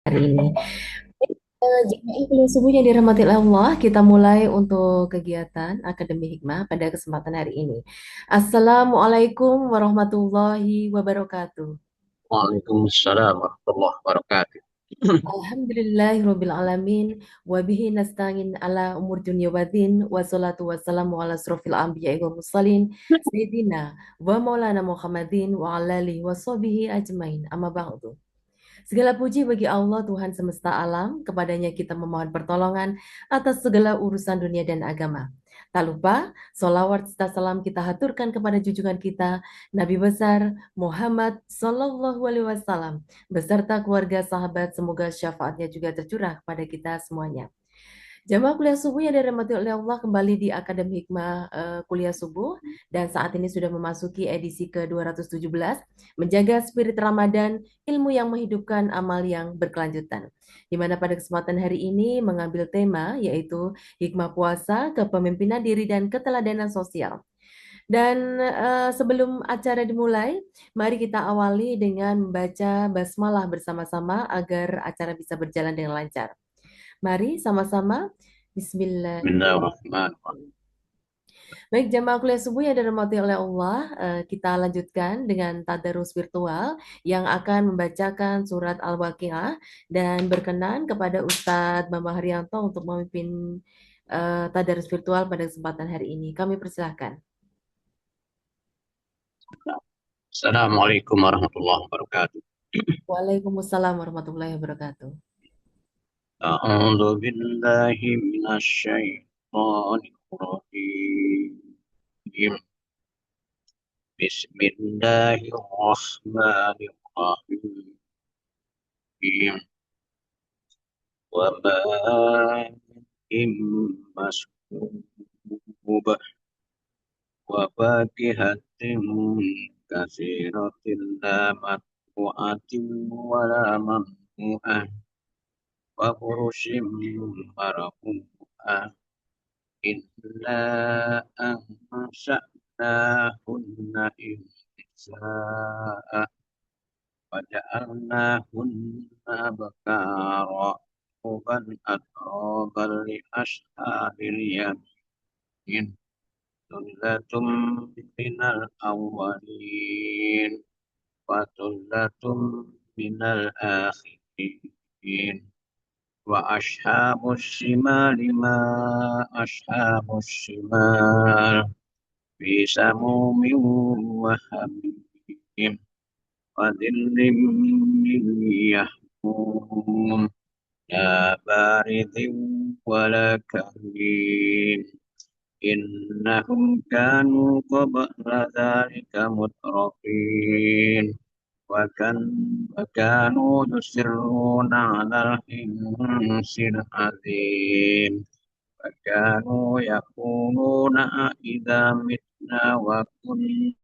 hari ini. Jemaah kuliah subuh yang dirahmati Allah, kita mulai untuk kegiatan Akademi Hikmah pada kesempatan hari ini. Assalamualaikum warahmatullahi wabarakatuh. Waalaikumsalam warahmatullahi wabarakatuh. Alhamdulillahirabbil alamin wa bihi nasta'in ala umur dunya waddin wassalatu wassalamu ala asrofil anbiya'i wal mursalin sayyidina wa maulana Muhammadin wa ala alihi wa sahbihi ajmain. Amma ba'du. Segala puji bagi Allah Tuhan semesta alam, kepadanya kita memohon pertolongan atas segala urusan dunia dan agama. Tak lupa, solawat serta salam kita haturkan kepada junjungan kita, Nabi besar Muhammad Sallallahu Alaihi Wasallam, beserta keluarga sahabat, semoga syafaatnya juga tercurah kepada kita semuanya. Jamaah kuliah subuh yang dirahmati oleh Allah kembali di Akademi Hikmah Kuliah Subuh dan saat ini sudah memasuki edisi ke-217 menjaga spirit Ramadan, ilmu yang menghidupkan amal yang berkelanjutan. Di mana pada kesempatan hari ini mengambil tema yaitu hikmah puasa, kepemimpinan diri dan keteladanan sosial. Dan sebelum acara dimulai, mari kita awali dengan membaca basmalah bersama-sama agar acara bisa berjalan dengan lancar. Mari sama-sama. Bismillahirrahmanirrahim. Bismillahirrahmanirrahim. Baik, jamaah kuliah subuh yang dirahmati oleh Allah, kita lanjutkan dengan tadarus virtual yang akan membacakan surat Al-Waqiah dan berkenan kepada Ustadz Bambang Haryanto untuk memimpin tadarus virtual pada kesempatan hari ini. Kami persilahkan. Assalamualaikum warahmatullahi wabarakatuh. Waalaikumsalam warahmatullahi wabarakatuh. A'udzu billahi minasyaitonir rajim. Bismillahirrahmanirrahim. Wa ma'in maskubah wa fakihatin katsiratin la matbu'atin wa la mamnu'ah wa furushim marfu'ah illa ansha'nahunna insha'a wa ja'alnahunna bakara uban atraban li ashabil yamin thullatum minal awwalin wa thullatum minal akhirin wa ashabus shimali ma ashabus shimal fi samumin wa hamim wa dhillim min yahmum la baridin wa la karim innahum kanu qabla dhalika mutrafin وكان وكانوا يصرون على الحنث العظيم وكانوا يقولون إذا متنا وكنا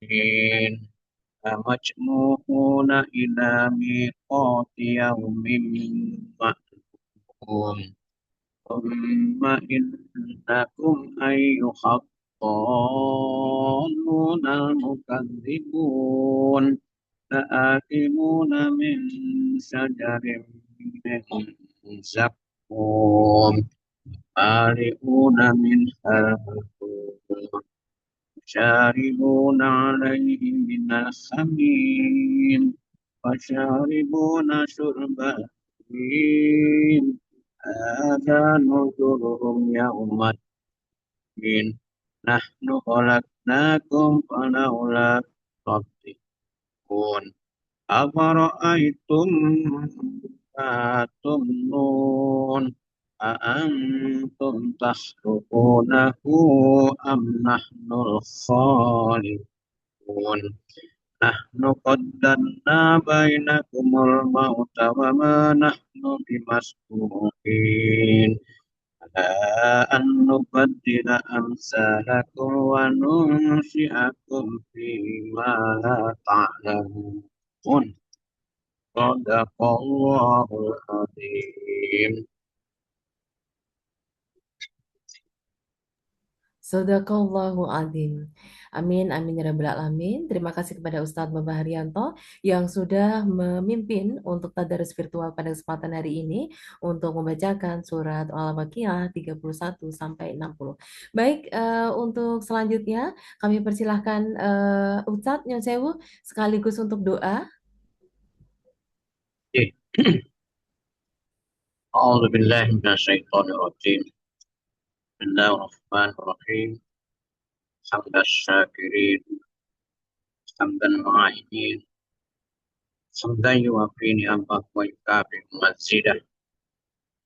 والآخرين لمجموعون إلى ميقات يوم معلوم ثم إنكم أيها الضالون المكذبون لآكلون من شجر من زقوم مالئون منها البطون شاربون عليه من الحميم وشاربون شرب الهيم هذا نزلهم يوم الدين نحن خلقناكم فلولا تصدقون أفرأيتم ما تمنون أأنتم تخلقونه أم نحن الخالقون نحن قدرنا بينكم الموت وما نحن بمسبوقين على أن نبدل أمثالكم وننشئكم فيما لا تعلمون Sadaqallahul azim. Sadaqallahu adzim. Amin, amin ya rabbal alamin. Terima kasih kepada Ustadz Bapak Haryanto yang sudah memimpin untuk tadarus virtual pada kesempatan hari ini untuk membacakan surat Al-Baqarah 31 sampai 60. Baik, untuk selanjutnya kami persilahkan Ustadz Nyon Sewu sekaligus untuk doa. A'udzu billahi minasyaitonir rajim. Bismillahirrahmanirrahim. Hamdan syakirin, hamdan mu'ainin, hamdan yuwafi ni'amah wa yukafi mazidah.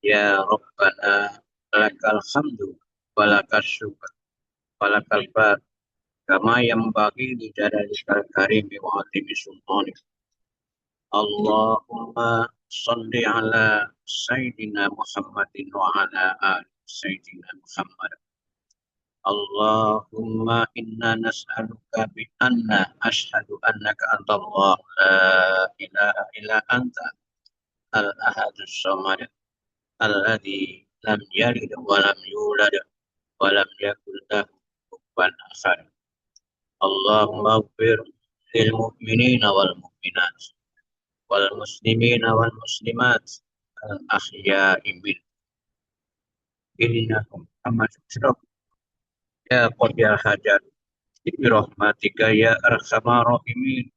Ya Rabbana, lakal hamdu, walakal syukur, walakal bar, kama yang bagi di jalalikal karimi wa atimi sultanik. Allahumma salli ala Sayyidina Muhammadin wa ala ali Sayyidina Muhammad. Allahumma inna nas'aluka bi anna ashhadu annaka antallah la ilaha illa anta al-ahadus samad alladzi lam yalid wa lam yulad wa lam yakul lahu kufuwan ahad. Allahumma ighfir lil mu'minina wal mu'minat wal muslimina wal muslimat al ahya'i min innahum amma ya qadiyal hajat bi rahmatika ya arhamar rahimin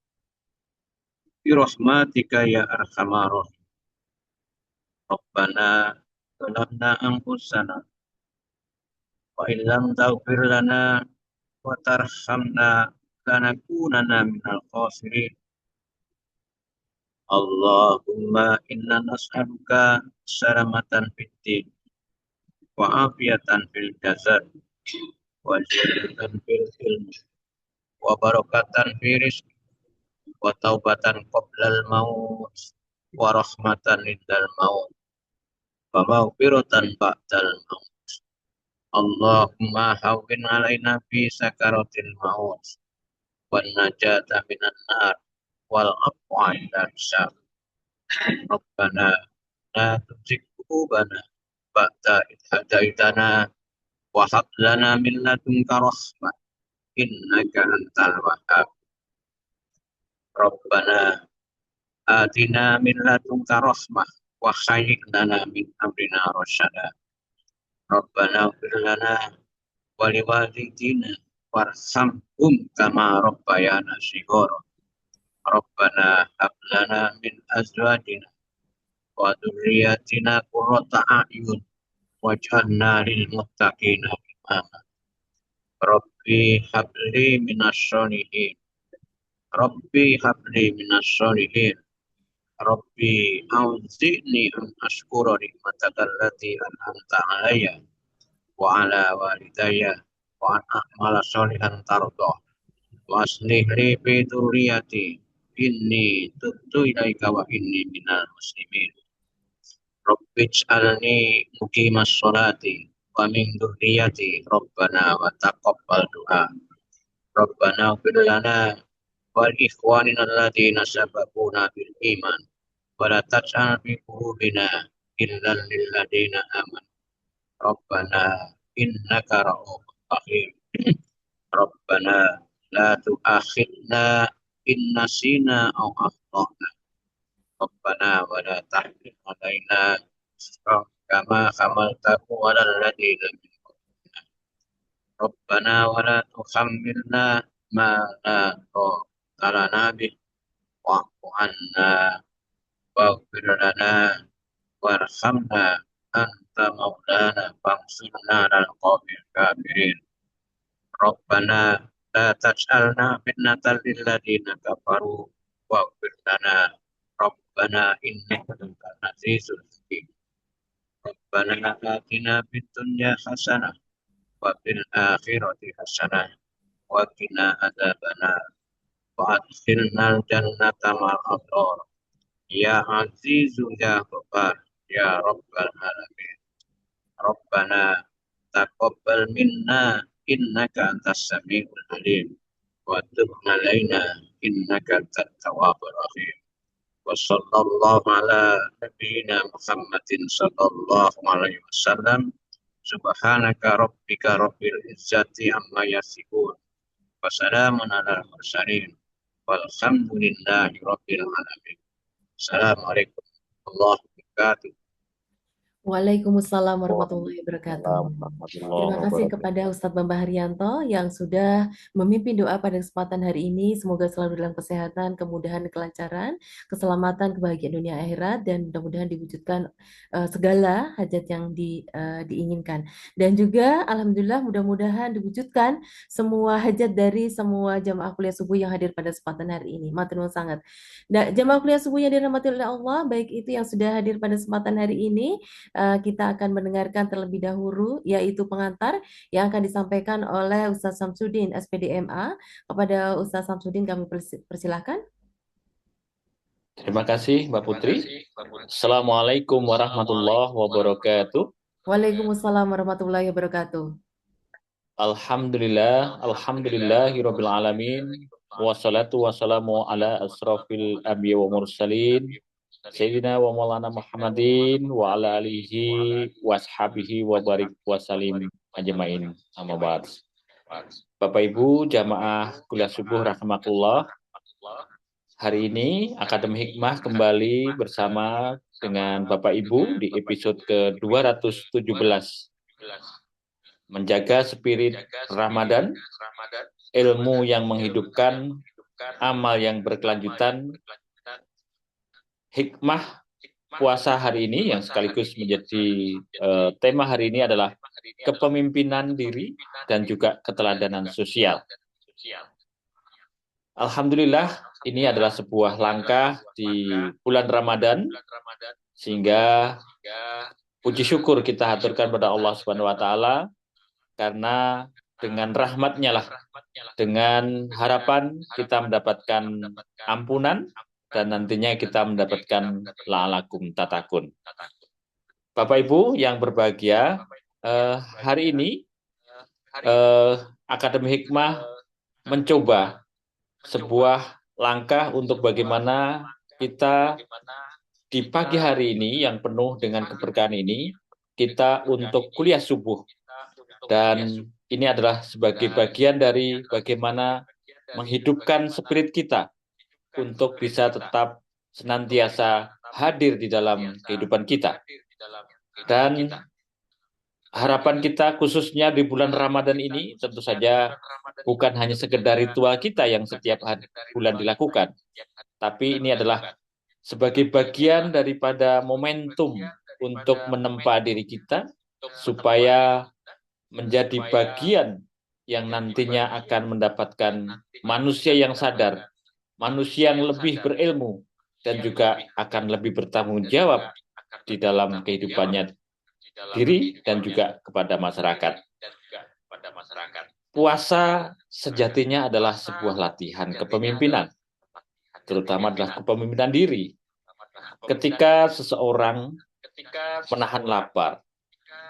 bi rahmatika ya arhamar rahimin. Rabbana zalamna anfusana wa illam taghfir lana wa tarhamna lanakunanna minal khasirin. Allahumma inna nas'aluka salamatan fid din wa afiatan fil jasad wa ziyadatan fil ilmi wa barakatan fi rizqi wa taubatan qoblal maut wa rahmatan indal maut wa maghfiratan ba'dal maut. Allahumma hawwin alaina fi sakaratil maut wan najata minan nar wal afwa inda hisab. Rabbana la tuzigh qulubana ba'da idh hadaitana wa hab lana min ladunka rahmah innaka antal wahhab. Rabbana atina min ladunka rahmah wa hayyi' lana min amrina rasyada. Rabbana ighfir lana wa liwalidina warhamhum kama rabbayana shighara. Rabbana hab lana min azwajina wa dzurriyyatina qurrata a'yun waj'alna lil muttaqina imama. Rabbi habli minas sholihin. Rabbi habli minas sholihin. Rabbi auzi'ni an ashkura nikmataka allati an'amta alayya wa ala walidayya wa an a'mala sholihan tardah wa aslih li fi dzurriyyati inni tubtu ilaika wa inni minal muslimin. Rabbi ij'alni muqimas sholati wa min dzurriyyati Rabbana wa taqabbal du'a. Rabbana ighfir lana wal ikhwanina alladziina sabaquna bil iman wa la taj'al fi qulubina ghillan lil ladziina amanu. Rabbana innaka ra'ufur rahim. Rabbana la tu'akhidna in nasina aw akhtana. Rabbana wa la tahmil alaina isran kama hamaltahu 'alal ladziina min qablina. Rabbana wa la tuhammilna ma la taqata lana bih wa'fu 'anna waghfir lana warhamna anta maulana fansurna 'alal qaumil kafirin. Rabbana la taj'alna fitnatan lil ladzina kafaru waghfir lana. Rabbana innaka antal azizul hakim. Rabbana atina fid dunya hasanah wa fil akhirati hasanah wa qina adzabannar wa adkhilnal jannata ma'al abrar. Ya azizu ya ghaffar ya rabbal alamin. Rabbana taqabbal minna innaka antas samiul alim wa tub alaina innaka antat tawwabur rahim. وصلى الله على نبينا محمد صلى الله عليه وسلم. سبحانك ربك رب العزة عما يصفون وسلام على المرسلين والحمد لله رب العالمين. السلام عليكم ورحمة الله وبركاته. Waalaikumsalam warahmatullahi wabarakatuh. Waalaikumsalam warahmatullahi Terima kasih wabarakatuh. kepada Ustadz Bambang Haryanto yang sudah memimpin doa pada kesempatan hari ini. Semoga selalu dalam kesehatan, kemudahan, kelancaran, keselamatan, kebahagiaan dunia akhirat, dan mudah-mudahan diwujudkan segala hajat yang diinginkan. Dan juga Alhamdulillah mudah-mudahan diwujudkan semua hajat dari semua jamaah kuliah subuh yang hadir pada kesempatan hari ini. Matur nuwun sangat. Dan jamaah kuliah subuh yang dirahmati oleh Allah, baik itu yang sudah hadir pada kesempatan hari ini, kita akan mendengarkan terlebih dahulu yaitu pengantar yang akan disampaikan oleh Ustaz Samsudin SPDMA. Kepada Ustaz Samsudin kami persilahkan. Terima kasih Mbak Putri. Assalamualaikum warahmatullahi wabarakatuh. Waalaikumsalam warahmatullahi wabarakatuh. Alhamdulillahirabbil alamin. Wassalatu wassalamu ala asrofil anbiya wa mursalin. Sayyidina wa maulana Muhammadin wa ala alihi washabihi wa barik wasalim ajmain. Amma ba'd. Bapak Ibu jamaah kuliah subuh rahimakumullah. Hari ini Akademi Hikmah kembali bersama dengan Bapak Ibu di episode ke-217. Menjaga spirit Ramadan, ilmu yang menghidupkan, amal yang berkelanjutan. Hikmah puasa hari ini yang sekaligus menjadi tema hari ini adalah kepemimpinan diri dan juga keteladanan sosial. Alhamdulillah, ini adalah sebuah langkah di bulan Ramadan, sehingga puji syukur kita haturkan pada Allah Subhanahu wa Ta'ala, karena dengan rahmatnya lah, dengan harapan kita mendapatkan ampunan, dan nantinya kita mendapatkan la'alakum tatakun. Bapak Ibu yang berbahagia, hari ini Akademi Hikmah mencoba sebuah langkah untuk bagaimana kita di pagi hari ini yang penuh dengan keberkahan ini, kita untuk kuliah subuh. Dan ini adalah sebagai bagian dari bagaimana menghidupkan spirit kita untuk bisa tetap senantiasa hadir di dalam kehidupan kita. Dan harapan kita khususnya di bulan Ramadan ini tentu saja bukan hanya sekedar ritual kita yang setiap bulan dilakukan, tapi ini adalah sebagai bagian daripada momentum untuk menempa diri kita supaya menjadi bagian yang nantinya akan mendapatkan manusia yang sadar, manusia yang lebih berilmu, dan juga akan lebih bertanggung jawab di dalam kehidupannya diri dan juga kepada masyarakat. Puasa sejatinya adalah sebuah latihan kepemimpinan, terutama adalah kepemimpinan diri. Ketika seseorang menahan lapar,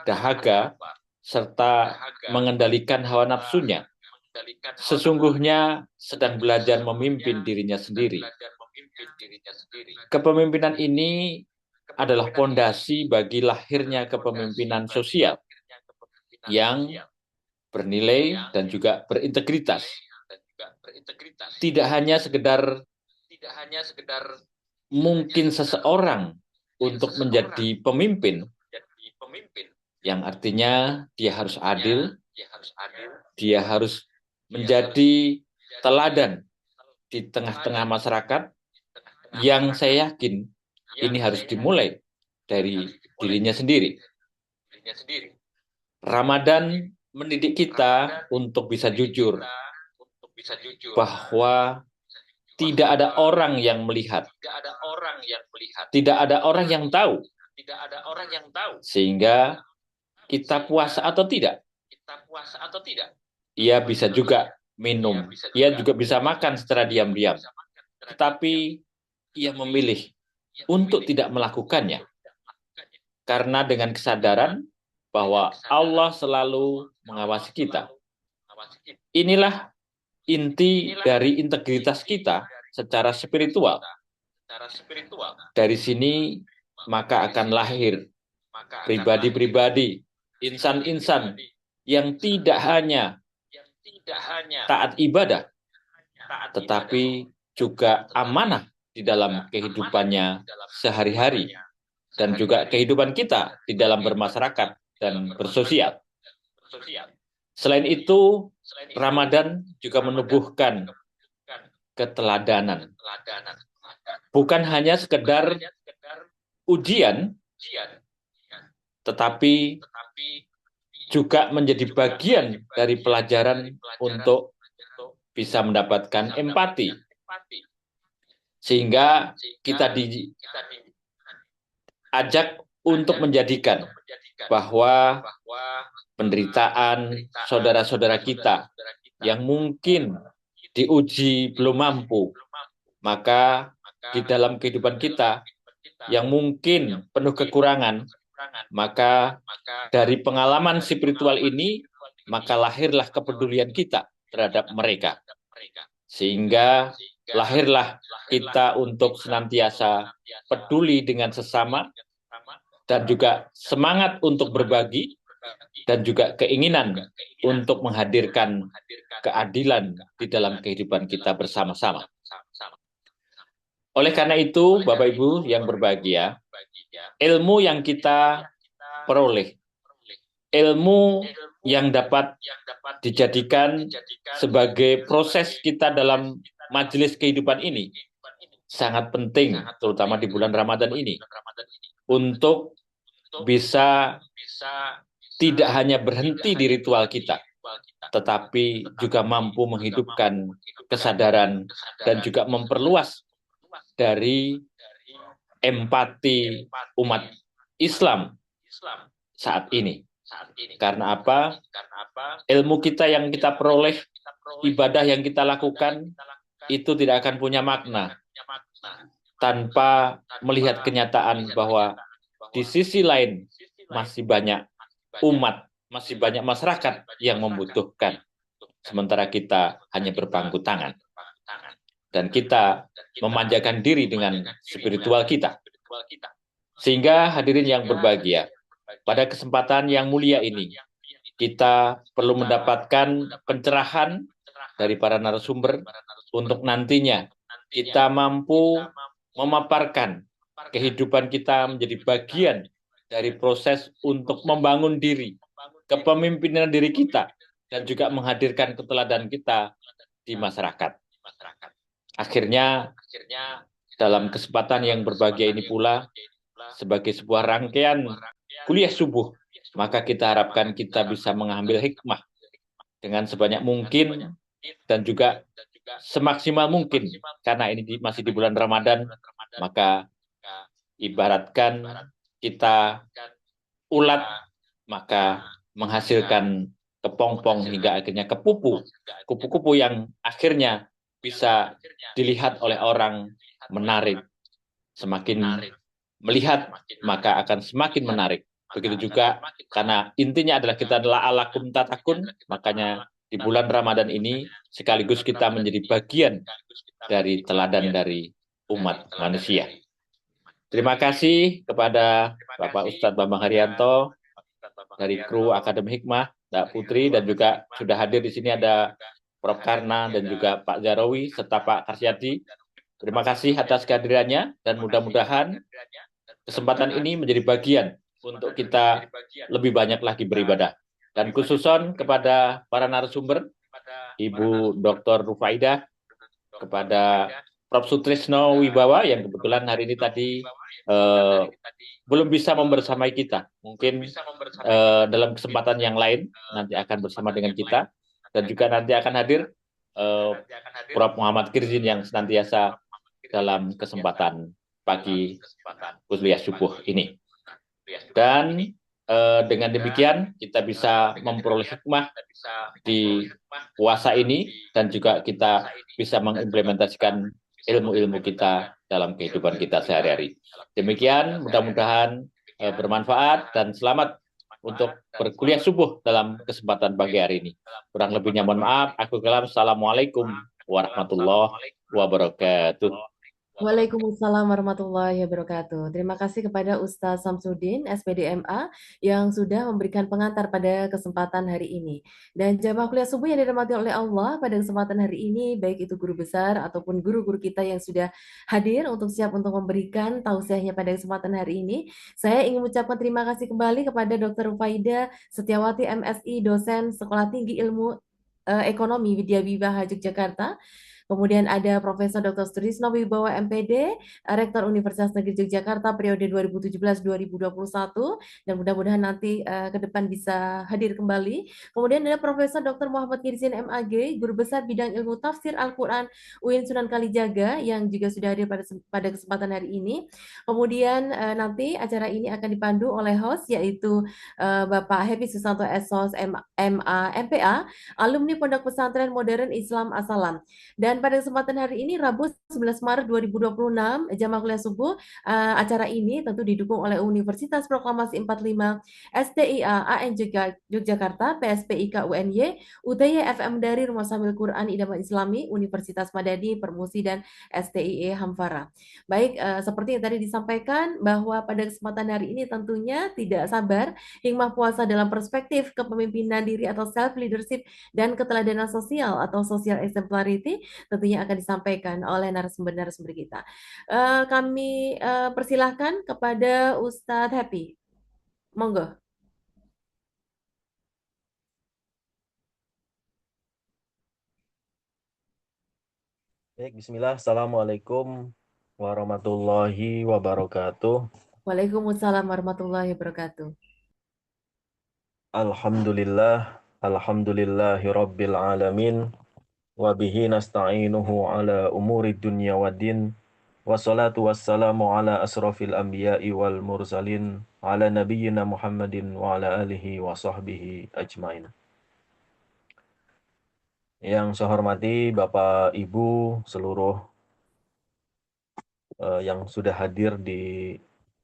dahaga, serta mengendalikan hawa nafsunya, sesungguhnya sedang belajar memimpin dirinya sendiri. Kepemimpinan ini adalah pondasi bagi lahirnya kepemimpinan sosial yang bernilai dan juga berintegritas. Tidak hanya sekedar mungkin seseorang untuk menjadi pemimpin, yang artinya dia harus adil, dia harus menjadi teladan di tengah-tengah masyarakat, yang saya yakin ini harus dimulai dari dirinya sendiri. Ramadan mendidik kita untuk bisa jujur bahwa tidak ada orang yang melihat, tidak ada orang yang tahu, sehingga kita puasa atau tidak, ia bisa juga minum, ia juga bisa makan secara diam-diam, tetapi ia memilih untuk tidak melakukannya, karena dengan kesadaran bahwa Allah selalu mengawasi kita. Inilah inti dari integritas kita secara spiritual, Dari sini maka akan lahir pribadi-pribadi, insan-insan yang tidak hanya taat ibadah, tetapi juga amanah di dalam kehidupannya sehari-hari, dan juga kehidupan kita di dalam bermasyarakat dan bersosial. Selain itu, Ramadan juga menubuhkan keteladanan. Bukan hanya sekedar ujian, tetapi juga menjadi bagian dari pelajaran untuk bisa mendapatkan empati. Sehingga kita diajak untuk menjadikan bahwa penderitaan saudara-saudara kita yang mungkin diuji belum mampu, maka di dalam kehidupan kita yang mungkin penuh kekurangan, maka dari pengalaman spiritual ini, maka lahirlah kepedulian kita terhadap mereka. Sehingga lahirlah kita untuk senantiasa peduli dengan sesama, dan juga semangat untuk berbagi, dan juga keinginan untuk menghadirkan keadilan di dalam kehidupan kita bersama-sama. Oleh karena itu, Bapak Ibu yang berbahagia, ilmu yang kita peroleh, ilmu yang dapat dijadikan sebagai proses kita dalam majelis kehidupan ini, sangat penting, terutama di bulan Ramadan ini, untuk bisa tidak hanya berhenti di ritual kita, tetapi juga mampu menghidupkan kesadaran dan juga memperluas dari empati umat Islam saat ini. Karena apa? Ilmu kita yang kita peroleh, ibadah yang kita lakukan, itu tidak akan punya makna tanpa melihat kenyataan bahwa di sisi lain masih banyak umat, masih banyak masyarakat yang membutuhkan. Sementara kita hanya berpangku tangan. Dan kita memanjakan diri dengan spiritual kita. Sehingga hadirin yang berbahagia, pada kesempatan yang mulia ini, kita perlu mendapatkan pencerahan dari para narasumber untuk nantinya kita mampu memaparkan kehidupan kita menjadi bagian dari proses untuk membangun diri, kepemimpinan diri kita, dan juga menghadirkan keteladanan kita di masyarakat. Akhirnya, dalam kesempatan yang berbahagia ini pula, sebagai sebuah rangkaian kuliah subuh, maka kita harapkan kita bisa mengambil hikmah dengan sebanyak mungkin dan juga semaksimal mungkin, karena ini masih di bulan Ramadan, maka ibaratkan kita ulat, maka menghasilkan kepompong hingga akhirnya kepupu, kupu-kupu yang akhirnya bisa dilihat oleh orang menarik. Semakin melihat, maka akan semakin menarik. Begitu juga, karena intinya adalah kita adalah alakum tatakun, makanya di bulan Ramadan ini sekaligus kita menjadi bagian dari teladan dari umat manusia. Terima kasih kepada Bapak Ustadz Bambang Haryanto dari kru Akademi Hikmah, Mbak Putri, dan juga sudah hadir di sini ada Prof. Karna dan juga Pak Zarawi serta Pak Karsyadi. Terima kasih atas kehadirannya, dan mudah-mudahan kesempatan ini menjadi bagian untuk kita lebih banyak lagi beribadah. Dan khususon kepada para narasumber, Ibu Dr. Rufaidah, kepada Prof. Sutrisno Wibawa yang kebetulan hari ini tadi belum bisa membersamai kita. Mungkin dalam kesempatan yang lain nanti akan bersama dengan kita, dan juga nanti akan hadir Prof. Muhammad Kirzin yang senantiasa dalam kesempatan pagi kuliah subuh ini. Dan dengan demikian kita bisa memperoleh hikmah di puasa ini, dan juga kita bisa mengimplementasikan ilmu-ilmu kita dalam kehidupan kita sehari-hari. Demikian, mudah-mudahan bermanfaat, dan selamat untuk berkuliah subuh dalam kesempatan pagi hari ini. Kurang lebihnya mohon maaf. Aku kalam. Assalamualaikum warahmatullahi wabarakatuh. Waalaikumsalam warahmatullahi wabarakatuh. Terima kasih kepada Ustaz Samsudin, SPDMA, yang sudah memberikan pengantar pada kesempatan hari ini. Dan jamaah kuliah subuh yang dirahmati oleh Allah, pada kesempatan hari ini, baik itu guru besar ataupun guru-guru kita yang sudah hadir untuk siap untuk memberikan tausiahnya pada kesempatan hari ini, saya ingin mengucapkan terima kasih kembali kepada Dr. Rufaida Setiawati, MSI, dosen Sekolah Tinggi Ilmu Ekonomi Widya Wibaha Yogyakarta. Kemudian ada Profesor Dr. Sutrisno Wibowo MPD, Rektor Universitas Negeri Yogyakarta periode 2017-2021, dan mudah-mudahan nanti ke depan bisa hadir kembali. Kemudian ada Profesor Dr. Muhammad Kirsin MAG, Guru Besar Bidang Ilmu Tafsir Al-Quran UIN Sunan Kalijaga, yang juga sudah hadir pada kesempatan hari ini. Kemudian nanti acara ini akan dipandu oleh host, yaitu Bapak Happy Susanto SOS MA MPA, alumni Pondok Pesantren Modern Islam Asalam. Dan pada kesempatan hari ini, Rabu 11 Maret 2026, jamaah kuliah subuh, acara ini tentu didukung oleh Universitas Proklamasi 45, STIA AN Yogyakarta, PSPIK UNY, UTY FM dari Rumah Sambil Quran Idaman Islami, Universitas Madani, Permusi, dan STIE Hamfara. Baik, seperti yang tadi disampaikan, bahwa pada kesempatan hari ini tentunya tidak sabar, hikmah puasa dalam perspektif kepemimpinan diri atau self-leadership dan keteladanan sosial atau social exemplarity tentunya akan disampaikan oleh narasumber-narasumber kita. Kami persilahkan kepada Ustadz Happy. Monggo. Baik, bismillah. Assalamualaikum warahmatullahi wabarakatuh. Waalaikumsalam warahmatullahi wabarakatuh. Alhamdulillahi rabbil alamin. Wabihi nasta'inuhu ala umuri dunya waddin. Wassalatu wassalamu ala asrafil anbiya'i wal mursalin. Ala nabiyyina Muhammadin wa ala alihi wa sahbihi ajmain. Yang saya hormati Bapak Ibu seluruh yang sudah hadir di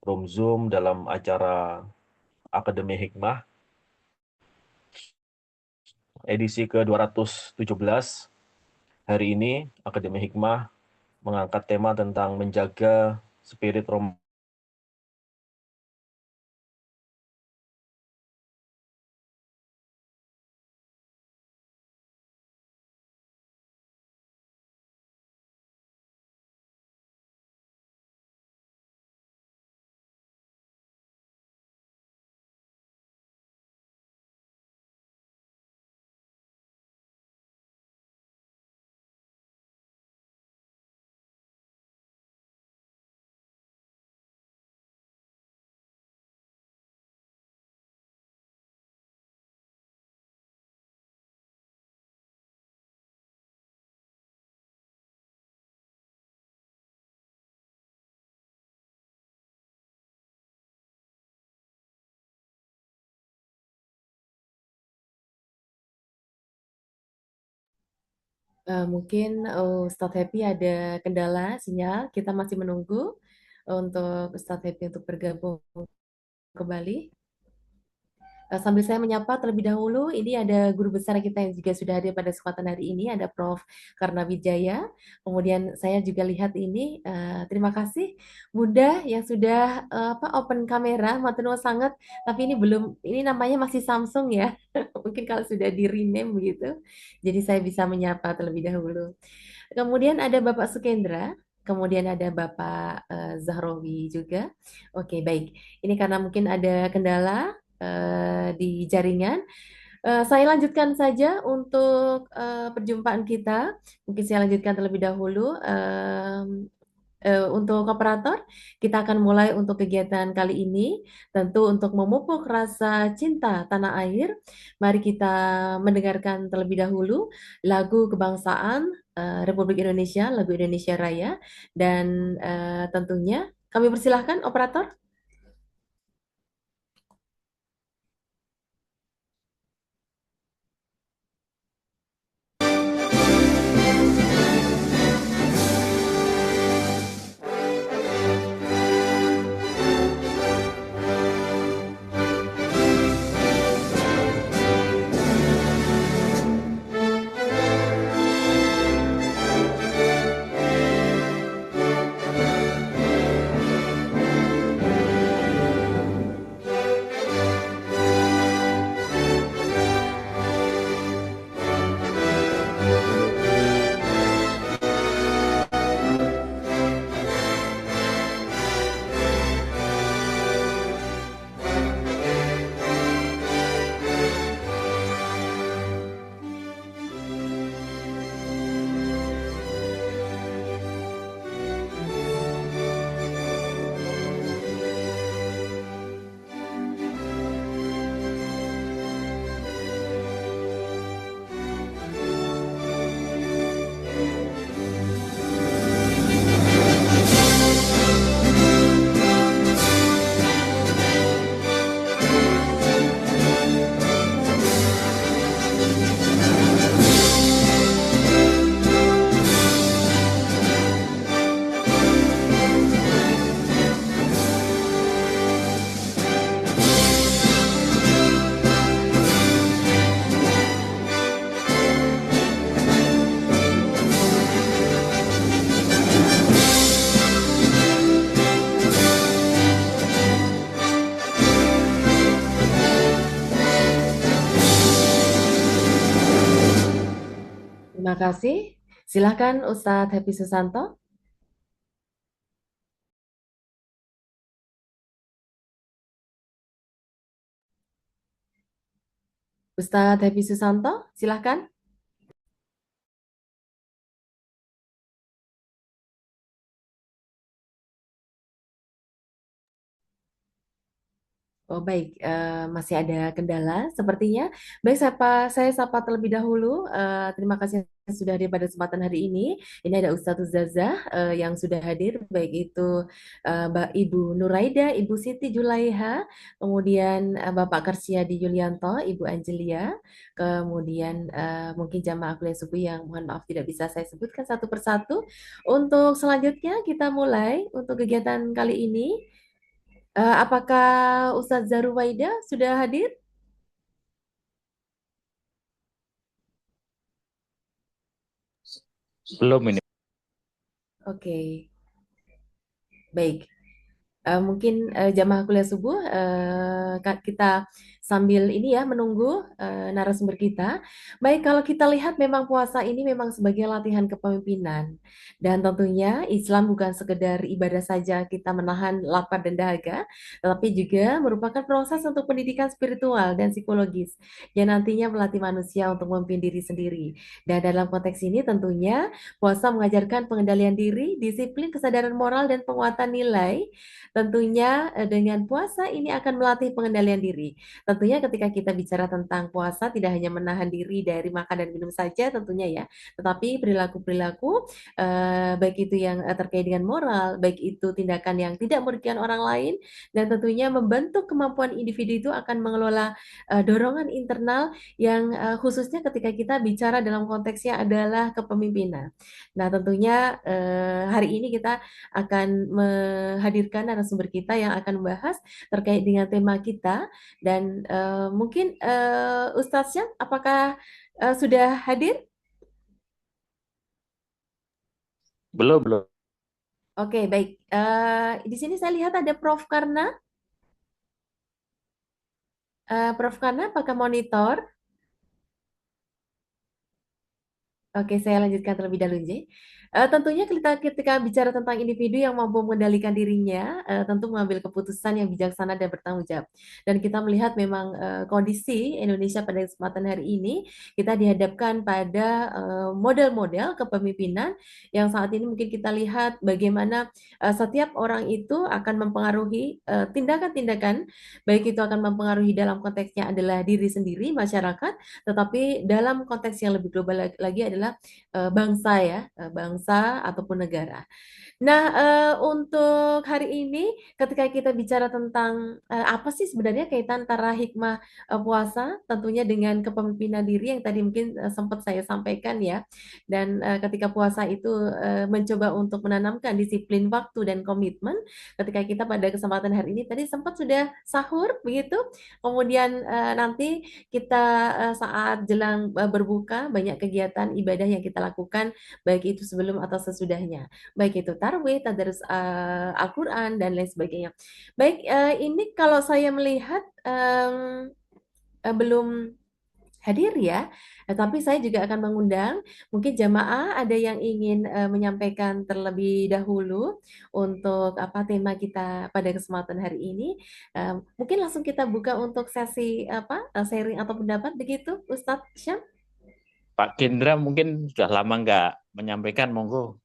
room Zoom dalam acara Akademi Hikmah edisi ke-217. Hari ini Akademi Hikmah mengangkat tema tentang menjaga spirit Ramadan. Mungkin Ustadz Happy ada kendala sinyal. Kita masih menunggu untuk Ustadz Happy untuk bergabung kembali. Sambil saya menyapa terlebih dahulu, ini ada guru besar kita yang juga sudah hadir pada kesempatan hari ini, ada Prof. Karnawijaya. Kemudian saya juga lihat ini, terima kasih Bunda yang sudah open kamera, matur sangat. Tapi ini belum, ini namanya masih Samsung ya. Mungkin kalau sudah di rename begitu. Jadi saya bisa menyapa terlebih dahulu. Kemudian ada Bapak Sukendra. Kemudian ada Bapak Zahrawi juga. Oke, baik. Ini karena mungkin ada kendala di jaringan. Saya lanjutkan saja untuk perjumpaan kita. Mungkin saya lanjutkan terlebih dahulu. Untuk operator, kita akan mulai untuk kegiatan kali ini. Tentu untuk memupuk rasa cinta tanah air, mari kita mendengarkan terlebih dahulu lagu kebangsaan Republik Indonesia, lagu Indonesia Raya. Dan tentunya kami persilahkan operator. Terima kasih. Silakan Ustadz Happy Susanto. Ustadz Happy Susanto, silakan. Oh baik, masih ada kendala sepertinya. Baik, saya sapa terlebih dahulu. Terima kasih sudah hadir pada kesempatan hari ini. Ini ada Ustadz Zazah yang sudah hadir, baik itu Mbak Ibu Nuraida, Ibu Siti Julaiha, kemudian Bapak Karsiadi Yulianto, Ibu Angelia, kemudian mungkin jamaah kuliah subuh yang mohon maaf tidak bisa saya sebutkan satu persatu. Untuk selanjutnya kita mulai untuk kegiatan kali ini. Apakah Ustadz Zaruwaida sudah hadir? Belum ini. Oke, baik. Mungkin jamaah kuliah subuh kita sambil ini ya menunggu narasumber kita. Baik, kalau kita lihat memang puasa ini memang sebagai latihan kepemimpinan dan tentunya Islam bukan sekedar ibadah saja kita menahan lapar dan dahaga, tetapi juga merupakan proses untuk pendidikan spiritual dan psikologis yang nantinya melatih manusia untuk memimpin diri sendiri. Dan dalam konteks ini tentunya puasa mengajarkan pengendalian diri, disiplin, kesadaran moral dan penguatan nilai. Tentunya dengan puasa ini akan melatih pengendalian diri. Tentunya ketika kita bicara tentang puasa tidak hanya menahan diri dari makan dan minum saja tentunya ya, tetapi perilaku-perilaku baik itu yang terkait dengan moral, baik itu tindakan yang tidak merugikan orang lain dan tentunya membentuk kemampuan individu itu akan mengelola dorongan internal yang khususnya ketika kita bicara dalam konteksnya adalah kepemimpinan. Nah, tentunya hari ini kita akan menghadirkan narasumber kita yang akan membahas terkait dengan tema kita dan mungkin Ustadz Syam, apakah sudah hadir? Belum, belum. Oke, baik. Di sini saya lihat ada Prof. Karna. Prof. Karna, apakah monitor? Oke, saya lanjutkan terlebih dahulu, J. Tentunya ketika bicara tentang individu yang mampu mengendalikan dirinya, tentu mengambil keputusan yang bijaksana dan bertanggung jawab. Dan kita melihat memang kondisi Indonesia pada kesempatan hari ini, kita dihadapkan pada model-model kepemimpinan yang saat ini mungkin kita lihat bagaimana setiap orang itu akan mempengaruhi tindakan-tindakan, baik itu akan mempengaruhi dalam konteksnya adalah diri sendiri, masyarakat, tetapi dalam konteks yang lebih global lagi adalah bangsa ya, bangsa ataupun negara. Nah, untuk hari ini ketika kita bicara tentang apa sih sebenarnya kaitan antara hikmah puasa tentunya dengan kepemimpinan diri yang tadi mungkin sempat saya sampaikan ya. Dan ketika puasa itu mencoba untuk menanamkan disiplin waktu dan komitmen, ketika kita pada kesempatan hari ini tadi sempat sudah sahur begitu. Kemudian nanti kita saat jelang berbuka banyak kegiatan ibadah yang kita lakukan baik itu sebelum atau sesudahnya. Baik itu tarwih, tadarus Al-Quran, dan lain sebagainya. Baik, ini kalau saya melihat belum hadir ya, tapi saya juga akan mengundang mungkin jamaah ada yang ingin menyampaikan terlebih dahulu untuk apa tema kita pada kesempatan hari ini. Mungkin langsung kita buka untuk sesi apa sharing atau pendapat begitu, Ustadz Syam? Pak Gendra mungkin sudah lama nggak menyampaikan, monggo.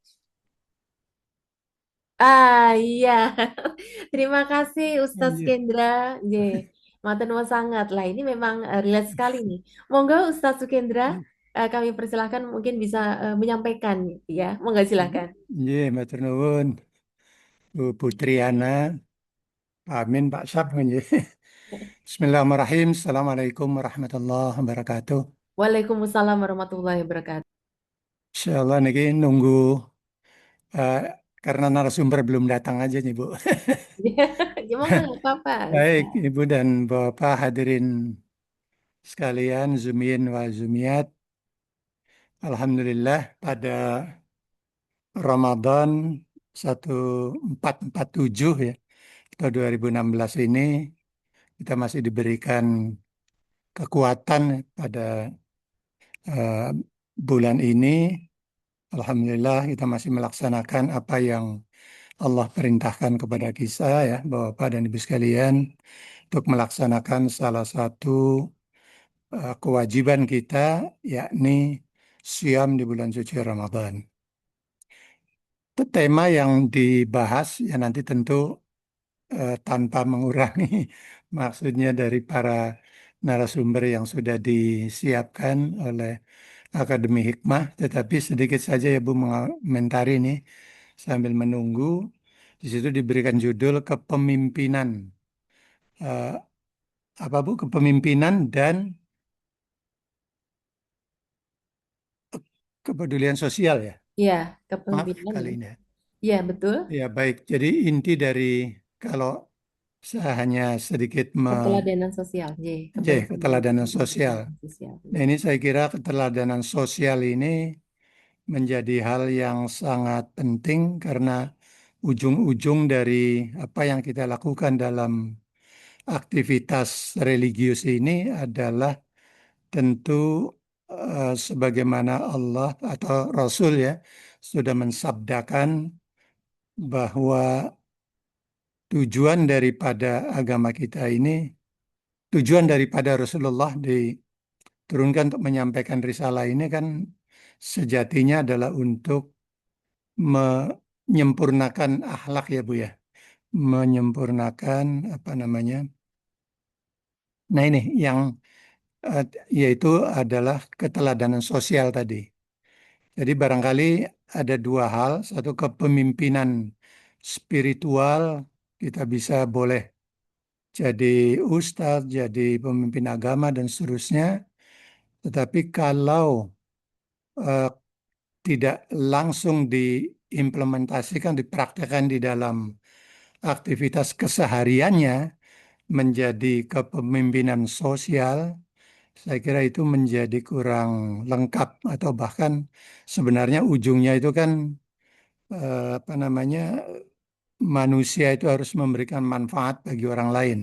Iya, terima kasih Ustadz Iya. Kendra. Ye, matur nuwun sangat lah. Ini memang relate sekali nih. Monggo Ustadz Sukendra, kami persilahkan mungkin bisa menyampaikan ya. Monggo silakan. Iya, matur nuwun. Bu Putriana, Pak Amin, Pak Syaf. Nggih. Bismillahirrahmanirrahim. Assalamualaikum warahmatullahi wabarakatuh. Waalaikumsalam warahmatullahi wabarakatuh. Insyaallah niki nunggu eh, karena narasumber belum datang aja nih, Bu. Ya monggo nggak apa-apa. Baik, Ibu dan Bapak hadirin sekalian, Zumin wa Zumiyat. Alhamdulillah pada Ramadan 1447 ya, atau 2016 ini kita masih diberikan kekuatan pada eh, bulan ini alhamdulillah kita masih melaksanakan apa yang Allah perintahkan kepada kita ya, Bapak dan Ibu sekalian, untuk melaksanakan salah satu kewajiban kita, yakni siam di bulan suci Ramadan. Itu tema yang dibahas ya nanti tentu tanpa mengurangi maksudnya dari para narasumber yang sudah disiapkan oleh Akademi Hikmah, tetapi sedikit saja ya Bu mengomentari ini sambil menunggu. Di situ diberikan judul kepemimpinan. Eh, apa Bu? Kepemimpinan dan kepedulian sosial ya. Ya, Maaf kepemimpinan kali ya. ini ya. Ya, betul. Ya baik. Jadi inti dari kalau saya hanya sedikit Keteladanan sosial. J, kepemimpinan keteladanan dan sosial. keteladanan sosial. Nah ini saya kira keteladanan sosial ini menjadi hal yang sangat penting karena ujung-ujung dari apa yang kita lakukan dalam aktivitas religius ini adalah tentu sebagaimana Allah atau Rasul ya sudah mensabdakan bahwa tujuan daripada agama kita ini, tujuan daripada Rasulullah diturunkan untuk menyampaikan risalah ini kan sejatinya adalah untuk menyempurnakan akhlak ya Bu ya, menyempurnakan apa namanya. Nah ini yang eh, yaitu adalah keteladanan sosial tadi. Jadi barangkali ada dua hal, satu kepemimpinan spiritual, kita bisa boleh jadi ustadz, jadi pemimpin agama dan seterusnya. Tetapi kalau eh, tidak langsung diimplementasikan, dipraktekkan di dalam aktivitas kesehariannya menjadi kepemimpinan sosial, saya kira itu menjadi kurang lengkap atau bahkan sebenarnya ujungnya itu kan apa namanya manusia itu harus memberikan manfaat bagi orang lain,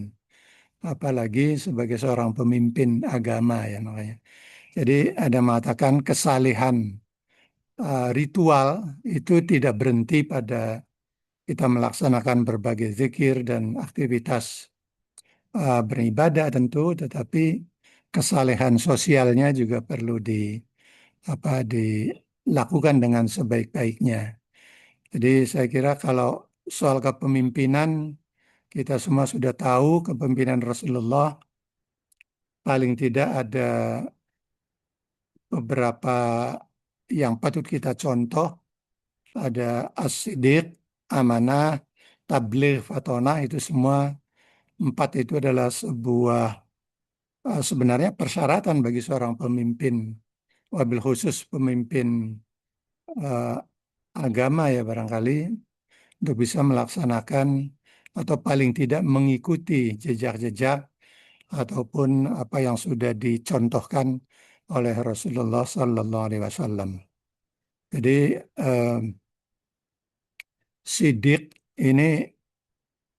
apalagi sebagai seorang pemimpin agama ya makanya. Jadi ada mengatakan kesalehan ritual itu tidak berhenti pada kita melaksanakan berbagai zikir dan aktivitas beribadah tentu, tetapi kesalehan sosialnya juga perlu dilakukan dengan sebaik-baiknya. Jadi saya kira kalau soal kepemimpinan kita semua sudah tahu kepemimpinan Rasulullah paling tidak ada beberapa yang patut kita contoh, ada as-siddiq, amanah, tabligh, fatonah, itu semua empat itu adalah sebuah sebenarnya persyaratan bagi seorang pemimpin, wabil khusus pemimpin eh, agama ya barangkali untuk bisa melaksanakan atau paling tidak mengikuti jejak-jejak ataupun apa yang sudah dicontohkan oleh Rasulullah Sallallahu Alaihi Wasallam. Jadi eh, sidik ini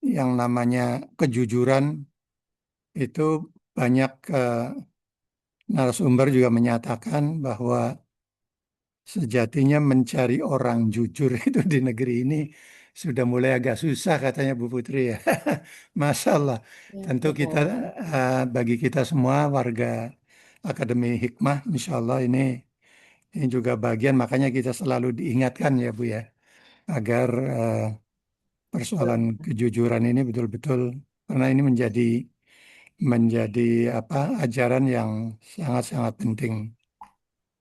yang namanya kejujuran itu banyak narasumber juga menyatakan bahwa sejatinya mencari orang jujur itu di negeri ini sudah mulai agak susah katanya Bu Putri ya. Masya Allah. Ya, Tentu kita betul. bagi kita semua warga Akademi Hikmah, Insya Allah ini juga bagian makanya kita selalu diingatkan ya Bu ya agar persoalan Betul. kejujuran ini betul-betul karena ini menjadi apa ajaran yang sangat-sangat penting.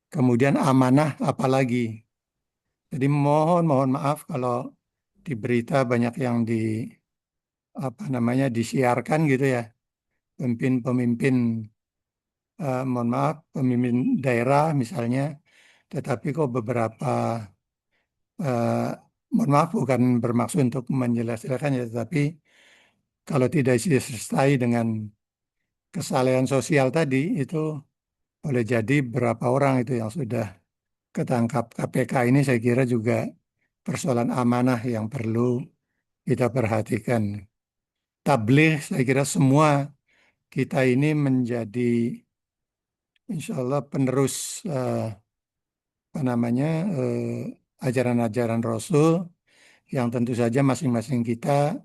Kemudian amanah apalagi. Jadi mohon maaf kalau di berita banyak yang apa namanya disiarkan gitu ya. Pemimpin-pemimpin mohon maaf pemimpin daerah misalnya, tetapi kok beberapa eh, mohon maaf bukan bermaksud untuk menjelaskan ya, tetapi kalau tidak disertai dengan kesalehan sosial tadi itu boleh jadi berapa orang itu yang sudah ketangkap KPK ini saya kira juga persoalan amanah yang perlu kita perhatikan. Tabligh saya kira semua kita ini menjadi insya Allah penerus ajaran-ajaran Rasul yang tentu saja masing-masing kita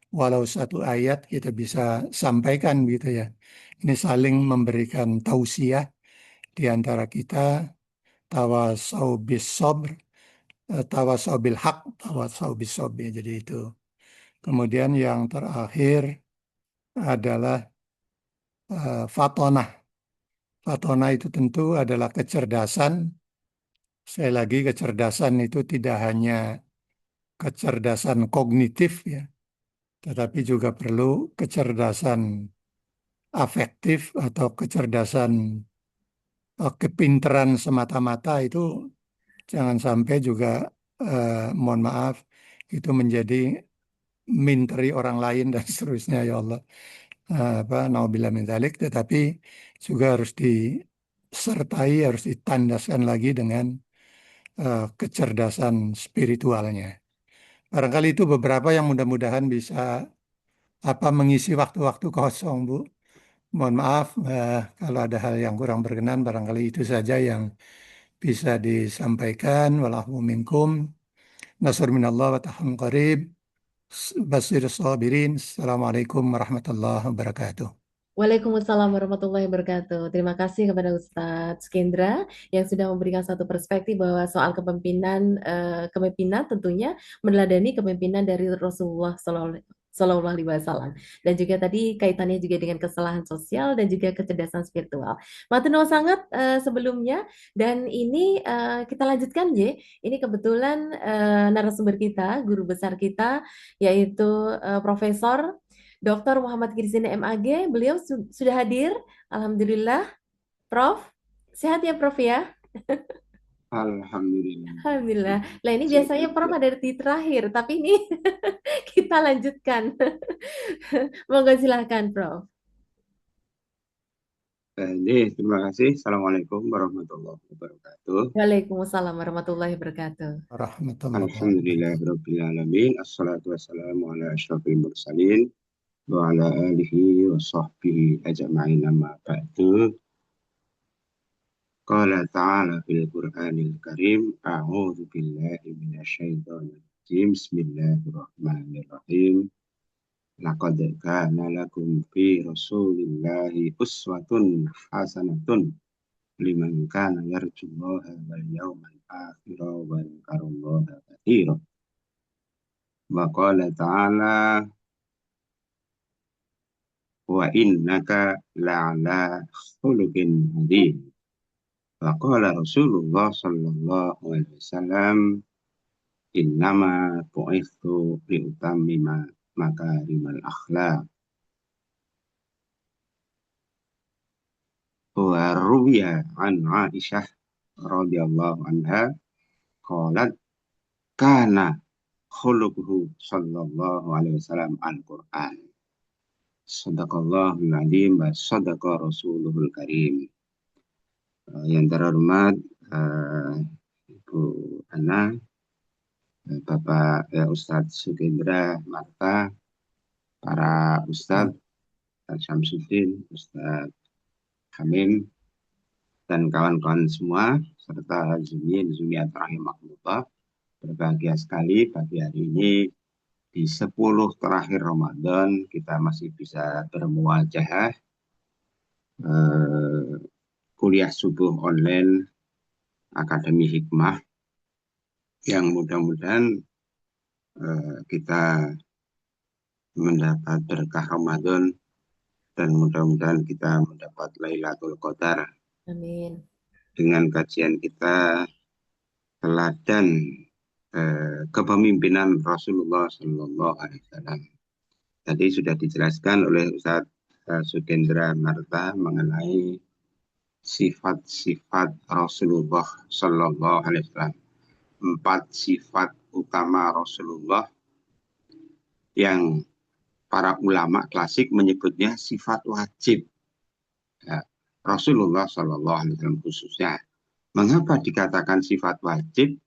walau satu ayat kita bisa sampaikan gitu ya. Ini saling memberikan tausiah di antara kita, tawasau bis sabr, tawasau bil haq, tawasau bis sabr. Jadi itu. Kemudian yang terakhir adalah fatonah. Fatonah itu tentu adalah kecerdasan. Sekali lagi kecerdasan itu tidak hanya kecerdasan kognitif ya, tetapi juga perlu kecerdasan afektif atau kecerdasan kepinteran semata-mata itu jangan sampai juga mohon maaf itu menjadi minteri orang lain dan seterusnya ya Allah. Nauzubillah min dzalik, tetapi juga harus disertai, harus ditandaskan lagi dengan kecerdasan spiritualnya. Barangkali itu beberapa yang mudah-mudahan bisa mengisi waktu-waktu kosong, Bu. Mohon maaf kalau ada hal yang kurang berkenan, barangkali itu saja yang bisa disampaikan. Wallahu minkum. Nasr minallah wa tahun qarib. Basir sabirin. Assalamualaikum warahmatullahi wabarakatuh. Waalaikumsalam warahmatullahi wabarakatuh. Terima kasih kepada Ustadz Kendra yang sudah memberikan satu perspektif bahwa soal kepemimpinan tentunya meneladani kepemimpinan dari Rasulullah Sallallahu Alaihi Wasallam, dan juga tadi kaitannya juga dengan kesalahan sosial dan juga kecerdasan spiritual. Matur nuwun sangat sebelumnya, dan ini kita lanjutkan J. Ini kebetulan narasumber kita, guru besar kita, yaitu Profesor Dr. Muhammad Girsine MAG, beliau sudah hadir. Alhamdulillah. Prof, sehat ya Prof ya? Alhamdulillah. Alhamdulillah. Nah ini biasanya Prof ada di terakhir, tapi ini kita lanjutkan. Monggo silahkan Prof. Terima kasih. Assalamualaikum warahmatullahi wabarakatuh. Waalaikumsalam warahmatullahi wabarakatuh. Alhamdulillahirabbil alamin. Assalatu wassalamu ala asyrofil mursalin wa ala alihi wa sahbihi ajma'in, amma ba'du. Qala ta'ala fil Qur'anil Karim, a'udzu billahi minasyaitonir rajim. Bismillahirrahmanirrahim. Laqad kana lakum fi Rasulillahi uswatun hasanatun liman kana yarjullaha wal yawmal akhir wa dzakarallaha katsiran. Wa qala ta'ala wa innaka la'ala khuluqin adzim. Wa qala Rasulullah sallallahu alaihi wasallam innama bu'itsu liutammima makarimal akhlaq. Wa ruwiya an Aisyah radhiyallahu anha qalat kana khuluquhu sallallahu alaihi wasallam al-Qur'an. Shadaqallahul adzim wa shadaqa rasuluhul karim. Yang terhormat Ibu Ana, Bapak Ustadz Sukendra Marta, para Ustadz Syamsuddin, Ustadz Hamim, dan kawan-kawan semua, serta Zumiat rahimahullah. Berbahagia sekali pagi hari ini di 10 terakhir Ramadan kita masih bisa bermuajahah kuliah subuh online Akademi Hikmah, yang mudah-mudahan kita mendapat berkah Ramadan dan mudah-mudahan kita mendapat Lailatul Qadar. Amin. Dengan kajian kita teladan kepemimpinan Rasulullah Sallallahu Alaihi Wasallam. Tadi sudah dijelaskan oleh Ustadz Sukendra Marta mengenai sifat-sifat Rasulullah Sallallahu Alaihi Wasallam. 4 sifat utama Rasulullah yang para ulama klasik menyebutnya sifat wajib. Ya, Rasulullah Sallallahu Alaihi Wasallam khususnya. Mengapa dikatakan sifat wajib?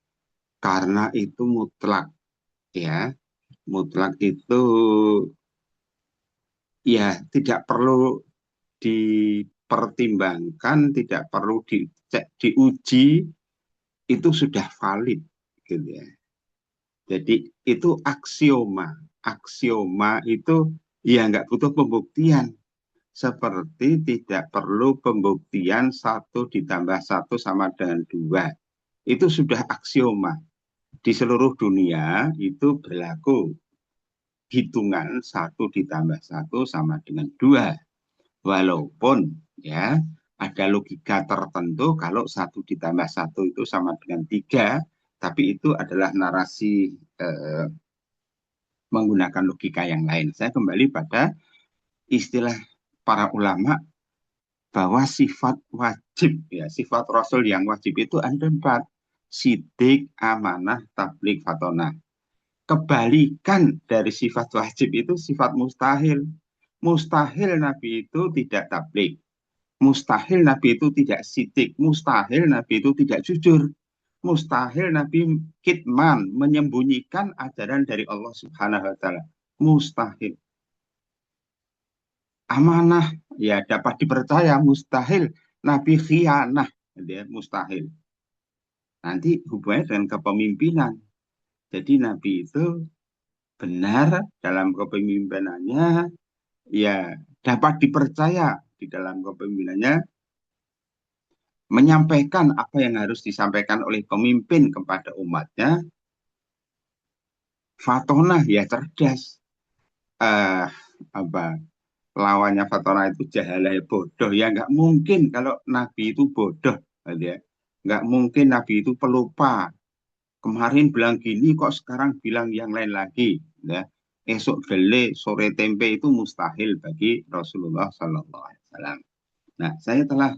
Karena itu mutlak. Ya, mutlak itu ya tidak perlu dipertimbangkan, tidak perlu dicek, diuji, itu sudah valid, gitu ya. Jadi itu aksioma. Aksioma itu ya nggak butuh pembuktian. Seperti tidak perlu pembuktian 1 ditambah 1 sama dengan 2. Itu sudah aksioma. Di seluruh dunia itu berlaku hitungan 1 ditambah 1 sama dengan 2. Walaupun ya ada logika tertentu kalau 1 ditambah 1 itu sama dengan 3, tapi itu adalah narasi menggunakan logika yang lain. Saya kembali pada istilah para ulama bahwa sifat wajib, ya sifat Rasul yang wajib itu ada 4. Sidik, amanah, tabligh, fatonah. Kebalikan dari sifat wajib itu sifat mustahil. Mustahil Nabi itu tidak tabligh. Mustahil Nabi itu tidak sidik. Mustahil Nabi itu tidak jujur. Mustahil Nabi kitman, menyembunyikan ajaran dari Allah Subhanahu wa Ta'ala. Mustahil. Amanah, ya dapat dipercaya. Mustahil Nabi khianah, ya, mustahil. Nanti hubungannya dengan kepemimpinan. Jadi Nabi itu benar dalam kepemimpinannya, ya dapat dipercaya di dalam kepemimpinannya, menyampaikan apa yang harus disampaikan oleh pemimpin kepada umatnya. Fatonah, ya cerdas. Lawannya fatonah itu jahalah, bodoh. Ya nggak mungkin kalau Nabi itu bodoh, ya. Nggak mungkin Nabi itu pelupa. Kemarin bilang gini kok sekarang bilang yang lain lagi, ya. Esok gele sore tempe itu mustahil bagi Rasulullah SAW. Nah, saya telah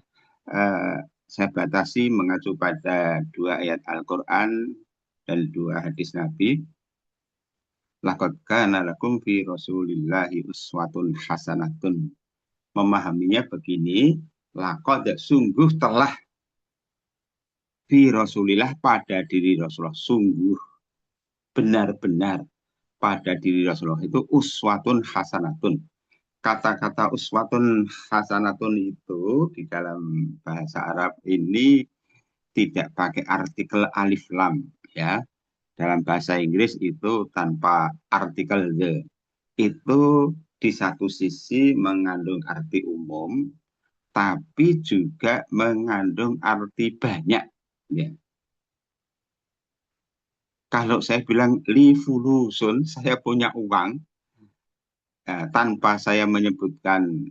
saya batasi mengacu pada 2 ayat Al-Quran dan 2 hadis Nabi. Laqad kana lakum fi Rasulillahi uswatun hasanatun. Memahaminya begini, laqad sungguh telah fi Rasulillah pada diri Rasulullah, sungguh benar-benar pada diri Rasulullah itu uswatun hasanatun. Kata-kata uswatun hasanatun itu di dalam bahasa Arab ini tidak pakai artikel alif lam, ya. Dalam bahasa Inggris itu tanpa artikel the. Itu di satu sisi mengandung arti umum, tapi juga mengandung arti banyak, ya. Kalau saya bilang li fulusun, saya punya uang, tanpa saya menyebutkan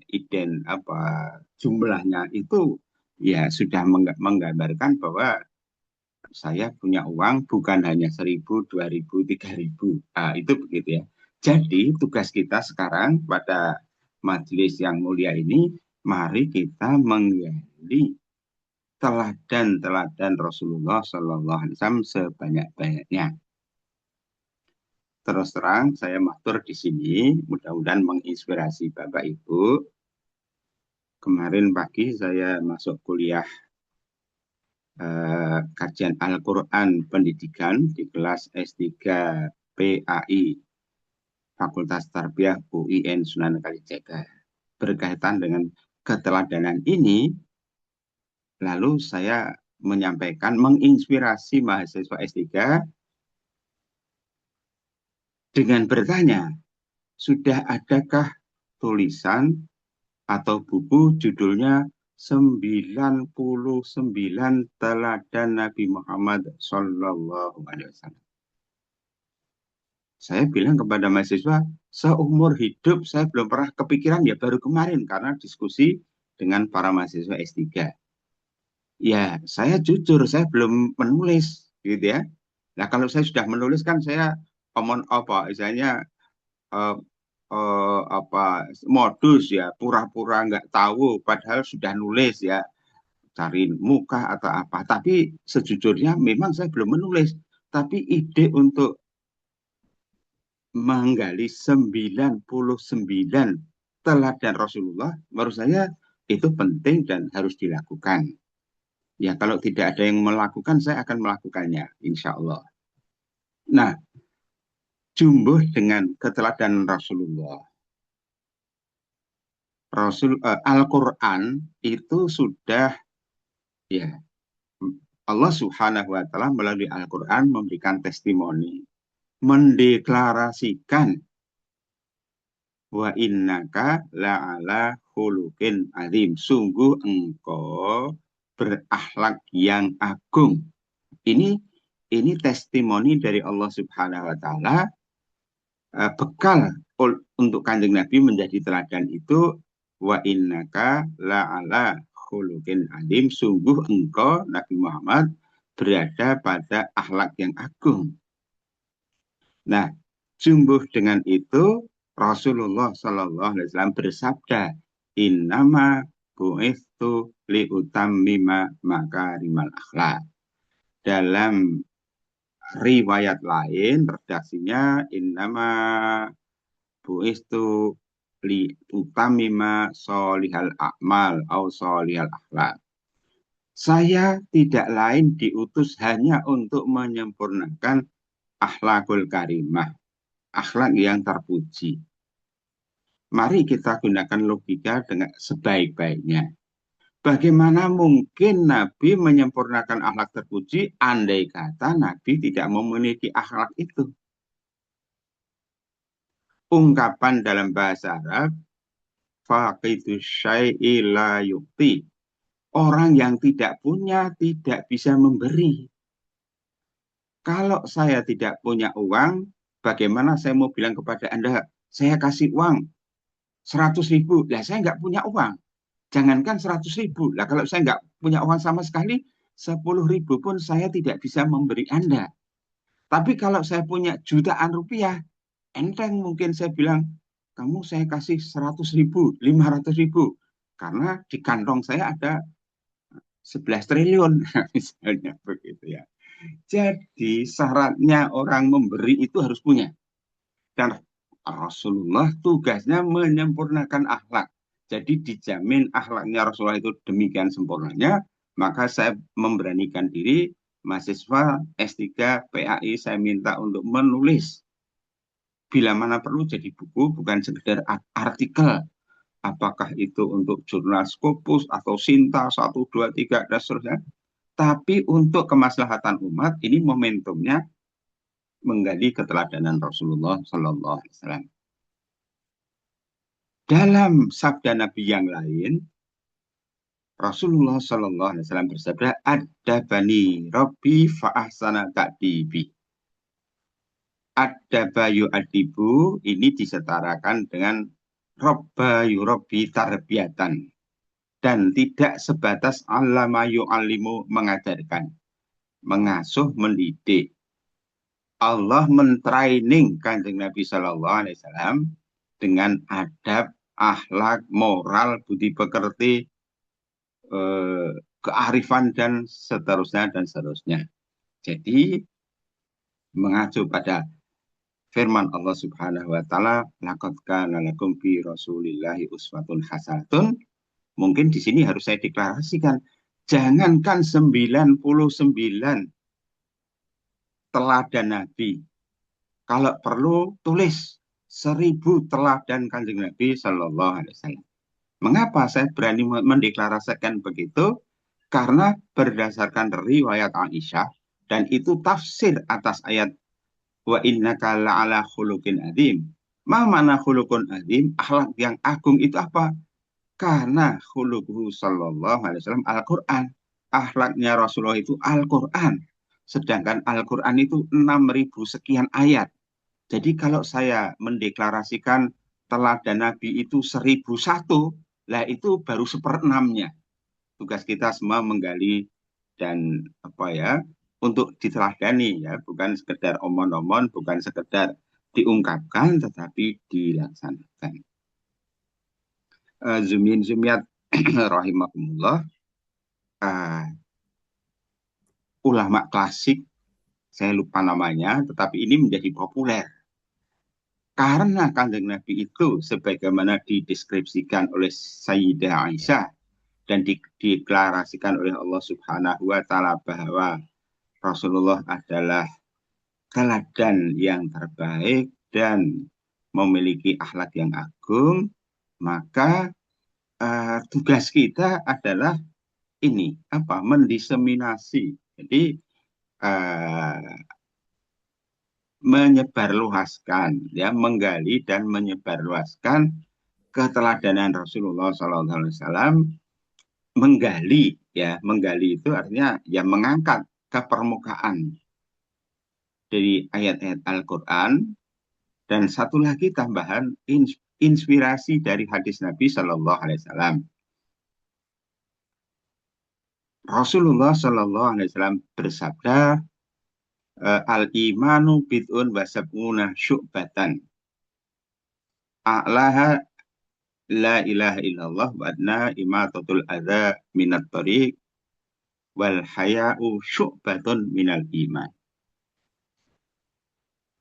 jumlahnya, itu ya sudah menggambarkan bahwa saya punya uang bukan hanya 1.000, 2.000, 3.000. Itu begitu ya. Jadi tugas kita sekarang pada majelis yang mulia ini, mari kita menggali teladan-teladan Rasulullah SAW sebanyak-banyaknya. Terus terang saya matur di sini, mudah-mudahan menginspirasi Bapak Ibu. Kemarin pagi saya masuk kuliah kajian Al-Quran pendidikan di kelas S3 PAI Fakultas Tarbiyah UIN Sunan Kalijaga. Berkaitan dengan keteladanan ini, lalu saya menyampaikan, menginspirasi mahasiswa S3 dengan bertanya, sudah adakah tulisan atau buku judulnya 99 teladan Nabi Muhammad Sallallahu Alaihi Wasallam? Saya bilang kepada mahasiswa, seumur hidup saya belum pernah kepikiran, ya baru kemarin karena diskusi dengan para mahasiswa S3. Ya, saya jujur, saya belum menulis, gitu ya. Nah, kalau saya sudah menulis kan saya modus ya, pura-pura nggak tahu, padahal sudah nulis ya, cari muka atau apa. Tapi sejujurnya memang saya belum menulis. Tapi ide untuk menggali 99 teladan Rasulullah, menurut saya itu penting dan harus dilakukan. Ya, kalau tidak ada yang melakukan, saya akan melakukannya, insya Allah. Nah, jumbuh dengan keteladanan Rasulullah. Al-Quran itu sudah ya Allah Subhanahu wa Ta'ala melalui Al-Quran memberikan testimoni, mendeklarasikan wa innaka la'ala khuluqin azim. Sungguh engkau berakhlak yang agung. Ini testimoni dari Allah Subhanahu wa Ta'ala, bekal untuk Kanjeng Nabi menjadi teladan itu, wa innaka la'ala khuluqin azim. Sungguh engkau Nabi Muhammad berada pada akhlak yang agung. Nah, sungguh dengan itu Rasulullah Shallallahu Alaihi Wasallam bersabda, innama bu'istu liutammima makarimal akhlak. Dalam riwayat lain redaksinya innama bu'istu liutammima solihal a'mal au solihal akhlak. Saya tidak lain diutus hanya untuk menyempurnakan akhlakul karimah, akhlak yang terpuji. Mari kita gunakan logika dengan sebaik-baiknya. Bagaimana mungkin Nabi menyempurnakan akhlak terpuji andai kata Nabi tidak memiliki akhlak itu? Ungkapan dalam bahasa Arab, faqidu syai'i la yukti. Orang yang tidak punya tidak bisa memberi. Kalau saya tidak punya uang, bagaimana saya mau bilang kepada Anda, saya kasih uang 100.000, lah saya nggak punya uang. Jangankan 100.000, lah kalau saya nggak punya uang sama sekali, 10.000 pun saya tidak bisa memberi Anda. Tapi kalau saya punya jutaan rupiah, enteng mungkin saya bilang, kamu saya kasih 100.000, 500.000. Karena di kantong saya ada 11 triliun, misalnya begitu ya. Jadi syaratnya orang memberi itu harus punya. Dan Rasulullah tugasnya menyempurnakan akhlak. Jadi dijamin akhlaknya Rasulullah itu demikian sempurnanya, maka saya memberanikan diri, mahasiswa S3 PAI saya minta untuk menulis. Bila mana perlu jadi buku, bukan sekedar artikel. Apakah itu untuk jurnal Scopus atau Sinta 1, 2, 3, dan seterusnya. Tapi untuk kemaslahatan umat, ini momentumnya menggali keteladanan Rasulullah Sallallahu Alaihi Wasallam. Dalam sabda Nabi yang lain, Rasulullah Sallallahu Alaihi Wasallam bersabda, "Adabani Rabbi fa'ahsana ta'dibi." Adaba yu'adibu ini disetarakan dengan Rabba yurabbi tarbiyatan, dan tidak sebatas allama yu'allimu mengajarkan, mengasuh, mendidik. Allah mentraining Kanjeng Nabi Sallallahu Alaihi Wasallam dengan adab, akhlak, moral, budi pekerti, kearifan dan seterusnya dan seterusnya. Jadi mengacu pada firman Allah Subhanahu wa Ta'ala, laqad kana lakum fi Rasulillahi uswatun hasanatun. Mungkin di sini harus saya deklarasikan, jangankan 99 teladan Nabi, kalau perlu tulis 1000 teladan Kanjeng Nabi Sallallahu Alaihi Wasallam. Mengapa saya berani mendeklarasikan begitu? Karena berdasarkan riwayat Aisyah, dan itu tafsir atas ayat wa innaka la'ala khuluqin azim. Ma mana khuluqun azim? Akhlak yang agung itu apa? Karena khuluquhu sallallahu alaihi wasallam Al-Qur'an. Akhlaknya Rasulullah itu Al-Qur'an. Sedangkan Al-Qur'an itu 6.000 sekian ayat. Jadi kalau saya mendeklarasikan teladan Nabi itu 1.001, lah itu baru 1/6-nya. Tugas kita semua menggali dan untuk diteladani ya, bukan sekedar omon-omon, bukan sekedar diungkapkan, tetapi dilaksanakan. Zumin Zumiyat rahimahumullah, ulama klasik, saya lupa namanya, tetapi ini menjadi populer. Karena Kanjeng Nabi itu sebagaimana dideskripsikan oleh Sayyidah Aisyah dan dideklarasikan oleh Allah Subhanahu wa Ta'ala bahwa Rasulullah adalah teladan yang terbaik dan memiliki akhlak yang agung, maka tugas kita adalah ini mendiseminasi Jadi menyebarluaskan, ya, menggali dan menyebarluaskan keteladanan Rasulullah SAW, menggali, ya, menggali itu artinya ya mengangkat ke permukaan dari ayat-ayat Al-Quran, dan satu lagi tambahan inspirasi dari hadis Nabi Shallallahu Alaihi Wasallam. Rasulullah Shallallahu Alaihi Wasallam bersabda, al-imanu bid'un wa sab'una syu'batan. A'laha la ilaha illallah wa adna imatatul adza minat tariq wal haya'u syu'batun minal iman.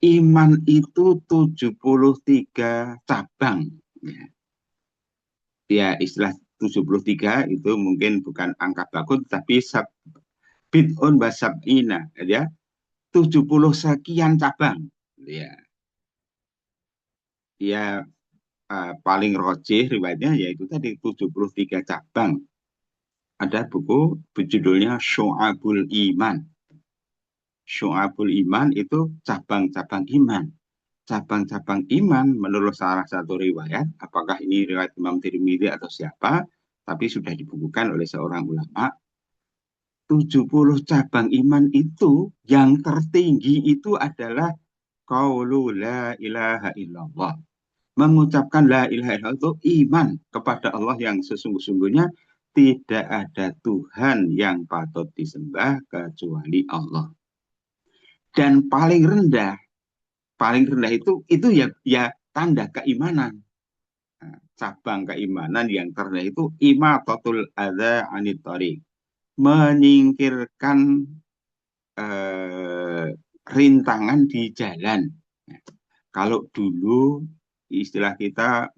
Iman itu 73 cabang. Ya, istilah 73 itu mungkin bukan angka bagus, tapi bid'un wa sab'ina, ya. 70 sekian cabang. Ya. Ya, paling rojih riwayatnya yaitu tadi 73 cabang. Ada buku berjudulnya Syu'abul Iman. Syu'abul Iman itu cabang-cabang iman. Cabang-cabang iman menurut salah satu riwayat, apakah ini riwayat Imam Tirmidzi atau siapa, tapi sudah dibukukan oleh seorang ulama, 70 cabang iman itu yang tertinggi itu adalah qaulu la ilaha illallah. Mengucapkan la ilaha illallah itu iman kepada Allah yang sesungguh-sungguhnya tidak ada Tuhan yang patut disembah kecuali Allah. Dan paling rendah itu ya tanda keimanan. Nah, cabang keimanan yang terendah itu imatatul adza anit thariq, menyingkirkan rintangan di jalan. Nah, kalau dulu istilah kita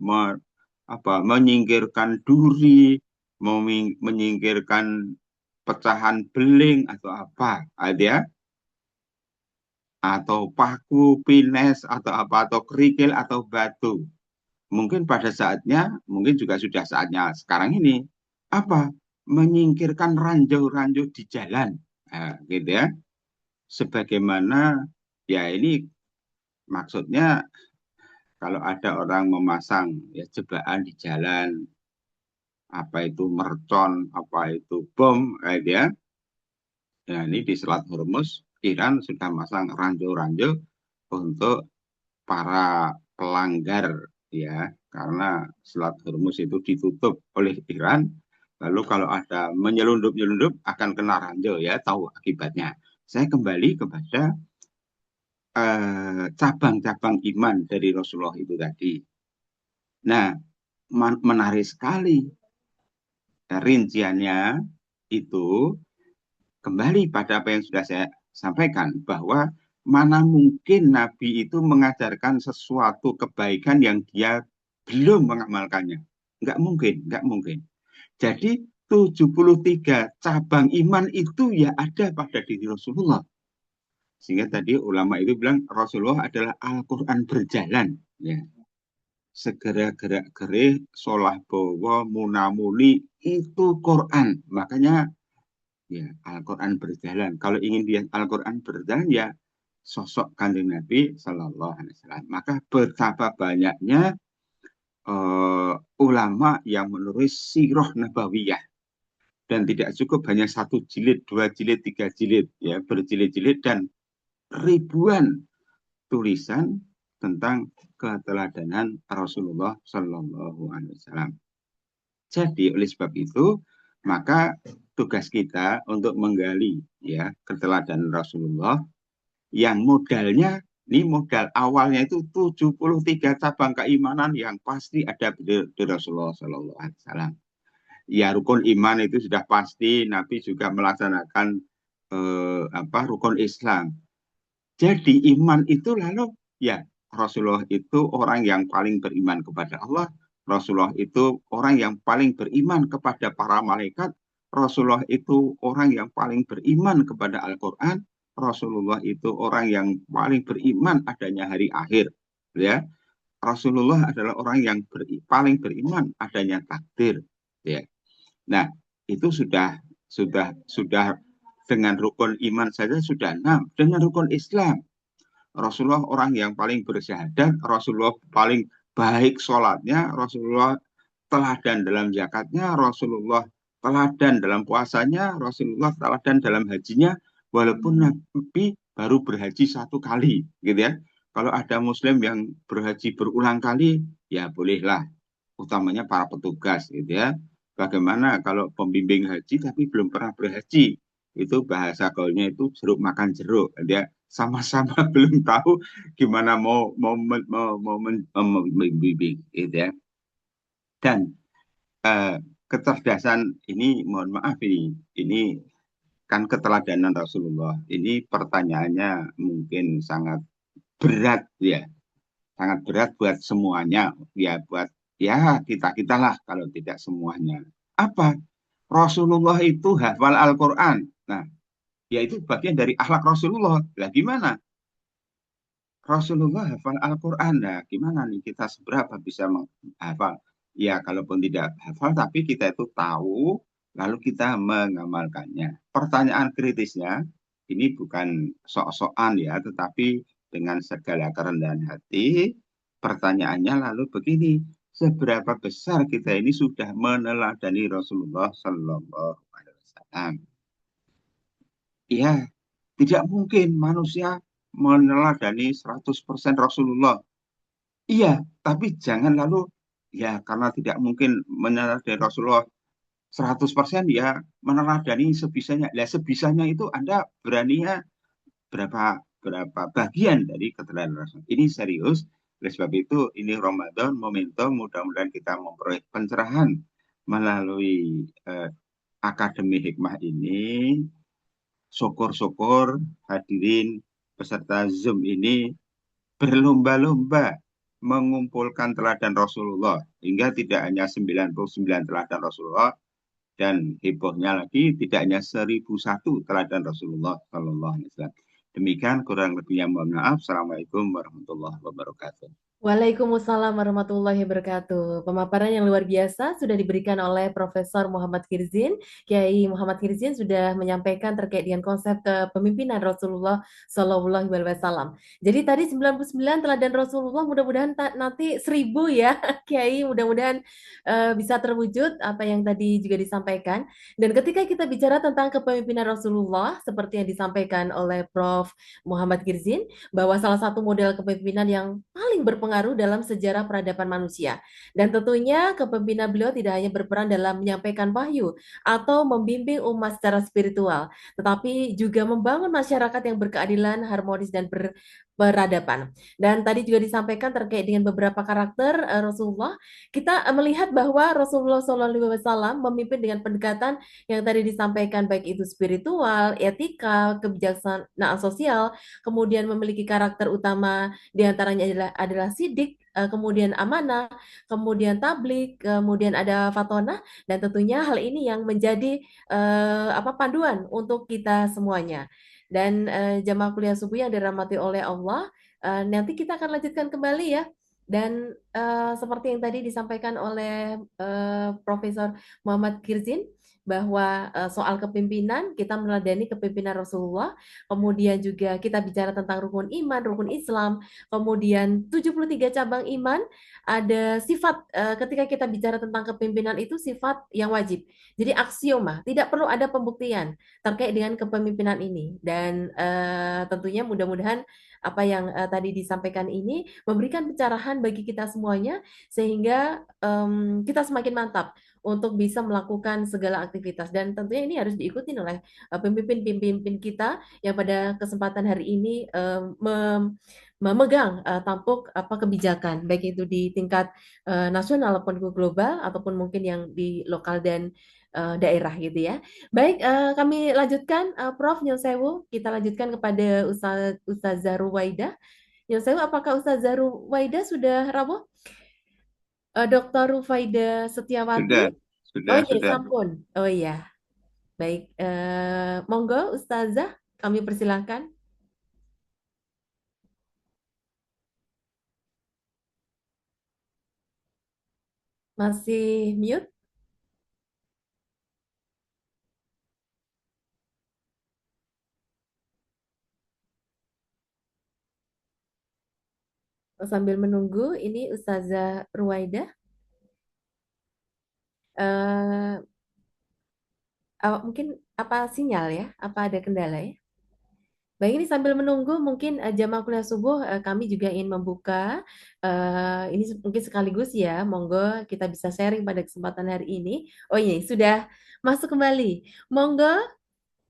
menyingkirkan duri, menyingkirkan pecahan beling atau apa, ada, atau paku, pines, atau apa, atau kerikil, atau batu. Mungkin pada saatnya, mungkin juga sudah saatnya sekarang ini, apa? Menyingkirkan ranjau-ranjau di jalan. Nah, gitu ya. Sebagaimana, ya ini maksudnya kalau ada orang memasang ya jebakan di jalan, apa itu mercon, apa itu bom, gitu ya. Ya, ini di Selat Hormuz, Iran sudah masang ranjau-ranjau untuk para pelanggar, ya, karena Selat Hormuz itu ditutup oleh Iran. Lalu kalau ada menyelundup-nyelundup akan kena ranjau, ya, tahu akibatnya. Saya kembali kepada cabang-cabang iman dari Rasulullah itu tadi. Nah, menarik sekali rinciannya itu kembali pada apa yang sudah saya sampaikan, bahwa mana mungkin Nabi itu mengajarkan sesuatu kebaikan yang dia belum mengamalkannya. Nggak mungkin. Jadi 73 cabang iman itu ya ada pada diri Rasulullah. Sehingga tadi ulama itu bilang Rasulullah adalah Al-Quran berjalan. Ya. Segera gerak-gerik, solah bawa, munamuni, itu Quran. Makanya ya, Al-Quran berjalan. Kalau ingin lihat Al-Quran berjalan, ya sosok Kanjeng Nabi Sallallahu Alaihi Wasallam. Maka betapa banyaknya ulama yang menulis sirah nabawiyah, dan tidak cukup hanya 1 jilid, 2 jilid, 3 jilid, ya, berjilid-jilid dan ribuan tulisan tentang keteladanan Rasulullah Sallallahu Alaihi Wasallam. Jadi oleh sebab itu, maka tugas kita untuk menggali ya keteladanan Rasulullah yang modalnya, ini modal awalnya itu 73 cabang keimanan yang pasti ada di Rasulullah Sallallahu Alaihi Wasallam. Ya, rukun iman itu sudah pasti, Nabi juga melaksanakan rukun Islam. Jadi iman itu lalu ya Rasulullah itu orang yang paling beriman kepada Allah. Rasulullah itu orang yang paling beriman kepada para malaikat. Rasulullah itu orang yang paling beriman kepada Al-Quran. Rasulullah itu orang yang paling beriman adanya hari akhir. Ya, Rasulullah adalah orang yang paling beriman adanya takdir. Ya. Nah, itu sudah Dengan rukun iman saja sudah 6. Dengan rukun Islam, Rasulullah orang yang paling bersyahadat, Rasulullah paling baik sholatnya, Rasulullah teladan dalam zakatnya, Rasulullah teladan dalam puasanya, Rasulullah teladan dalam hajinya, walaupun Nabi baru berhaji 1 kali, gitu ya. Kalau ada Muslim yang berhaji berulang kali, ya bolehlah, utamanya para petugas, gitu ya. Bagaimana kalau pembimbing haji tapi belum pernah berhaji? Itu bahasa gaulnya itu jeruk makan jeruk, gitu ya. Sama-sama belum tahu gimana mau membimbing, gitu ya. Dan kecerdasan ini, mohon maaf ini kan keteladanan Rasulullah. Ini pertanyaannya mungkin sangat berat ya, sangat berat buat semuanya, ya buat ya kita lah kalau tidak semuanya. Apa? Rasulullah itu hafal Al-Quran. Nah, ya itu bagian dari akhlak Rasulullah. Lah gimana? Rasulullah hafal Al-Quran. Nah, gimana nih kita seberapa bisa menghafal? Ya, kalaupun tidak hafal, tapi kita itu tahu, lalu kita mengamalkannya. Pertanyaan kritisnya, ini bukan sok-sokan ya, tetapi dengan segala kerendahan hati, pertanyaannya lalu begini, seberapa besar kita ini sudah meneladani Rasulullah Sallallahu Alaihi Wasallam? Ya, tidak mungkin manusia meneladani 100% Rasulullah. Iya, tapi jangan lalu ya karena tidak mungkin meneladani Rasulullah 100% ya meneladani sebisanya. Lah sebisanya itu Anda beraninya berapa berapa bagian dari keteladanan Rasul. Ini serius. Oleh sebab itu ini Ramadan momentum, mudah-mudahan kita memperoleh pencerahan melalui Akademi Hikmah ini. Syukur-syukur hadirin peserta Zoom ini berlomba-lomba mengumpulkan teladan Rasulullah hingga tidak hanya 99 teladan Rasulullah, dan hebohnya lagi tidak hanya 1001 teladan Rasulullah Sallallahu Alaihi Wasallam. Demikian kurang lebihnya, mohon maaf. Assalamualaikum warahmatullahi wabarakatuh. Waalaikumsalam warahmatullahi wabarakatuh. Pemaparan yang luar biasa sudah diberikan oleh Profesor Muhammad Kirzin. Kiai Muhammad Kirzin sudah menyampaikan terkait dengan konsep kepemimpinan Rasulullah Shallallahu Alaihi Wasallam. Jadi tadi 99 teladan Rasulullah, mudah-mudahan nanti 1000 ya, Kiai. Mudah-mudahan bisa terwujud apa yang tadi juga disampaikan. Dan ketika kita bicara tentang kepemimpinan Rasulullah, seperti yang disampaikan oleh Prof. Muhammad Kirzin, bahwa salah satu model kepemimpinan yang paling berpengaruh dalam sejarah peradaban manusia. Dan tentunya kepemimpinan beliau tidak hanya berperan dalam menyampaikan wahyu atau membimbing umat secara spiritual, tetapi juga membangun masyarakat yang berkeadilan, harmonis, dan beradaban. Dan tadi juga disampaikan terkait dengan beberapa karakter Rasulullah. Kita melihat bahwa Rasulullah SAW memimpin dengan pendekatan yang tadi disampaikan, baik itu spiritual, etika, kebijaksanaan sosial, kemudian memiliki karakter utama diantaranya adalah sidik, kemudian amanah, kemudian tablik, kemudian ada fatonah, dan tentunya hal ini yang menjadi panduan untuk kita semuanya. Dan jamaah kuliah subuh yang dirahmati oleh Allah, nanti kita akan lanjutkan kembali ya. Dan seperti yang tadi disampaikan oleh Profesor Muhammad Kirzin, bahwa soal kepemimpinan, kita meneladani kepemimpinan Rasulullah, kemudian juga kita bicara tentang rukun iman, rukun Islam, kemudian 73 cabang iman, ada sifat, ketika kita bicara tentang kepemimpinan itu sifat yang wajib. Jadi aksioma, tidak perlu ada pembuktian terkait dengan kepemimpinan ini. Dan tentunya mudah-mudahan apa yang tadi disampaikan ini memberikan pencerahan bagi kita semuanya, sehingga kita semakin mantap untuk bisa melakukan segala aktivitas. Dan tentunya ini harus diikuti oleh pemimpin-pemimpin kita yang pada kesempatan hari ini memegang tampuk kebijakan, baik itu di tingkat nasional maupun global, ataupun mungkin yang di lokal dan daerah gitu ya. Baik, kami lanjutkan, Prof. Nyun Sewu, kita lanjutkan kepada Ustazah Ruwaida. Nyun Sewu, apakah Ustazah Ruwaida sudah rawuh? Dr. Rufaida Setiawati. Oh iya, Sudah. sampun. Oh iya, baik. Monggo, Ustazah, kami persilahkan. Masih mute? sambil menunggu, ini Ustazah Ruwaida, eh, mungkin apa sinyal ya? Apa ada kendala ya? Baik, ini sambil menunggu mungkin jamaah kuliah subuh kami juga ingin membuka ini mungkin sekaligus ya, monggo kita bisa sharing pada kesempatan hari ini. Oh ini sudah masuk kembali. Monggo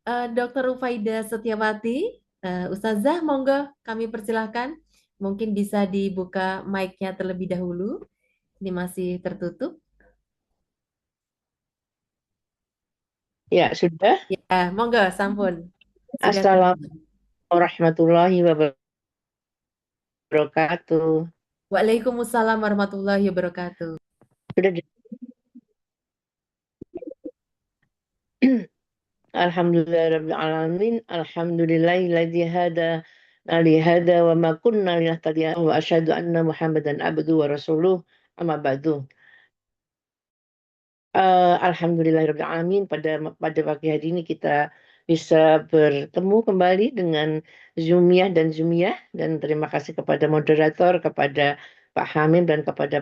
Dr. Rufaida Setiawati, Ustazah, monggo kami persilahkan. Mungkin bisa dibuka mic-nya terlebih dahulu. Ini masih tertutup. Ya, sudah. Ya, monggo, sampun. Sudah Assalamualaikum warahmatullahi wabarakatuh. Waalaikumsalam warahmatullahi wabarakatuh. Sudah. Alhamdulillahirabbil alamin. Alhamdulillahilladzi hada wa ma kunna linahtadiya wa asyhadu anna Muhammadan abduhu wa rasuluh. Amma ba'du. Alhamdulillahirabbil alamin, pada pagi hari ini kita bisa bertemu kembali dengan Zumiyah dan terima kasih kepada moderator, kepada Pak Hamim dan kepada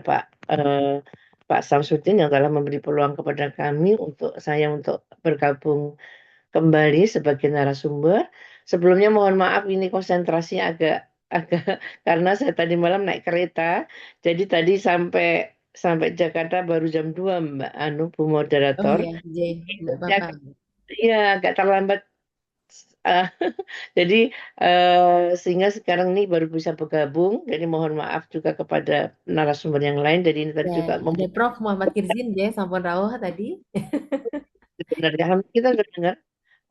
Pak Samsudin yang telah memberi peluang kepada kami untuk bergabung kembali sebagai narasumber. Sebelumnya mohon maaf ini konsentrasinya agak agak karena saya tadi malam naik kereta, jadi tadi sampai Jakarta baru jam 2 Mbak Bu Oh moderator. ya, enggak Ya, apa-apa. iya agak terlambat. eh, jadi sehingga sekarang ini baru bisa bergabung. Jadi mohon maaf juga kepada narasumber yang lain. Jadi ini tadi Ya, juga ada Prof. Muhammad Kirzin ya, sampun rawuh tadi. membenarkan kita sudah dengar.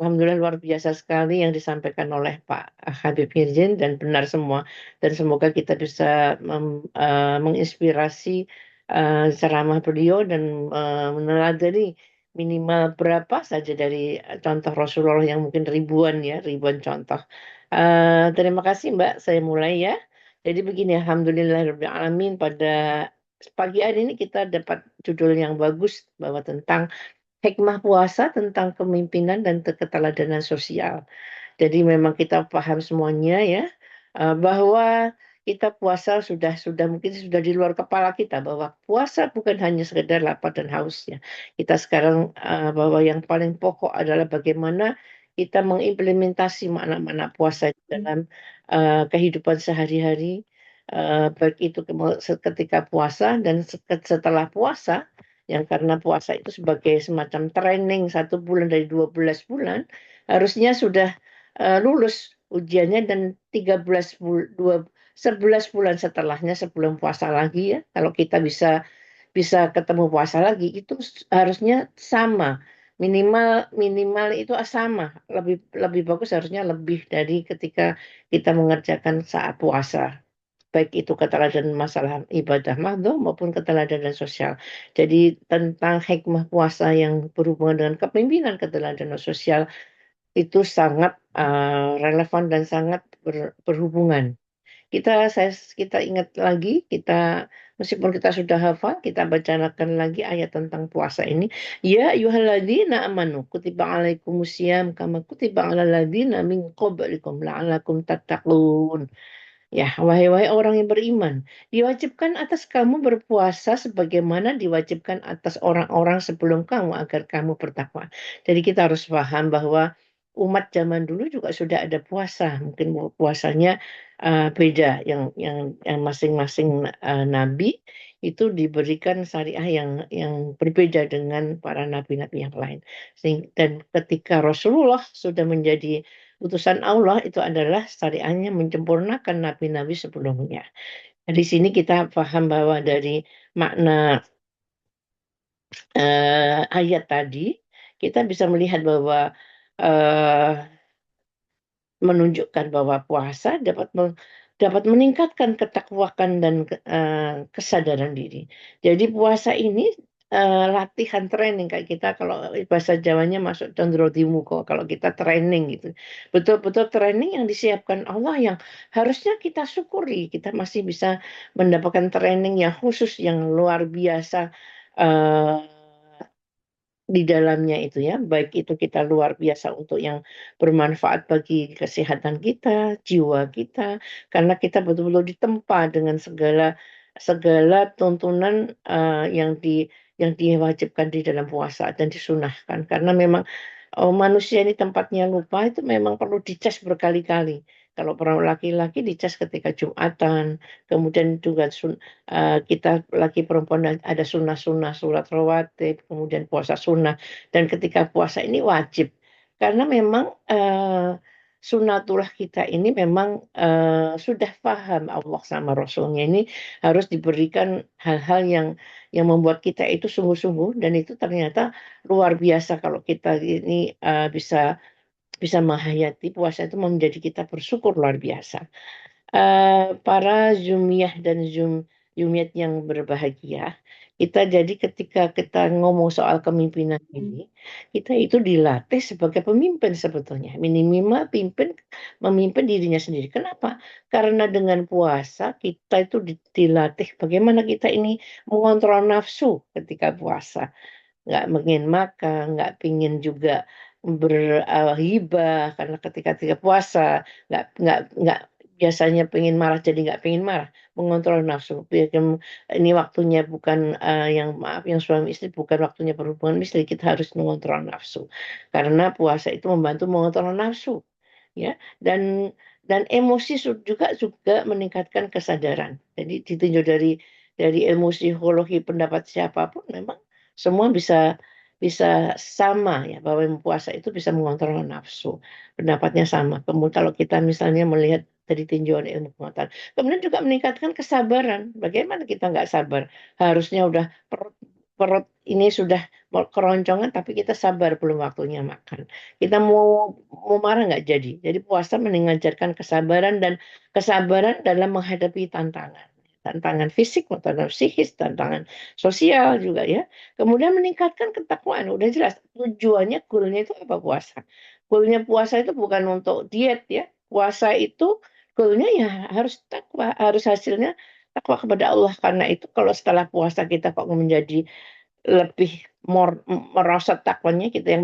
Alhamdulillah luar biasa sekali yang disampaikan oleh Pak Habib Mirjin dan benar semua. Dan semoga kita bisa menginspirasi ceramah beliau dan meneladani minimal berapa saja dari contoh Rasulullah yang mungkin ribuan contoh. Terima kasih Mbak, saya mulai ya. Jadi begini, Alhamdulillahirrahmanirrahim, pada pagi hari ini kita dapat judul yang bagus bahwa tentang hikmah puasa tentang kepemimpinan dan keteladanan sosial. Jadi memang kita paham semuanya ya, bahwa kita puasa sudah mungkin sudah di luar kepala kita bahwa puasa bukan hanya sekedar lapar dan haus ya. Kita sekarang bahwa yang paling pokok adalah bagaimana kita mengimplementasi makna-makna puasa dalam kehidupan sehari-hari, baik itu ketika puasa dan setelah puasa, yang karena puasa itu sebagai semacam training 1 bulan dari 12 bulan, harusnya sudah lulus ujiannya dan 11 bulan setelahnya sebelum puasa lagi ya. Kalau kita bisa ketemu puasa lagi itu harusnya sama. Minimal minimal itu sama. Lebih lebih bagus harusnya lebih dari ketika kita mengerjakan saat puasa. Baik itu keteladanan masalah ibadah mahdoh maupun keteladanan sosial. Jadi tentang hikmah puasa yang berhubungan dengan kepemimpinan keteladanan sosial itu sangat relevan dan sangat berhubungan. Kita ingat lagi, meskipun kita sudah hafal, kita bacakan lagi ayat tentang puasa ini. Ya ayyuhalladzina amanu kutiba alaikumusiyam kama kutiba alal ladzina min qablikum la'allakum tattaqun. Ya, wahai orang yang beriman, diwajibkan atas kamu berpuasa sebagaimana diwajibkan atas orang-orang sebelum kamu agar kamu bertakwa. Jadi kita harus paham bahwa umat zaman dulu juga sudah ada puasa. Mungkin puasanya beda, yang masing-masing nabi itu diberikan syariah yang berbeda dengan para nabi-nabi yang lain. Dan ketika Rasulullah sudah menjadi utusan Allah, itu adalah syariahnya menyempurnakan nabi-nabi sebelumnya. Di sini kita paham bahwa dari makna ayat tadi, kita bisa melihat bahwa menunjukkan bahwa puasa dapat meningkatkan ketakwakan dan kesadaran diri. Jadi puasa ini latihan training, kayak kita kalau bahasa Jawanya masuk condro dimuko, kalau kita training gitu. Betul-betul training yang disiapkan Allah yang harusnya kita syukuri. Kita masih bisa mendapatkan training yang khusus yang luar biasa, di dalamnya itu ya, baik itu kita luar biasa untuk yang bermanfaat bagi kesehatan kita, jiwa kita, karena kita betul-betul ditempa dengan segala segala tuntunan yang diwajibkan di dalam puasa dan disunahkan. Karena memang manusia ini tempatnya lupa itu memang perlu dicas berkali-kali. Kalau para laki-laki dicas ketika Jumatan, kemudian juga kita laki perempuan ada sunnah-sunnah surat rawatib, kemudian puasa sunnah, dan ketika puasa ini wajib karena memang sunnatullah kita ini memang sudah paham Allah sama Rasulnya ini harus diberikan hal-hal yang membuat kita itu sungguh-sungguh, dan itu ternyata luar biasa kalau kita ini bisa bisa menghayati puasa itu menjadi kita bersyukur luar biasa. Para Zumiyah dan Zumiyat yang berbahagia, kita jadi ketika kita ngomong soal kepemimpinan ini, kita itu dilatih sebagai pemimpin sebetulnya. Minimal memimpin dirinya sendiri. Kenapa? Karena dengan puasa kita itu dilatih bagaimana kita ini mengontrol nafsu ketika puasa. Nggak ingin makan, nggak pingin juga berhibah karena ketika puasa nggak biasanya pengen marah jadi nggak pengen marah, mengontrol nafsu. Ini waktunya bukan yang maaf yang suami istri bukan waktunya berhubungan istri, kita harus mengontrol nafsu karena puasa itu membantu mengontrol nafsu ya, dan emosi juga meningkatkan kesadaran. Jadi ditinjau dari ilmu psikologi pendapat siapapun memang semua bisa bisa sama ya, bahwa puasa itu bisa mengontrol nafsu, pendapatnya sama. Kemudian kalau kita misalnya melihat dari tinjauan ilmu pengetahuan, kemudian juga meningkatkan kesabaran. Bagaimana kita nggak sabar? Harusnya udah perut perut ini sudah mau keroncongan tapi kita sabar belum waktunya makan. Kita mau marah nggak jadi. Jadi puasa mengajarkan kesabaran dalam menghadapi tantangan. Tantangan fisik, tantangan psikis, tantangan sosial juga ya. Kemudian meningkatkan ketakwaan. Udah jelas tujuannya, goalnya itu apa puasa. Goalnya puasa itu bukan untuk diet ya. Puasa itu goalnya ya harus takwa, harus hasilnya takwa kepada Allah. Karena itu kalau setelah puasa kita kok menjadi lebih merosot takwanya, kita yang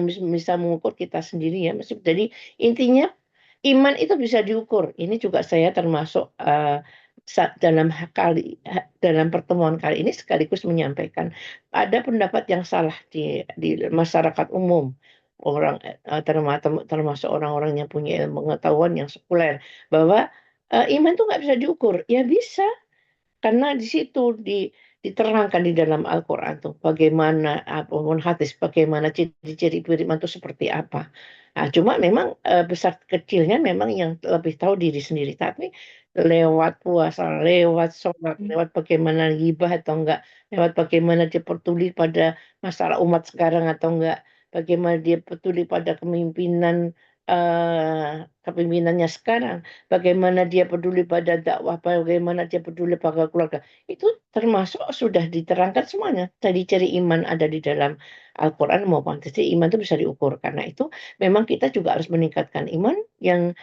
bisa mengukur kita sendiri ya. Jadi intinya iman itu bisa diukur. Ini juga saya termasuk dalam pertemuan kali ini sekaligus menyampaikan ada pendapat yang salah di masyarakat umum, orang termasuk orang-orang yang punya ilmu pengetahuan yang sekuler, bahwa iman itu nggak bisa diukur. Ya bisa, karena di situ diterangkan di dalam Al-Quran tuh bagaimana apapun hadis, bagaimana ciri-ciri beriman itu seperti apa. Nah, cuma memang besar kecilnya memang yang lebih tahu diri sendiri. Tapi lewat puasa, lewat sholat, lewat bagaimana gibah atau enggak, lewat bagaimana dia peduli pada masalah umat sekarang atau enggak, bagaimana dia peduli pada kepemimpinannya sekarang, bagaimana dia peduli pada dakwah, bagaimana dia peduli pada keluarga. Itu termasuk sudah diterangkan semuanya. Tadi ciri iman ada di dalam Al-Quran maupun jadi iman itu bisa diukur. Karena itu memang kita juga harus meningkatkan iman yang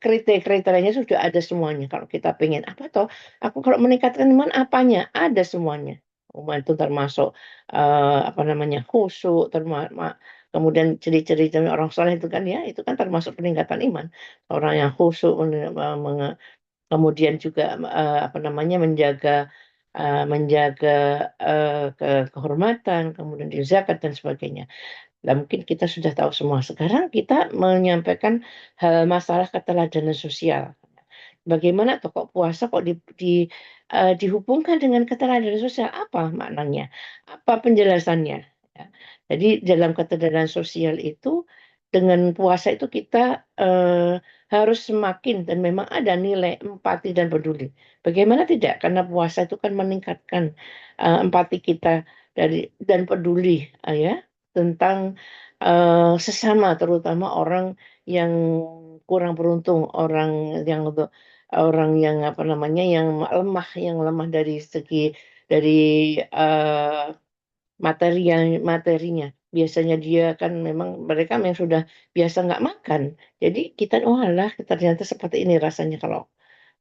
kriterianya sudah ada semuanya. Kalau kita pengen apa toh, aku kalau meningkatkan iman apanya? Ada semuanya. Iman itu termasuk apa namanya khusyuk, kemudian ciri-ciri orang soleh itu kan ya, itu kan termasuk peningkatan iman. Orang yang khusyuk, kemudian juga apa namanya menjaga kehormatan, kemudian di zakat dan sebagainya. Nah, mungkin kita sudah tahu semua. Sekarang kita menyampaikan hal masalah keteladanan sosial. Bagaimana tuh kok puasa kok dihubungkan dengan keteladanan sosial? Apa maknanya? Apa penjelasannya? Ya. Jadi dalam keteladanan sosial itu dengan puasa itu kita harus semakin dan memang ada nilai empati dan peduli. Bagaimana tidak? Karena puasa itu kan meningkatkan empati kita dan peduli ya tentang sesama, terutama orang yang kurang beruntung, orang yang apa namanya yang lemah dari segi dari materinya. Biasanya dia kan memang mereka yang sudah biasa nggak makan. Jadi kita oh alah ternyata seperti ini rasanya kalau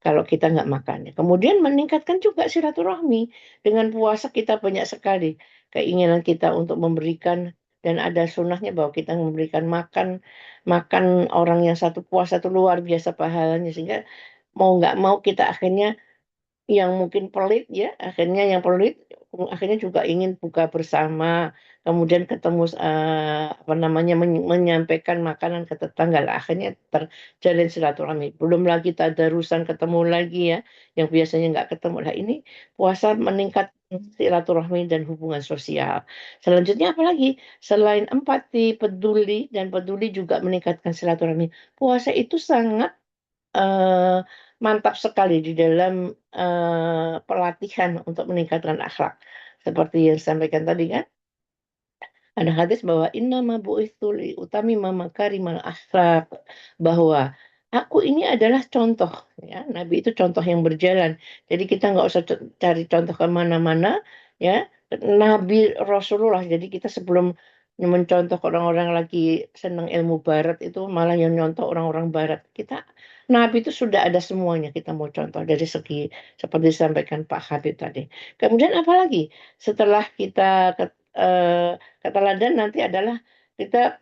kalau kita nggak makan. Kemudian meningkatkan juga silaturahmi. Dengan puasa kita banyak sekali keinginan kita untuk memberikan, dan ada sunnahnya bahwa kita memberikan makan makan orang yang satu puasa itu luar biasa pahalanya, sehingga mau nggak mau kita akhirnya yang mungkin pelit ya, akhirnya juga ingin buka bersama, kemudian ketemu apa namanya menyampaikan makanan ke tetangga lah, akhirnya terjalin silaturahmi. Belum lagi tadarusan ketemu lagi ya, yang biasanya nggak ketemu. Lah ini puasa meningkat silaturahmi dan hubungan sosial. Selanjutnya apa lagi? Selain empati, peduli, dan peduli juga meningkatkan silaturahmi. Puasa itu sangat eh, mantap sekali di dalam pelatihan untuk meningkatkan akhlak. Seperti yang disampaikan tadi kan, ada hadis bahwa inna ma bu'itsu li utami makarimal akhlak, bahwa aku ini adalah contoh ya, Nabi itu contoh yang berjalan. Jadi kita nggak usah cari contoh kemana-mana ya, Nabi Rasulullah. Jadi kita sebelum mencontoh orang-orang lagi senang ilmu barat itu malah yang nyontoh orang-orang barat. Kita Nabi itu sudah ada semuanya, kita mau contoh dari segi seperti disampaikan Pak Habib tadi. Kemudian apalagi setelah kita keteladan nanti adalah kita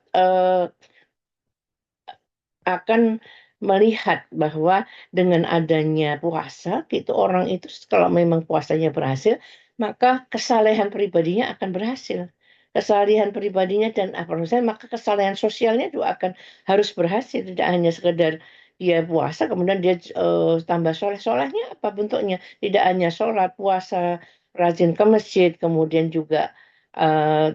akan melihat bahwa dengan adanya puasa, gitu orang itu kalau memang puasanya berhasil, maka kesalehan pribadinya akan berhasil. Kesalehan pribadinya dan apa namanya, maka kesalehan sosialnya juga akan harus berhasil. Tidak hanya sekedar dia puasa, kemudian dia tambah soleh. Solehnya apa bentuknya? Tidak hanya sholat, puasa, rajin ke masjid, kemudian juga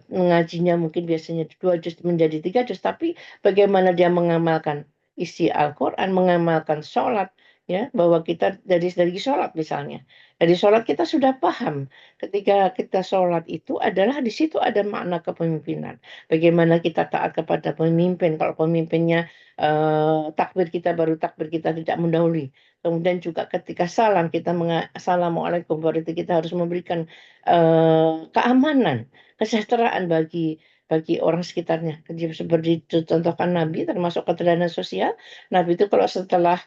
mengajinya mungkin biasanya 2 juz menjadi 3 juz, tapi bagaimana dia mengamalkan isi Al-Quran, mengamalkan sholat, ya, bahwa kita dari sholat misalnya. Dari sholat kita sudah paham ketika kita sholat itu adalah di situ ada makna kepemimpinan. Bagaimana kita taat kepada pemimpin, kalau pemimpinnya takbir kita baru takbir, kita tidak mendahului. Kemudian juga ketika salam kita assalamualaikum, berarti kita harus memberikan keamanan, kesejahteraan bagi orang sekitarnya. Seperti dicontohkan Nabi, termasuk keteladanan sosial. Nabi itu kalau setelah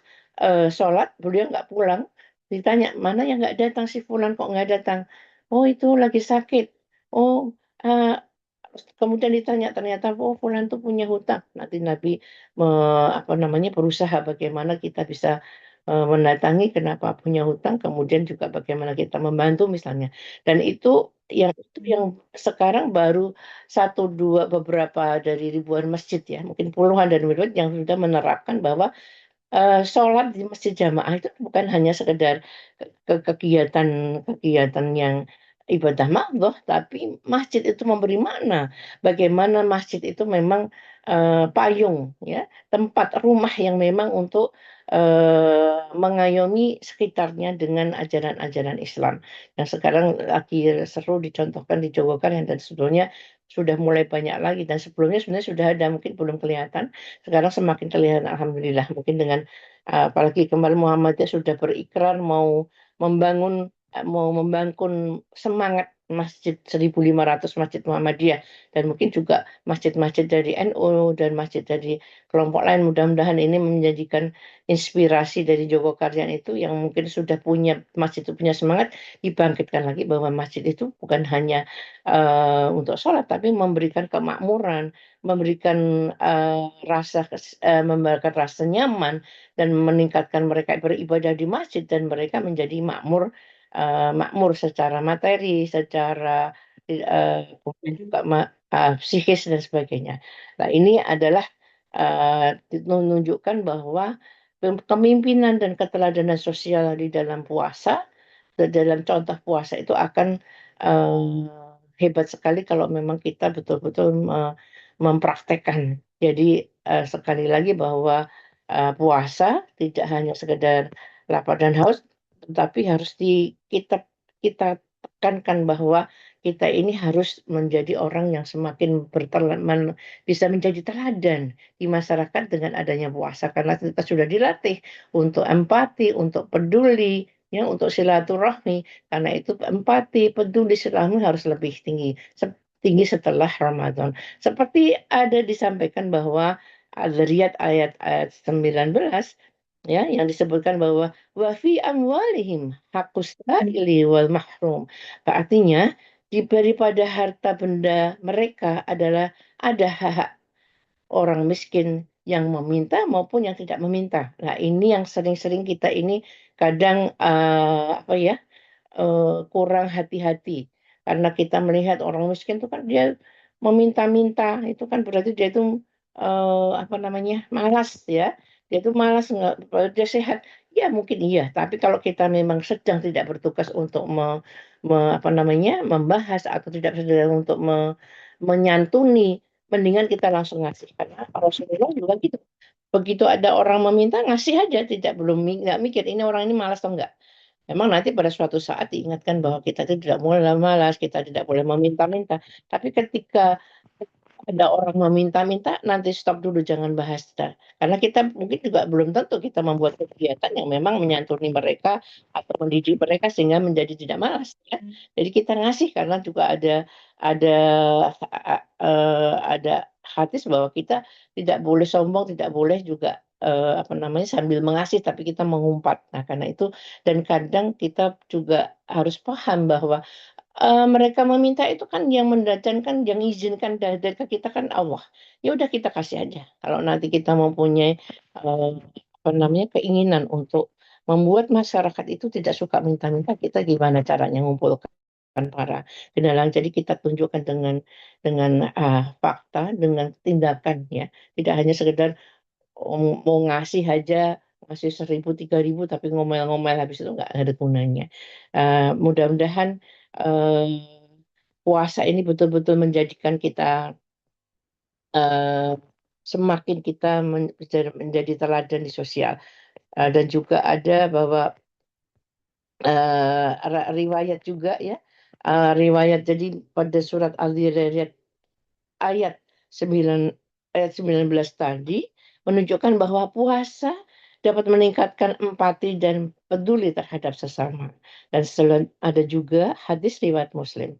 sholat, beliau nggak pulang. Ditanya, mana yang nggak datang si Fulan, kok nggak datang? Oh, itu lagi sakit. Oh, kemudian ditanya, ternyata oh Fulan tuh punya hutang. Nanti Nabi apa namanya berusaha bagaimana kita bisa mendatangi kenapa punya hutang, kemudian juga bagaimana kita membantu misalnya. Dan itu yang sekarang baru satu dua beberapa dari ribuan masjid ya, mungkin puluhan dan ribuan yang sudah menerapkan bahwa sholat di masjid jamaah itu bukan hanya sekedar kegiatan yang ibadah makdoh, tapi masjid itu memberi makna. Bagaimana masjid itu memang payung, ya, tempat rumah yang memang untuk mengayomi sekitarnya dengan ajaran-ajaran Islam. Yang sekarang lagi seru dicontohkan di Jogokaryan, dan sebetulnya sudah mulai banyak lagi, dan sebelumnya sebenarnya sudah ada, mungkin belum kelihatan. Sekarang semakin terlihat, alhamdulillah. Mungkin dengan apalagi kemarin Muhammadiyah sudah berikrar mau membangun semangat masjid 1.500 masjid Muhammadiyah, dan mungkin juga masjid-masjid dari NU dan masjid dari kelompok lain. Mudah-mudahan ini menjadikan inspirasi dari Jogokaryan itu, yang mungkin sudah punya masjid itu punya semangat, dibangkitkan lagi bahwa masjid itu bukan hanya untuk sholat, tapi memberikan kemakmuran, memberikan memberikan rasa nyaman, dan meningkatkan mereka beribadah di masjid, dan mereka menjadi makmur secara materi, secara kemudian juga psikis dan sebagainya. Nah, ini adalah menunjukkan bahwa kepemimpinan dan keteladanan sosial di dalam puasa, dalam contoh puasa itu akan hebat sekali kalau memang kita betul-betul mempraktekkan. Jadi sekali lagi bahwa puasa tidak hanya sekedar lapar dan haus, tetapi harus kita tekankan bahwa kita ini harus menjadi orang yang semakin bisa menjadi teladan di masyarakat dengan adanya puasa, karena kita sudah dilatih untuk empati, untuk peduli, ya, untuk silaturahmi. Karena itu empati, peduli, silaturahmi harus lebih tinggi setelah Ramadan. Seperti ada disampaikan bahwa Al-Zariyat ayat 19, ya, yang disebutkan bahwa wa fi amwalihim haqqus sa'ili wal mahrum. Artinya daripada harta benda mereka adalah ada hak orang miskin yang meminta maupun yang tidak meminta. Nah, ini yang sering-sering kita ini kadang apa ya, kurang hati-hati karena kita melihat orang miskin itu kan dia meminta-minta, itu kan berarti dia itu apa namanya, malas ya, dia itu malas, nggak dia sehat ya, mungkin iya, tapi kalau kita memang sedang tidak bertugas untuk apa namanya, membahas atau tidak sedang untuk menyantuni, mendingan kita langsung ngasih, karena Rasulullah juga gitu, begitu ada orang meminta ngasih aja, tidak belum nggak mikir ini orang ini malas atau enggak. Memang nanti pada suatu saat diingatkan bahwa kita itu tidak boleh malas, kita tidak boleh meminta-minta. Tapi ketika ada orang meminta-minta, nanti stop dulu, jangan bahas. Karena kita mungkin juga belum tentu kita membuat kegiatan yang memang menyantuni mereka atau mendidik mereka sehingga menjadi tidak malas. Ya. Jadi kita ngasih karena juga ada ada hadis bahwa kita tidak boleh sombong, tidak boleh juga apa namanya, sambil mengasih tapi kita mengumpat. Nah, karena itu, dan kadang kita juga harus paham bahwa mereka meminta itu kan yang mendatangkan, yang izinkan dari ke kita kan Allah. Ya udah kita kasih aja. Kalau nanti kita mempunyai apa namanya, keinginan untuk membuat masyarakat itu tidak suka minta-minta, kita gimana caranya mengumpulkan para kenalan. Jadi kita tunjukkan dengan fakta, dengan tindakan ya. Tidak hanya sekedar mau ngasih aja, ngasih 1.000 3.000 tapi ngomel-ngomel habis itu nggak ada gunanya. Mudah-mudahan puasa ini betul-betul menjadikan kita semakin kita menjadi teladan di sosial. Dan juga ada bahwa riwayat juga ya, riwayat jadi pada surat Al-Dzariyat ayat 9 ayat 19 tadi menunjukkan bahwa puasa dapat meningkatkan empati dan peduli terhadap sesama. Dan ada juga hadis riwayat Muslim.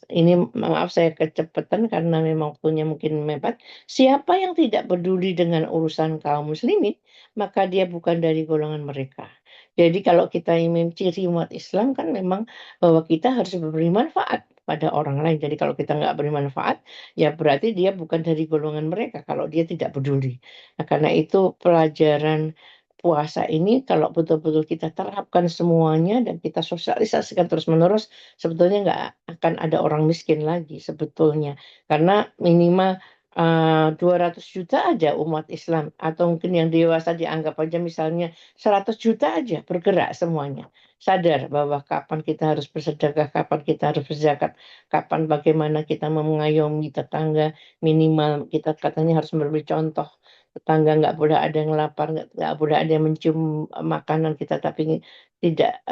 Ini maaf saya kecepatan karena memang waktunya mungkin mepet. Siapa yang tidak peduli dengan urusan kaum muslimin, maka dia bukan dari golongan mereka. Jadi kalau kita ingin ciri umat Islam kan memang bahwa kita harus memberi manfaat pada orang lain. Jadi kalau kita nggak beri manfaat, ya berarti dia bukan dari golongan mereka kalau dia tidak peduli. Nah, karena itu pelajaran puasa ini kalau betul-betul kita terapkan semuanya dan kita sosialisasikan terus-menerus, sebetulnya nggak akan ada orang miskin lagi sebetulnya. Karena minimal 200 juta aja umat Islam, atau mungkin yang dewasa dianggap aja misalnya 100 juta aja bergerak semuanya. Sadar bahwa kapan kita harus bersedekah, kapan kita harus berzakat, kapan bagaimana kita mengayomi tetangga, minimal kita katanya harus memberi contoh. Tetangga nggak boleh ada yang lapar, nggak boleh ada yang mencium makanan kita tapi tidak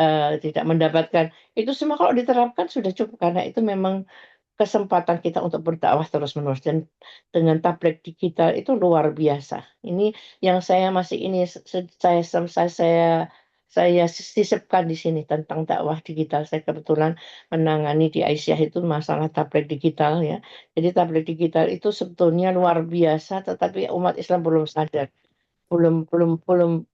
mendapatkan. Itu semua kalau diterapkan sudah cukup, karena itu memang kesempatan kita untuk berdakwah terus-menerus, dan dengan tablet digital itu luar biasa. Ini yang saya masih ini saya sisipkan di sini tentang dakwah digital. Saya kebetulan menangani di Aisyah itu masalah tablet digital ya. Jadi tablet digital itu sebetulnya luar biasa, tetapi umat Islam belum sadar, belum belum belum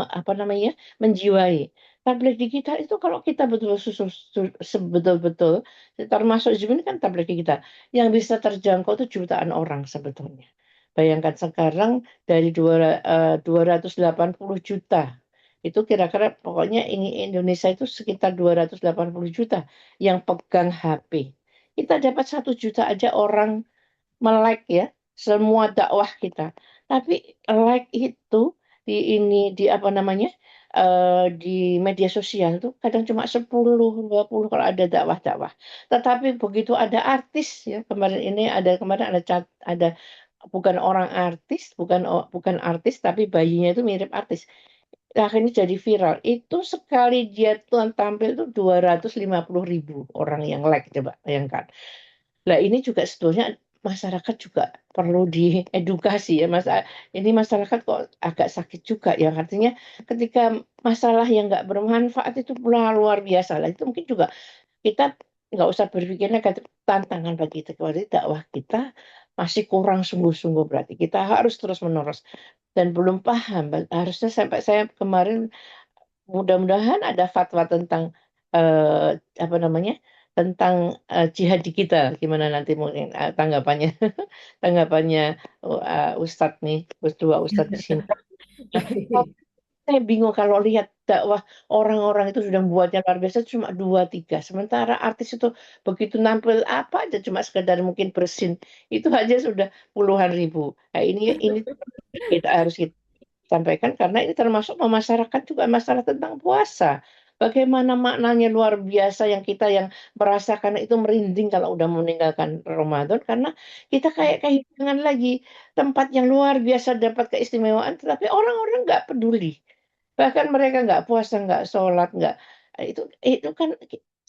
apa namanya, menjiwai. Tablet digital itu kalau kita betul-betul termasuk Zoom ini kan tablet digital yang bisa terjangkau itu jutaan orang sebetulnya. Bayangkan sekarang dari 280 juta itu kira-kira, pokoknya ini Indonesia itu sekitar 280 juta yang pegang HP. Kita dapat 1 juta aja orang melek ya semua dakwah kita. Tapi like itu di apa namanya, di media sosial tuh kadang cuma 10 20 kalau ada dakwah-dakwah. Tetapi begitu ada artis ya, kemarin ada bukan orang artis, bukan artis tapi bayinya itu mirip artis. Akhirnya jadi viral. Itu sekali dia tuh tampil tuh 250.000 orang yang like, coba bayangkan. Nah, ini juga sebetulnya masyarakat juga perlu diedukasi ya, Mas. Ini masyarakat kok agak sakit juga ya. Artinya ketika masalah yang nggak bermanfaat itu luar biasa lah. Itu mungkin juga kita nggak usah berpikir negatif, tantangan bagi kita, dakwah kita masih kurang sungguh-sungguh, berarti kita harus terus menerus dan belum paham. Harusnya sampai saya kemarin mudah-mudahan ada fatwa tentang apa namanya tentang jihad digital. Gimana nanti mungkin tanggapannya tanggapannya Ustadz nih, dua Ustadz di sini. Saya bingung kalau lihat dakwah orang-orang itu sudah membuatnya luar biasa cuma 2-3. Sementara artis itu begitu nampil apa aja cuma sekedar mungkin bersin itu aja sudah puluhan ribu. Nah, ini kita harus kita sampaikan karena ini termasuk masyarakat juga masalah tentang puasa. Bagaimana maknanya luar biasa yang kita yang merasakan itu merinding kalau udah meninggalkan Ramadan karena kita kayak kehilangan lagi tempat yang luar biasa dapat keistimewaan tetapi orang-orang nggak peduli. Bahkan mereka nggak puasa, nggak sholat, nggak itu kan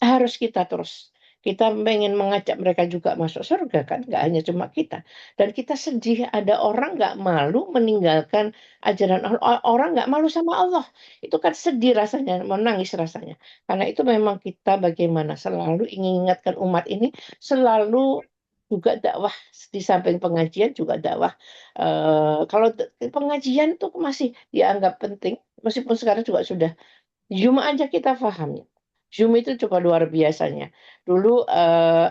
harus kita terus. Kita pengen mengajak mereka juga masuk surga kan, nggak hanya cuma kita. Dan kita sedih ada orang nggak malu meninggalkan ajaran Allah. Orang nggak malu sama Allah. Itu kan sedih rasanya, menangis rasanya. Karena itu memang kita bagaimana selalu ingin ingatkan umat ini selalu juga dakwah di samping pengajian juga dakwah. Kalau pengajian itu masih dianggap penting, meskipun sekarang juga sudah Zoom aja kita paham. Zoom itu coba luar biasanya. Dulu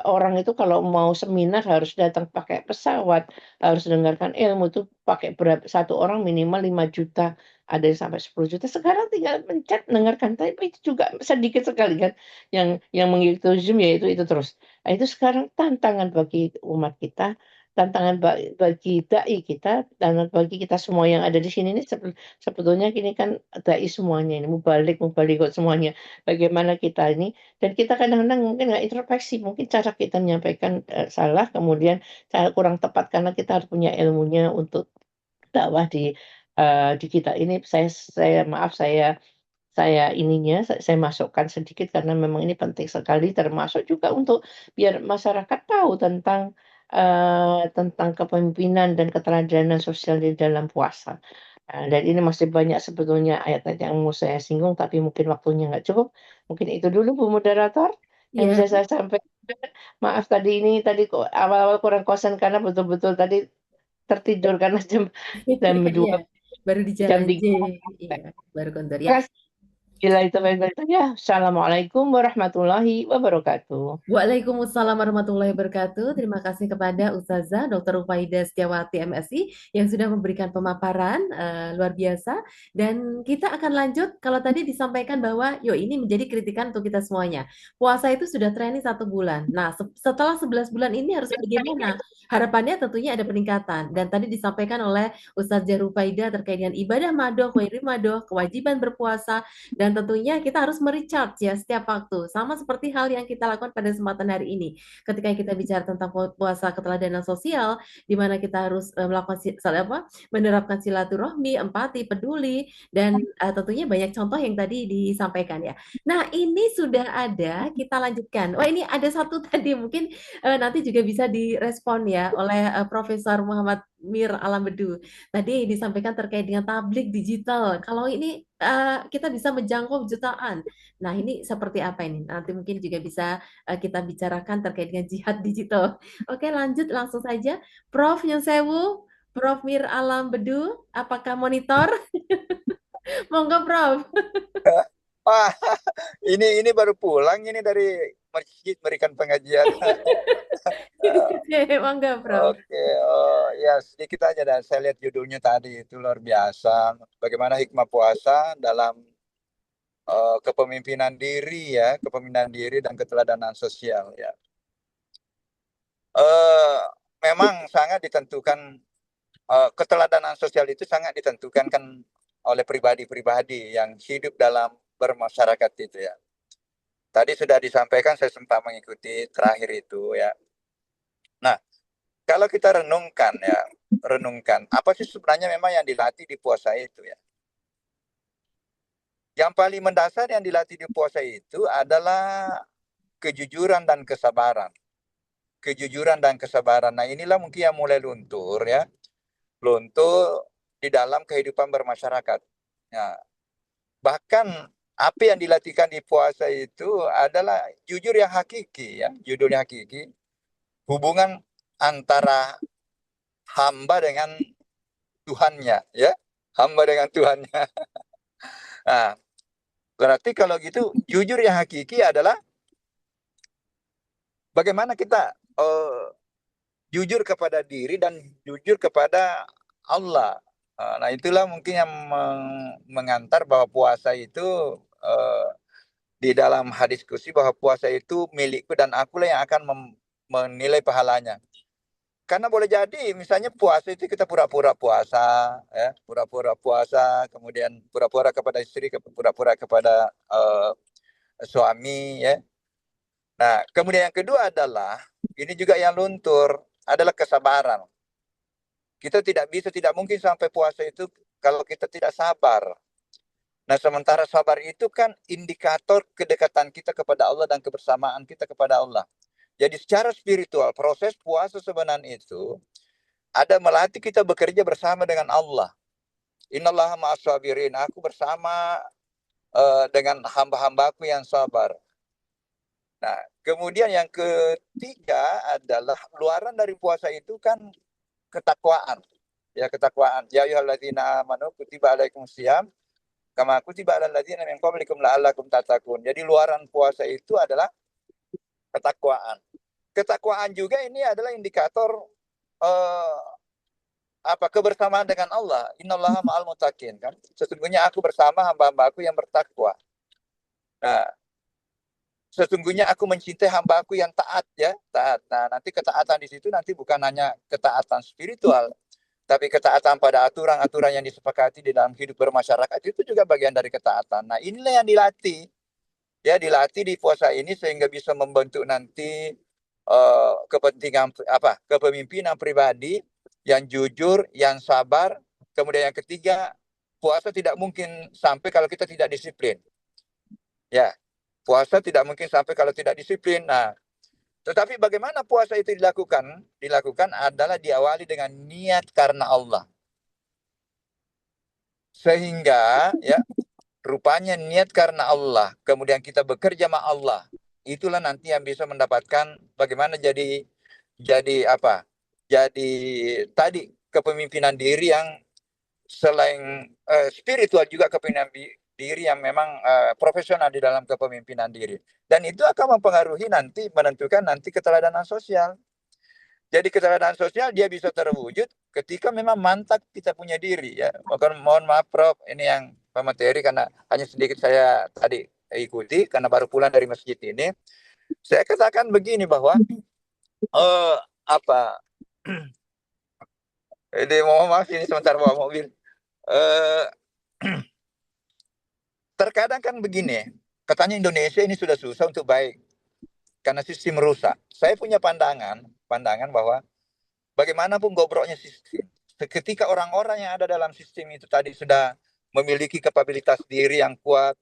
orang itu kalau mau seminar harus datang pakai pesawat, harus dengarkan ilmu itu pakai berapa satu orang minimal 5 juta, ada yang sampai 10 juta. Sekarang tinggal pencet dengarkan, tapi itu juga sedikit sekali kan yang mengikuti Zoom ya itu terus. Nah, itu sekarang tantangan bagi umat kita, tantangan bagi dai kita, dan bagi kita semua yang ada di sini ini sebetulnya ini kan dai semuanya ini mubaligh semuanya. Bagaimana kita ini dan kita kadang-kadang mungkin nggak introspeksi, mungkin cara kita menyampaikan salah, kemudian cara kurang tepat karena kita harus punya ilmunya untuk dakwah di kita ini. Saya maaf saya ininya saya masukkan sedikit karena memang ini penting sekali termasuk juga untuk biar masyarakat tahu tentang kepemimpinan dan keteladanan sosial di dalam puasa. Dan ini masih banyak sebetulnya ayat-ayat yang mau saya singgung tapi mungkin waktunya nggak cukup. Mungkin itu dulu Bu Moderator yang Ya, bisa saya sampaikan. Maaf tadi kok awal-awal kurang konsen karena betul-betul tadi tertidur karena jam 2 iya. Baru di jam jalan J. 3. Iya, baru kontor ya. Terima kasih. Bila itu ya. Assalamualaikum warahmatullahi wabarakatuh. Waalaikumsalam warahmatullahi wabarakatuh. Terima kasih kepada Ustazah Dr. Rufaidah Setiawati MSI yang sudah memberikan pemaparan luar biasa. Dan kita akan lanjut kalau tadi disampaikan bahwa yo ini menjadi kritikan untuk kita semuanya. Puasa itu sudah training 1 bulan. Nah, setelah 11 bulan ini harus bagaimana? Harapannya tentunya ada peningkatan. Dan tadi disampaikan oleh Ustazah Rufaidah terkait dengan ibadah madoh, khairi madoh, kewajiban berpuasa, dan tentunya kita harus merecharge ya setiap waktu. Sama seperti hal yang kita lakukan pada kesempatan hari ini. Ketika kita bicara tentang puasa keteladanan sosial, di mana kita harus melakukan menerapkan silaturahmi, empati, peduli, dan tentunya banyak contoh yang tadi disampaikan ya. Nah, ini sudah ada, kita lanjutkan. Wah, ini ada satu tadi mungkin nanti juga bisa direspon ya oleh Profesor Muhammad Mir Alambedu. Tadi disampaikan terkait dengan tablik digital. Kalau ini kita bisa menjangkau jutaan. Nah, ini seperti apa ini? Nanti mungkin juga bisa kita bicarakan terkait dengan jihad digital. Oke, lanjut langsung saja. Prof Nyun Sewu, Prof Mir Alambedu, apakah monitor? Monggo, Prof. Wah, ini baru pulang ini dari masjid memberikan pengajian. Oke, monggo, Prof. Oke, ya sedikit aja dan saya lihat judulnya tadi itu luar biasa. Bagaimana hikmah puasa dalam kepemimpinan diri ya, kepemimpinan diri dan keteladanan sosial ya. Memang sangat ditentukan keteladanan sosial itu sangat ditentukan kan oleh pribadi-pribadi yang hidup dalam bermasyarakat itu ya. Tadi sudah disampaikan, saya sempat mengikuti terakhir itu ya. Nah, kalau kita renungkan apa sih sebenarnya memang yang dilatih di puasa itu ya. Yang paling mendasar yang dilatih di puasa itu adalah kejujuran dan kesabaran. Kejujuran dan kesabaran. Nah, inilah mungkin yang mulai luntur ya. Luntur di dalam kehidupan bermasyarakat. Ya. Bahkan apa yang dilatihkan di puasa itu adalah jujur yang hakiki ya, jujur yang hakiki. Hubungan antara hamba dengan Tuhannya ya. hamba dengan Tuhannya. Nah, berarti kalau gitu jujur yang hakiki adalah bagaimana kita jujur kepada diri dan jujur kepada Allah. Nah, itulah mungkin yang mengantar bahwa puasa itu di dalam hadis kursi bahwa puasa itu milikku dan akulah yang akan menilai pahalanya. Karena boleh jadi misalnya puasa itu kita pura-pura puasa, ya, pura-pura puasa, kemudian pura-pura kepada istri, pura-pura kepada suami, ya. Nah, kemudian yang kedua adalah ini juga yang luntur adalah kesabaran. Kita tidak mungkin sampai puasa itu kalau kita tidak sabar. Nah, sementara sabar itu kan indikator kedekatan kita kepada Allah dan kebersamaan kita kepada Allah. Jadi secara spiritual, proses puasa sebenarnya itu ada melatih kita bekerja bersama dengan Allah. Innallaha ma'as sabirin. Aku bersama dengan hamba-hambaku yang sabar. Nah, kemudian yang ketiga adalah luaran dari puasa itu kan ketakwaan. Ya, ketakwaan. Ya ayyuhalladzina amanu kutiba alaikumusiyam kama kutiba alal ladzina min qablikum la'allakum tattaqun. Jadi luaran puasa itu adalah ketakwaan. Ketakwaan juga ini adalah indikator kebersamaan dengan Allah. Innallaha ma'al muttaqin, kan. Sesungguhnya aku bersama hamba-hambaku yang bertakwa. Nah, sesungguhnya aku mencintai hamba-aku yang taat, ya, taat. Nah, nanti ketaatan di situ nanti bukan hanya ketaatan spiritual, tapi ketaatan pada aturan-aturan yang disepakati di dalam hidup bermasyarakat itu juga bagian dari ketaatan. Nah, inilah yang dilatih. Ya, dilatih di puasa ini sehingga bisa membentuk nanti kepemimpinan pribadi yang jujur, yang sabar. Kemudian yang ketiga, puasa tidak mungkin sampai kalau kita tidak disiplin. Ya, puasa tidak mungkin sampai kalau tidak disiplin. Nah, tetapi bagaimana puasa itu dilakukan? Dilakukan adalah diawali dengan niat karena Allah. Sehingga ya rupanya niat karena Allah, kemudian kita bekerja sama Allah. Itulah nanti yang bisa mendapatkan bagaimana jadi apa? Jadi tadi kepemimpinan diri yang selain spiritual juga kepemimpinan diri yang memang profesional di dalam kepemimpinan diri. Dan itu akan mempengaruhi nanti menentukan nanti keteladanan sosial. Jadi keteladanan sosial dia bisa terwujud ketika memang mantap kita punya diri, ya. Mohon maaf Prof, ini yang pemateri karena hanya sedikit saya tadi ikuti karena baru pulang dari masjid ini. Saya katakan begini bahwa ini mohon maaf ini sebentar bawa mobil. Terkadang kan begini, katanya Indonesia ini sudah susah untuk baik karena sistem rusak. Saya punya pandangan bahwa bagaimanapun gobroknya sistem, ketika orang-orang yang ada dalam sistem itu tadi sudah memiliki kapabilitas diri yang kuat,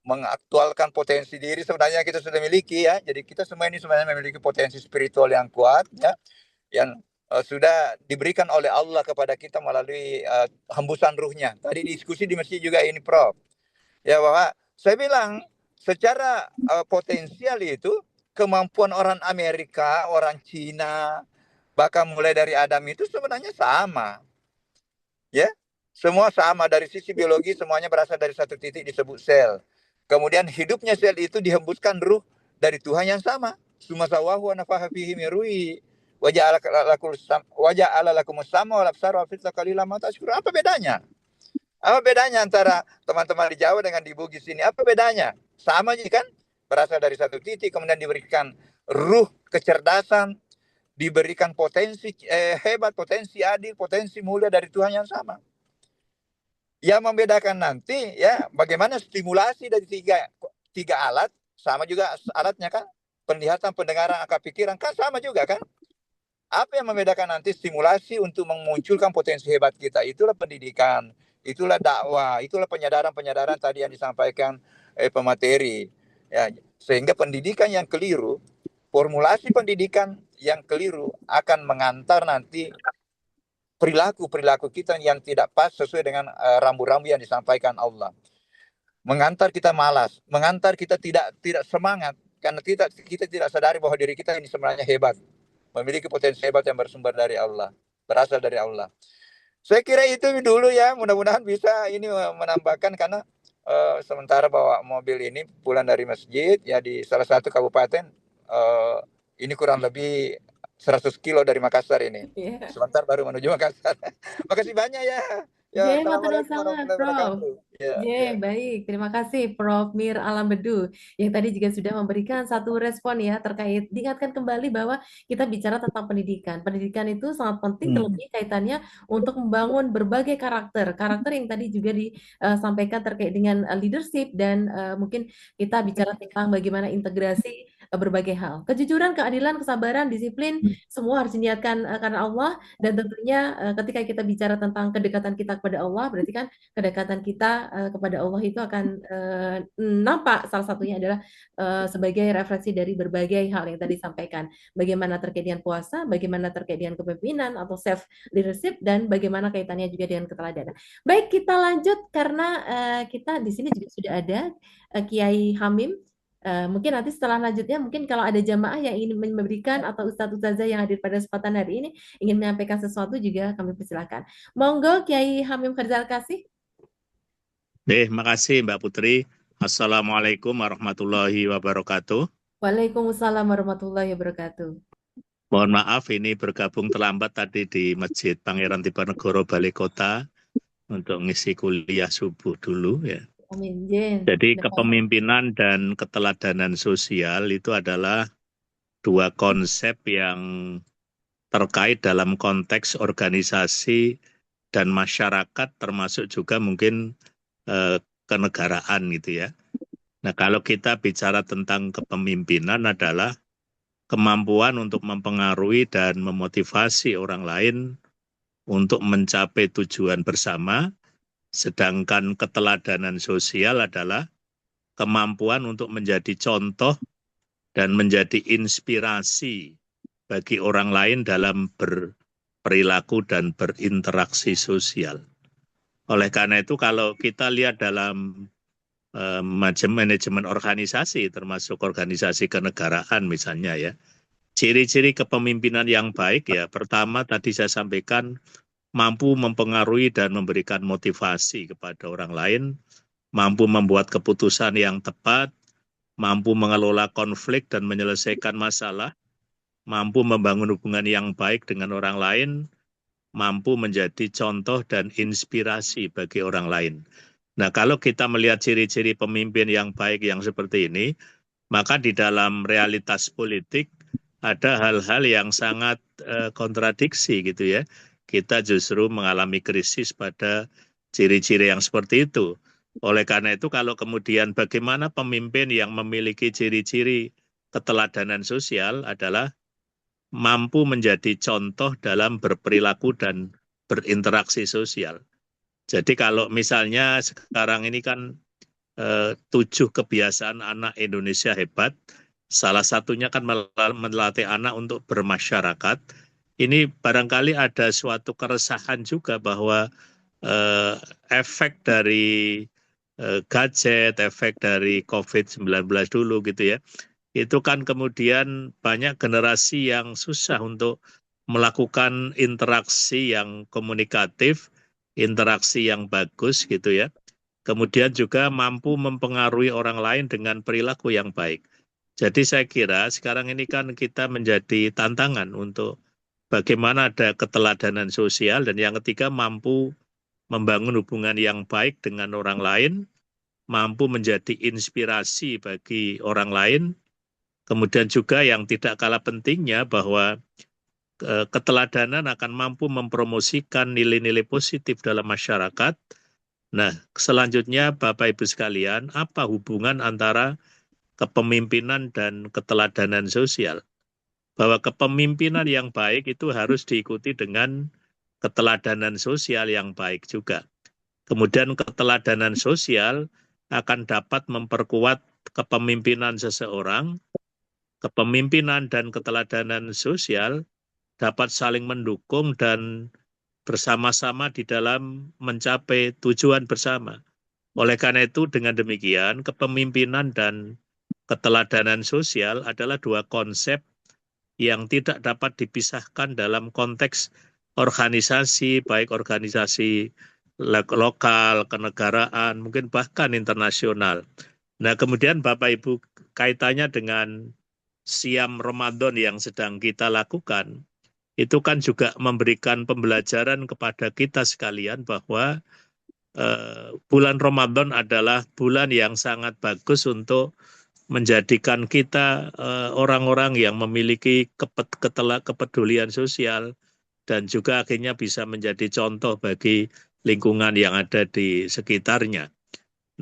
mengaktualkan potensi diri sebenarnya kita sudah miliki, ya. Jadi kita semua ini sebenarnya memiliki potensi spiritual yang kuat, ya, yang sudah diberikan oleh Allah kepada kita melalui hembusan ruhnya. Tadi diskusi di masjid juga ini Prof. Ya, bahwa saya bilang secara potensial itu kemampuan orang Amerika, orang Cina, bahkan mulai dari Adam itu sebenarnya sama. Ya, semua sama dari sisi biologi, semuanya berasal dari satu titik disebut sel. Kemudian hidupnya sel itu dihembuskan ruh dari Tuhan yang sama. Sumasawahu wa nafaha fihi min ruhi. Wajah ala lakumus sama wal absar wa fitla qalilan ma tashkurun. Apa bedanya? Apa bedanya antara teman-teman di Jawa dengan di Bugis ini? Apa bedanya? Sama aja kan? Berasal dari satu titik, kemudian diberikan ruh kecerdasan, diberikan potensi hebat, potensi adil, potensi mulia dari Tuhan yang sama. Yang membedakan nanti ya bagaimana stimulasi dari tiga alat, sama juga alatnya kan, penglihatan, pendengaran, akal pikiran kan sama juga kan. Apa yang membedakan nanti stimulasi untuk memunculkan potensi hebat kita? Itulah pendidikan, itulah dakwah, itulah penyadaran tadi yang disampaikan pemateri. Ya, sehingga pendidikan yang keliru, formulasi pendidikan yang keliru akan mengantar nanti perilaku kita yang tidak pas sesuai dengan rambu-rambu yang disampaikan Allah. Mengantar kita malas, mengantar kita tidak semangat karena kita tidak sadari bahwa diri kita ini sebenarnya hebat, memiliki potensi hebat yang bersumber dari Allah, berasal dari Allah. Saya kira itu dulu ya, mudah-mudahan bisa ini menambahkan karena sementara bawa mobil ini pulang dari masjid ya di salah satu kabupaten, ini kurang lebih 100 kilo dari Makassar ini. Iya. Sebentar baru menuju Makassar. Makasih banyak ya. Ya, Ye, matur assalamualaikum sangat, warahmatullahi Prof. wabarakatuh. Ya, Ye, baik. Terima kasih, Prof. Mir Alambedu, yang tadi juga sudah memberikan satu respon ya terkait diingatkan kembali bahwa kita bicara tentang pendidikan. Pendidikan itu sangat penting, terlebih kaitannya untuk membangun berbagai karakter. Karakter yang tadi juga disampaikan terkait dengan leadership dan mungkin kita bicara tentang bagaimana integrasi berbagai hal. Kejujuran, keadilan, kesabaran, disiplin, semua harus diniatkan karena Allah. Dan tentunya ketika kita bicara tentang kedekatan kita kepada Allah, berarti kan kedekatan kita kepada Allah itu akan nampak salah satunya adalah sebagai refleksi dari berbagai hal yang tadi disampaikan. Bagaimana terkait dengan puasa, bagaimana terkait dengan kepemimpinan atau self leadership, dan bagaimana kaitannya juga dengan keteladanan. Baik, kita lanjut karena kita di sini juga sudah ada Kiai Hamim. Mungkin nanti setelah lanjutnya, mungkin kalau ada jamaah yang ingin memberikan atau ustadz-ustazah yang hadir pada kesempatan hari ini ingin menyampaikan sesuatu juga kami persilakan. Monggo Kiai Hamim Farizal Kasih. Makasih Mbak Putri. Assalamualaikum warahmatullahi wabarakatuh. Waalaikumsalam warahmatullahi wabarakatuh. Mohon maaf ini bergabung terlambat tadi di Masjid Pangeran Diponegoro Balai Kota untuk ngisi kuliah subuh dulu ya. Amin. Jen. Jadi kepemimpinan dan keteladanan sosial itu adalah dua konsep yang terkait dalam konteks organisasi dan masyarakat, termasuk juga mungkin kenegaraan gitu ya. Nah, kalau kita bicara tentang kepemimpinan adalah kemampuan untuk mempengaruhi dan memotivasi orang lain untuk mencapai tujuan bersama, sedangkan keteladanan sosial adalah kemampuan untuk menjadi contoh dan menjadi inspirasi bagi orang lain dalam berperilaku dan berinteraksi sosial. Oleh karena itu kalau kita lihat dalam manajemen organisasi, termasuk organisasi kenegaraan misalnya ya, ciri-ciri kepemimpinan yang baik ya, pertama tadi saya sampaikan mampu mempengaruhi dan memberikan motivasi kepada orang lain, mampu membuat keputusan yang tepat, mampu mengelola konflik dan menyelesaikan masalah, mampu membangun hubungan yang baik dengan orang lain, mampu menjadi contoh dan inspirasi bagi orang lain. Nah, kalau kita melihat ciri-ciri pemimpin yang baik yang seperti ini, maka di dalam realitas politik ada hal-hal yang sangat kontradiksi gitu ya. Kita justru mengalami krisis pada ciri-ciri yang seperti itu. Oleh karena itu kalau kemudian bagaimana pemimpin yang memiliki ciri-ciri keteladanan sosial adalah mampu menjadi contoh dalam berperilaku dan berinteraksi sosial. Jadi kalau misalnya sekarang ini kan 7 kebiasaan anak Indonesia hebat, salah satunya kan melatih anak untuk bermasyarakat. Ini barangkali ada suatu keresahan juga bahwa efek dari gadget, efek dari COVID-19 dulu gitu ya, itu kan kemudian banyak generasi yang susah untuk melakukan interaksi yang komunikatif, interaksi yang bagus gitu ya. Kemudian juga mampu mempengaruhi orang lain dengan perilaku yang baik. Jadi saya kira sekarang ini kan kita menjadi tantangan untuk bagaimana ada keteladanan sosial, dan yang ketiga mampu membangun hubungan yang baik dengan orang lain, mampu menjadi inspirasi bagi orang lain. Kemudian juga yang tidak kalah pentingnya bahwa keteladanan akan mampu mempromosikan nilai-nilai positif dalam masyarakat. Nah, selanjutnya Bapak Ibu sekalian, apa hubungan antara kepemimpinan dan keteladanan sosial? Bahwa kepemimpinan yang baik itu harus diikuti dengan keteladanan sosial yang baik juga. Kemudian keteladanan sosial akan dapat memperkuat kepemimpinan seseorang. Kepemimpinan dan keteladanan sosial dapat saling mendukung dan bersama-sama di dalam mencapai tujuan bersama. Oleh karena itu, dengan demikian, kepemimpinan dan keteladanan sosial adalah dua konsep yang tidak dapat dipisahkan dalam konteks organisasi, baik organisasi lokal, kenegaraan, mungkin bahkan internasional. Nah, kemudian Bapak Ibu kaitannya dengan siam Ramadan yang sedang kita lakukan, itu kan juga memberikan pembelajaran kepada kita sekalian bahwa bulan Ramadan adalah bulan yang sangat bagus untuk menjadikan kita orang-orang yang memiliki kepedulian sosial dan juga akhirnya bisa menjadi contoh bagi lingkungan yang ada di sekitarnya.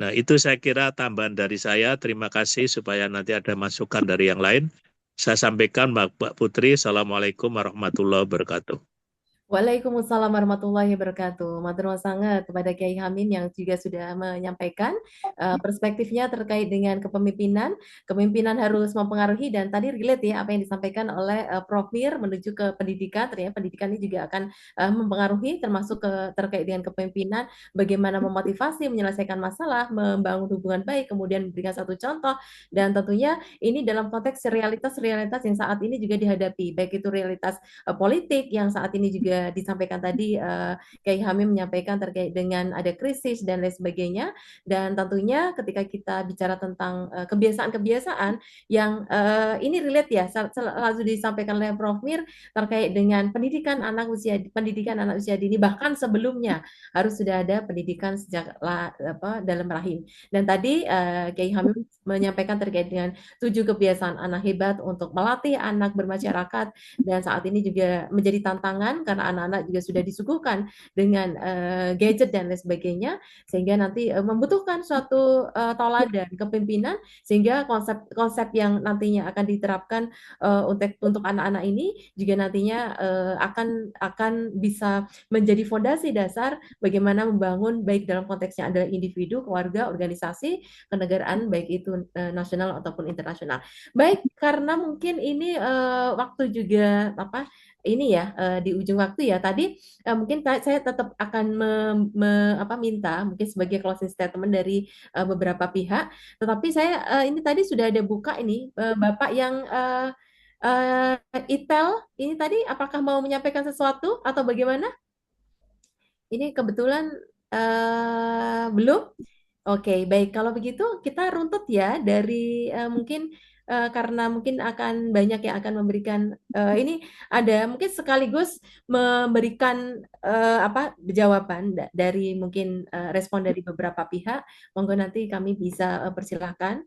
Nah, itu saya kira tambahan dari saya. Terima kasih supaya nanti ada masukan dari yang lain. Saya sampaikan Mbak Putri, Assalamualaikum warahmatullahi wabarakatuh. Waalaikumsalam warahmatullahi wabarakatuh. Matur nuwun sangat kepada Kiai Hamim yang juga sudah menyampaikan perspektifnya terkait dengan kepemimpinan. Kepemimpinan harus mempengaruhi dan tadi relate ya apa yang disampaikan oleh Prof. Mir menuju ke pendidikan. Ternyata pendidikan ini juga akan mempengaruhi termasuk terkait dengan kepemimpinan, bagaimana memotivasi, menyelesaikan masalah, membangun hubungan baik, kemudian memberikan satu contoh dan tentunya ini dalam konteks realitas-realitas yang saat ini juga dihadapi, baik itu realitas politik yang saat ini juga disampaikan tadi Kiai Hamim menyampaikan terkait dengan ada krisis dan lain sebagainya dan tentunya ketika kita bicara tentang kebiasaan-kebiasaan yang ini relate ya selalu disampaikan oleh Prof. Mir terkait dengan pendidikan anak usia dini bahkan sebelumnya harus sudah ada pendidikan sejak dalam rahim dan tadi Kiai Hamim menyampaikan terkait dengan 7 kebiasaan anak hebat untuk melatih anak bermasyarakat dan saat ini juga menjadi tantangan karena anak-anak juga sudah disuguhkan dengan gadget dan lain sebagainya sehingga nanti membutuhkan suatu toladan kepemimpinan sehingga konsep-konsep yang nantinya akan diterapkan untuk anak-anak ini juga nantinya akan bisa menjadi fondasi dasar bagaimana membangun baik dalam konteksnya adalah individu, keluarga, organisasi, kenegaraan baik itu nasional ataupun internasional. Baik, karena mungkin ini waktu juga ini ya di ujung waktu ya tadi mungkin saya tetap akan minta mungkin sebagai closing statement dari beberapa pihak tetapi saya ini tadi sudah ada buka ini Bapak yang Itel ini tadi apakah mau menyampaikan sesuatu atau bagaimana? Ini kebetulan belum. Oke, baik. Kalau begitu kita runtut ya dari mungkin karena mungkin akan banyak yang akan memberikan ini ada mungkin sekaligus memberikan jawaban dari mungkin respon dari beberapa pihak. Monggo nanti kami bisa persilahkan.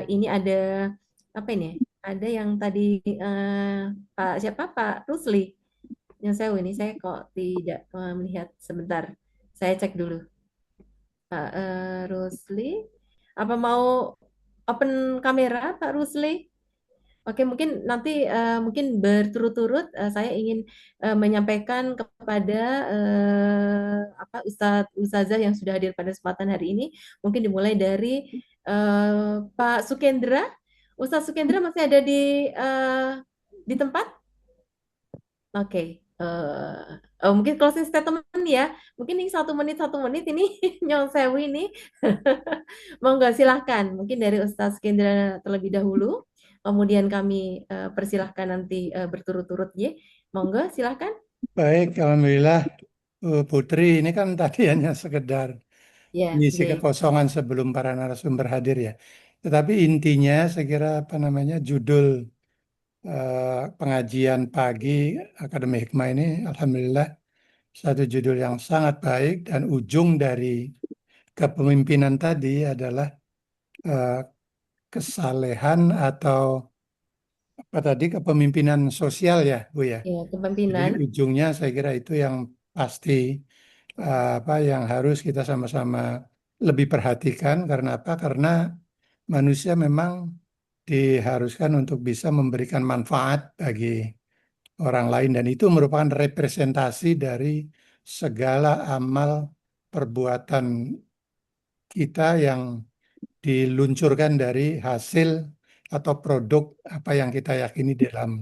Ini ada apa ini? Ada yang tadi Pak Rusli. Yang saya kok tidak melihat sebentar. Saya cek dulu. Pak Rusli, apa mau open kamera Pak Rusli? Oke, mungkin nanti mungkin berturut-turut saya ingin menyampaikan kepada Ustazah yang sudah hadir pada kesempatan hari ini. Mungkin dimulai dari Pak Sukendra. Ustaz Sukendra masih ada di tempat? Oke. Mungkin closing statement ya. Mungkin ini 1 menit ini Nyong Sewu ini. Monggo silahkan. Mungkin dari Ustaz Kendra terlebih dahulu. Kemudian kami persilahkan nanti berturut-turut ya. Monggo silahkan. Baik, alhamdulillah Putri ini kan tadi hanya sekedar Ya, mengisi baik. kekosongan sebelum para narasumber hadir ya. Tetapi intinya saya kira judul pengajian pagi Akademi Hikmah ini alhamdulillah satu judul yang sangat baik dan ujung dari kepemimpinan tadi adalah kesalehan atau kepemimpinan sosial ya Bu ya. Ya, Jadi kepemimpinan. ujungnya saya kira itu yang pasti yang harus kita sama-sama lebih perhatikan karena apa? Karena manusia memang diharuskan untuk bisa memberikan manfaat bagi orang lain dan itu merupakan representasi dari segala amal perbuatan kita yang diluncurkan dari hasil atau produk apa yang kita yakini dalam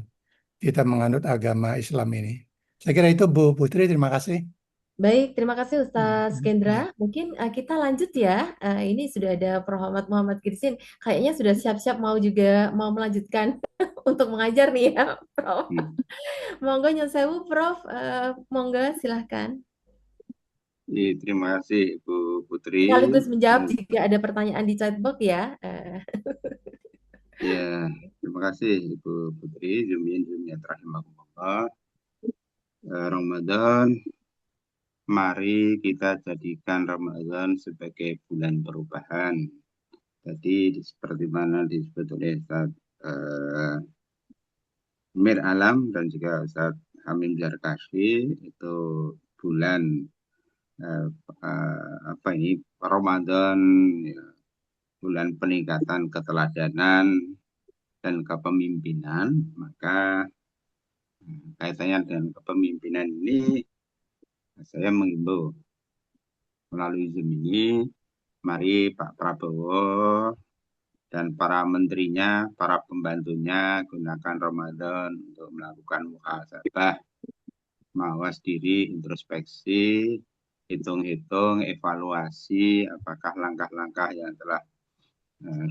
kita menganut agama Islam ini. Saya kira itu Bu Putri, terima kasih. Baik, terima kasih Ustaz Kendra. Mungkin kita lanjut ya. Ini sudah ada Prof. Muhammad Kirsin. Kayaknya sudah siap-siap mau melanjutkan untuk mengajar nih ya, Prof. Prof. Hmm. Monggo nyun sewu, Prof. Monggo silahkan. Terima kasih Ibu Putri. Sekaligus menjawab jika ada pertanyaan di chatbox ya. Ya, terima kasih Ibu Putri. Jumiin rahimahumullah. Ramadan, mari kita jadikan Ramadan sebagai bulan perubahan. Jadi seperti mana disebut oleh Ustaz Mir Alam dan juga Ustaz Hamim Zarkashi, itu bulan Ramadan, ya, bulan peningkatan keteladanan dan kepemimpinan. Maka kaitannya dengan kepemimpinan ini, saya mengimbau melalui Zoom ini, mari Pak Prabowo dan para menterinya, para pembantunya gunakan Ramadan untuk melakukan muhasabah, mawas diri, introspeksi, hitung-hitung, evaluasi apakah langkah-langkah yang telah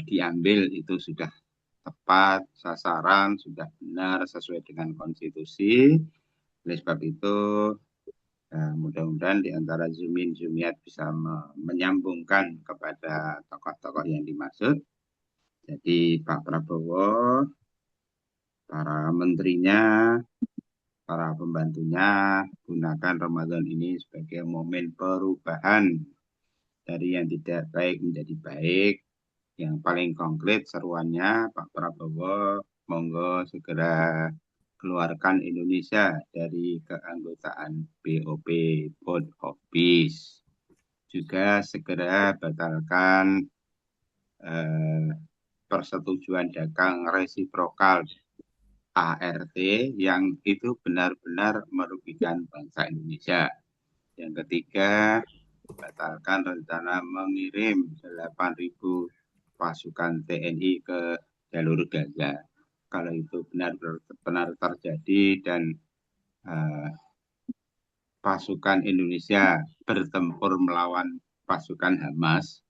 diambil itu sudah tepat, sasaran, sudah benar, sesuai dengan konstitusi. Oleh sebab itu, mudah-mudahan di antara Zumiat bisa menyambungkan kepada tokoh-tokoh yang dimaksud. Jadi Pak Prabowo, para menterinya, para pembantunya, gunakan Ramadan ini sebagai momen perubahan dari yang tidak baik menjadi baik. Yang paling konkret seruannya Pak Prabowo, monggo segera keluarkan Indonesia dari keanggotaan BOP, Board of Peace. Juga segera batalkan persetujuan dagang resiprokal ART yang itu benar-benar merugikan bangsa Indonesia. Yang ketiga, batalkan rencana mengirim 8.000 pasukan TNI ke jalur Gaza. Kalau itu benar-benar terjadi dan pasukan Indonesia bertempur melawan pasukan Hamas,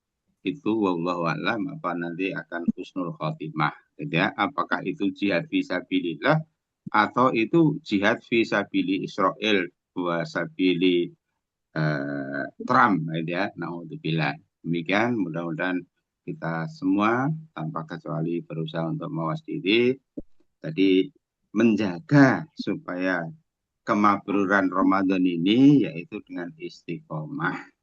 itu wallahu a'lam apa nanti akan husnul khotimah, ya. Apakah itu jihad fisabilillah atau itu jihad fisabili Israel wa sabili Trump, ya. Naudzubillah. Demikian, mudah-mudahan kita semua tanpa kecuali berusaha untuk mawas diri, tadi menjaga supaya kemabruran Ramadan ini yaitu dengan istiqomah.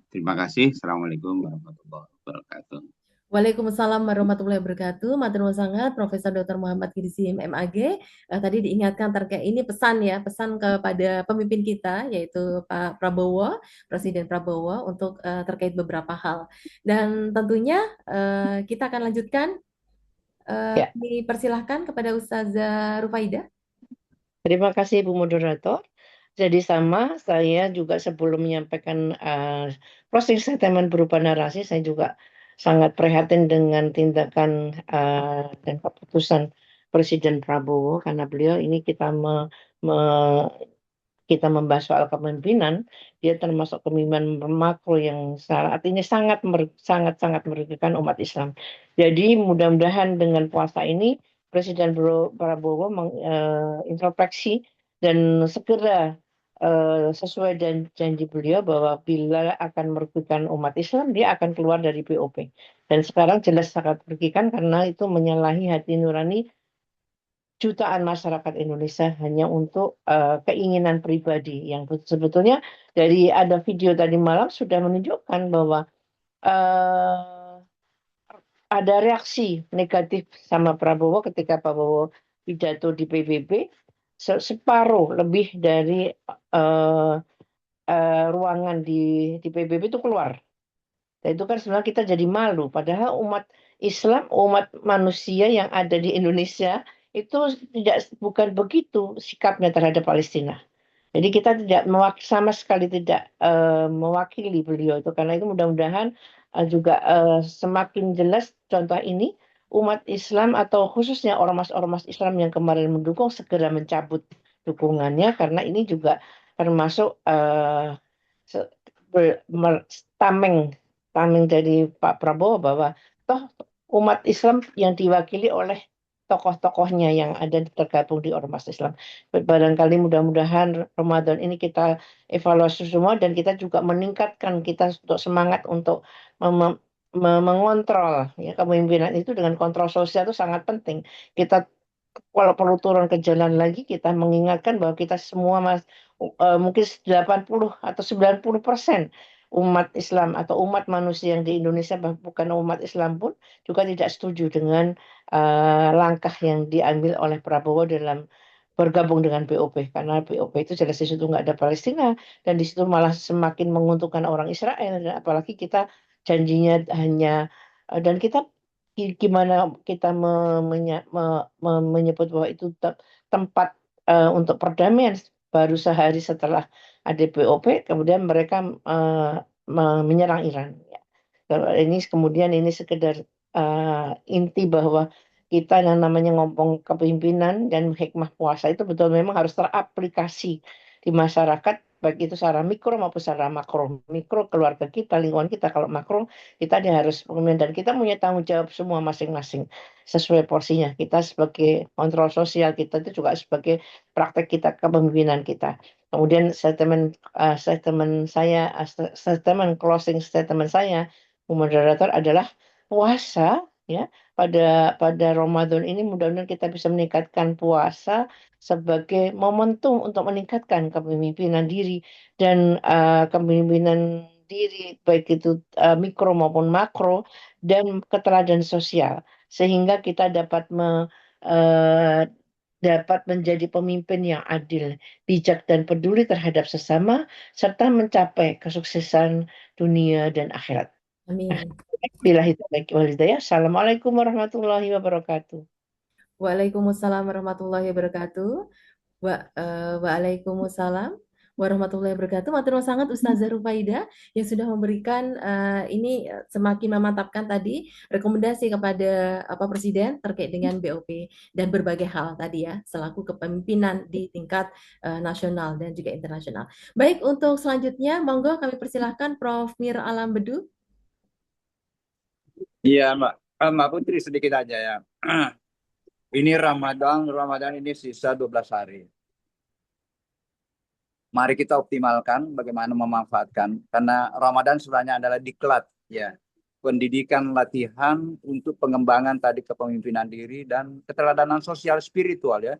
Terima kasih. Assalamualaikum warahmatullahi wabarakatuh. Waalaikumsalam warahmatullahi wabarakatuh. Matur nuwun sangat Profesor Dr. Muhammad Gidesim MAG. Tadi diingatkan terkait ini pesan kepada pemimpin kita yaitu Pak Prabowo, Presiden Prabowo untuk terkait beberapa hal. Dan tentunya kita akan lanjutkan. Dipersilahkan kepada Ustazah Rufaidah. Terima kasih Bu Moderator. Jadi sama, saya juga sebelum menyampaikan closing statement berupa narasi, saya juga sangat prihatin dengan tindakan dan keputusan Presiden Prabowo, karena beliau ini kita membahas soal kepemimpinan, dia termasuk pemimpinan makro yang saat ini sangat merugikan umat Islam. Jadi mudah-mudahan dengan puasa ini Presiden Prabowo mengintrospeksi dan segera sesuai dan janji beliau bahwa bila akan merugikan umat Islam, dia akan keluar dari BOP. Dan sekarang jelas sangat merugikan karena itu menyalahi hati nurani jutaan masyarakat Indonesia hanya untuk keinginan pribadi yang sebetulnya dari ada video tadi malam sudah menunjukkan bahwa ada reaksi negatif sama Prabowo ketika Prabowo pidato di PBB, separuh lebih dari ruangan di PBB itu keluar. Dan itu kan sebenarnya kita jadi malu, padahal umat Islam, umat manusia yang ada di Indonesia itu bukan begitu sikapnya terhadap Palestina. Jadi kita sama sekali tidak mewakili beliau itu, karena itu mudah-mudahan juga semakin jelas contoh ini, umat Islam atau khususnya ormas-ormas Islam yang kemarin mendukung segera mencabut dukungannya, karena ini juga termasuk tameng dari Pak Prabowo bahwa toh umat Islam yang diwakili oleh tokoh-tokohnya yang ada tergabung di Ormas Islam. Barangkali mudah-mudahan Ramadan ini kita evaluasi semua dan kita juga meningkatkan kita untuk semangat untuk mengontrol ya kepemimpinan itu dengan kontrol sosial itu sangat penting. Kita kalau perlu turun ke jalan lagi kita mengingatkan bahwa kita semua mungkin 80 atau 90% umat Islam atau umat manusia yang di Indonesia bukan umat Islam pun juga tidak setuju dengan langkah yang diambil oleh Prabowo dalam bergabung dengan BOP karena BOP itu jelas di situ nggak ada Palestina dan di situ malah semakin menguntungkan orang Israel dan apalagi kita janjinya hanya dan kita gimana kita menyebut bahwa itu tempat untuk perdamaian baru sehari setelah ada BOP kemudian mereka menyerang Iran. Ya. Kalau ini kemudian ini sekedar inti bahwa kita yang namanya ngomong kepemimpinan dan hikmah puasa itu betul memang harus teraplikasi di masyarakat baik itu secara mikro maupun secara makro. Mikro keluarga kita, lingkungan kita, kalau makro kita harus kemudian dan kita punya tanggung jawab semua masing-masing sesuai porsinya. Kita sebagai kontrol sosial kita itu juga sebagai praktek kita kepemimpinan kita. Kemudian statement closing statement saya, moderator adalah puasa ya pada Ramadan ini mudah-mudahan kita bisa meningkatkan puasa sebagai momentum untuk meningkatkan kepemimpinan diri dan kepemimpinan diri baik itu mikro maupun makro dan keteladanan sosial sehingga kita dapat menjadi pemimpin yang adil, bijak dan peduli terhadap sesama serta mencapai kesuksesan dunia dan akhirat. Amin. Billahi taufiq wal hidayah. Assalamualaikum warahmatullahi wabarakatuh. Waalaikumsalam warahmatullahi wabarakatuh. Waalaikumsalam warahmatullahi wabarakatuh. Matur nuwun sangat Ustazah Rufaida yang sudah memberikan ini semakin memantapkan tadi rekomendasi kepada Presiden terkait dengan BOP dan berbagai hal tadi ya selaku kepemimpinan di tingkat nasional dan juga internasional. Baik, untuk selanjutnya monggo kami persilahkan Prof. Mir Alam Bedu. Iya, Mbak Putri sedikit aja ya. Ini Ramadan ini sisa 12 hari. Mari kita optimalkan bagaimana memanfaatkan karena Ramadan sebenarnya adalah diklat ya. Pendidikan latihan untuk pengembangan tadi kepemimpinan diri dan keteladanan sosial spiritual ya.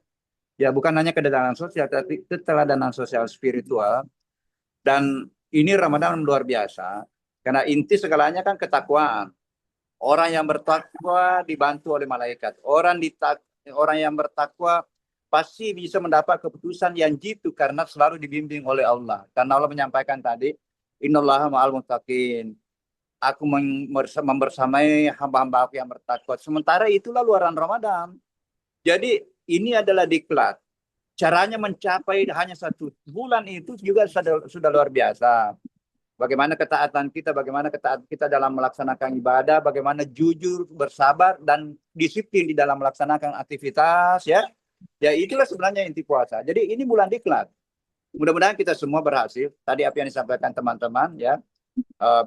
Ya bukan hanya keteladanan sosial tapi keteladanan sosial spiritual. Dan ini Ramadan luar biasa karena inti segalanya kan ketakwaan. Orang yang bertakwa dibantu oleh malaikat. Orang yang bertakwa pasti bisa mendapat keputusan yang jitu karena selalu dibimbing oleh Allah. Karena Allah menyampaikan tadi, Innallaha ma'al muttaqin. Aku membersamai hamba-hamba aku yang bertakwa. Sementara itulah luaran Ramadan. Jadi ini adalah diklat. Caranya mencapai hanya 1 bulan itu juga sudah luar biasa. Bagaimana ketaatan kita dalam melaksanakan ibadah, bagaimana jujur, bersabar, dan disiplin di dalam melaksanakan aktivitas, ya. Ya itulah sebenarnya inti puasa. Jadi ini bulan diklat. Mudah-mudahan kita semua berhasil. Tadi apa yang disampaikan teman-teman, ya,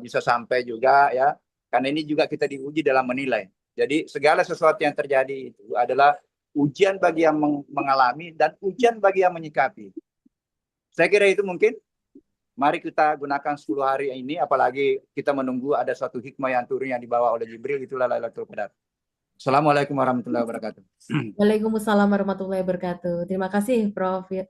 bisa sampai juga, ya. Karena ini juga kita diuji dalam menilai. Jadi segala sesuatu yang terjadi itu adalah ujian bagi yang mengalami dan ujian bagi yang menyikapi. Saya kira itu mungkin. Mari kita gunakan 10 hari ini, apalagi kita menunggu ada suatu hikmah yang turun yang dibawa oleh Jibril, itulah Lailatul Qadar. Assalamualaikum warahmatullahi wabarakatuh. Waalaikumsalam warahmatullahi wabarakatuh. Terima kasih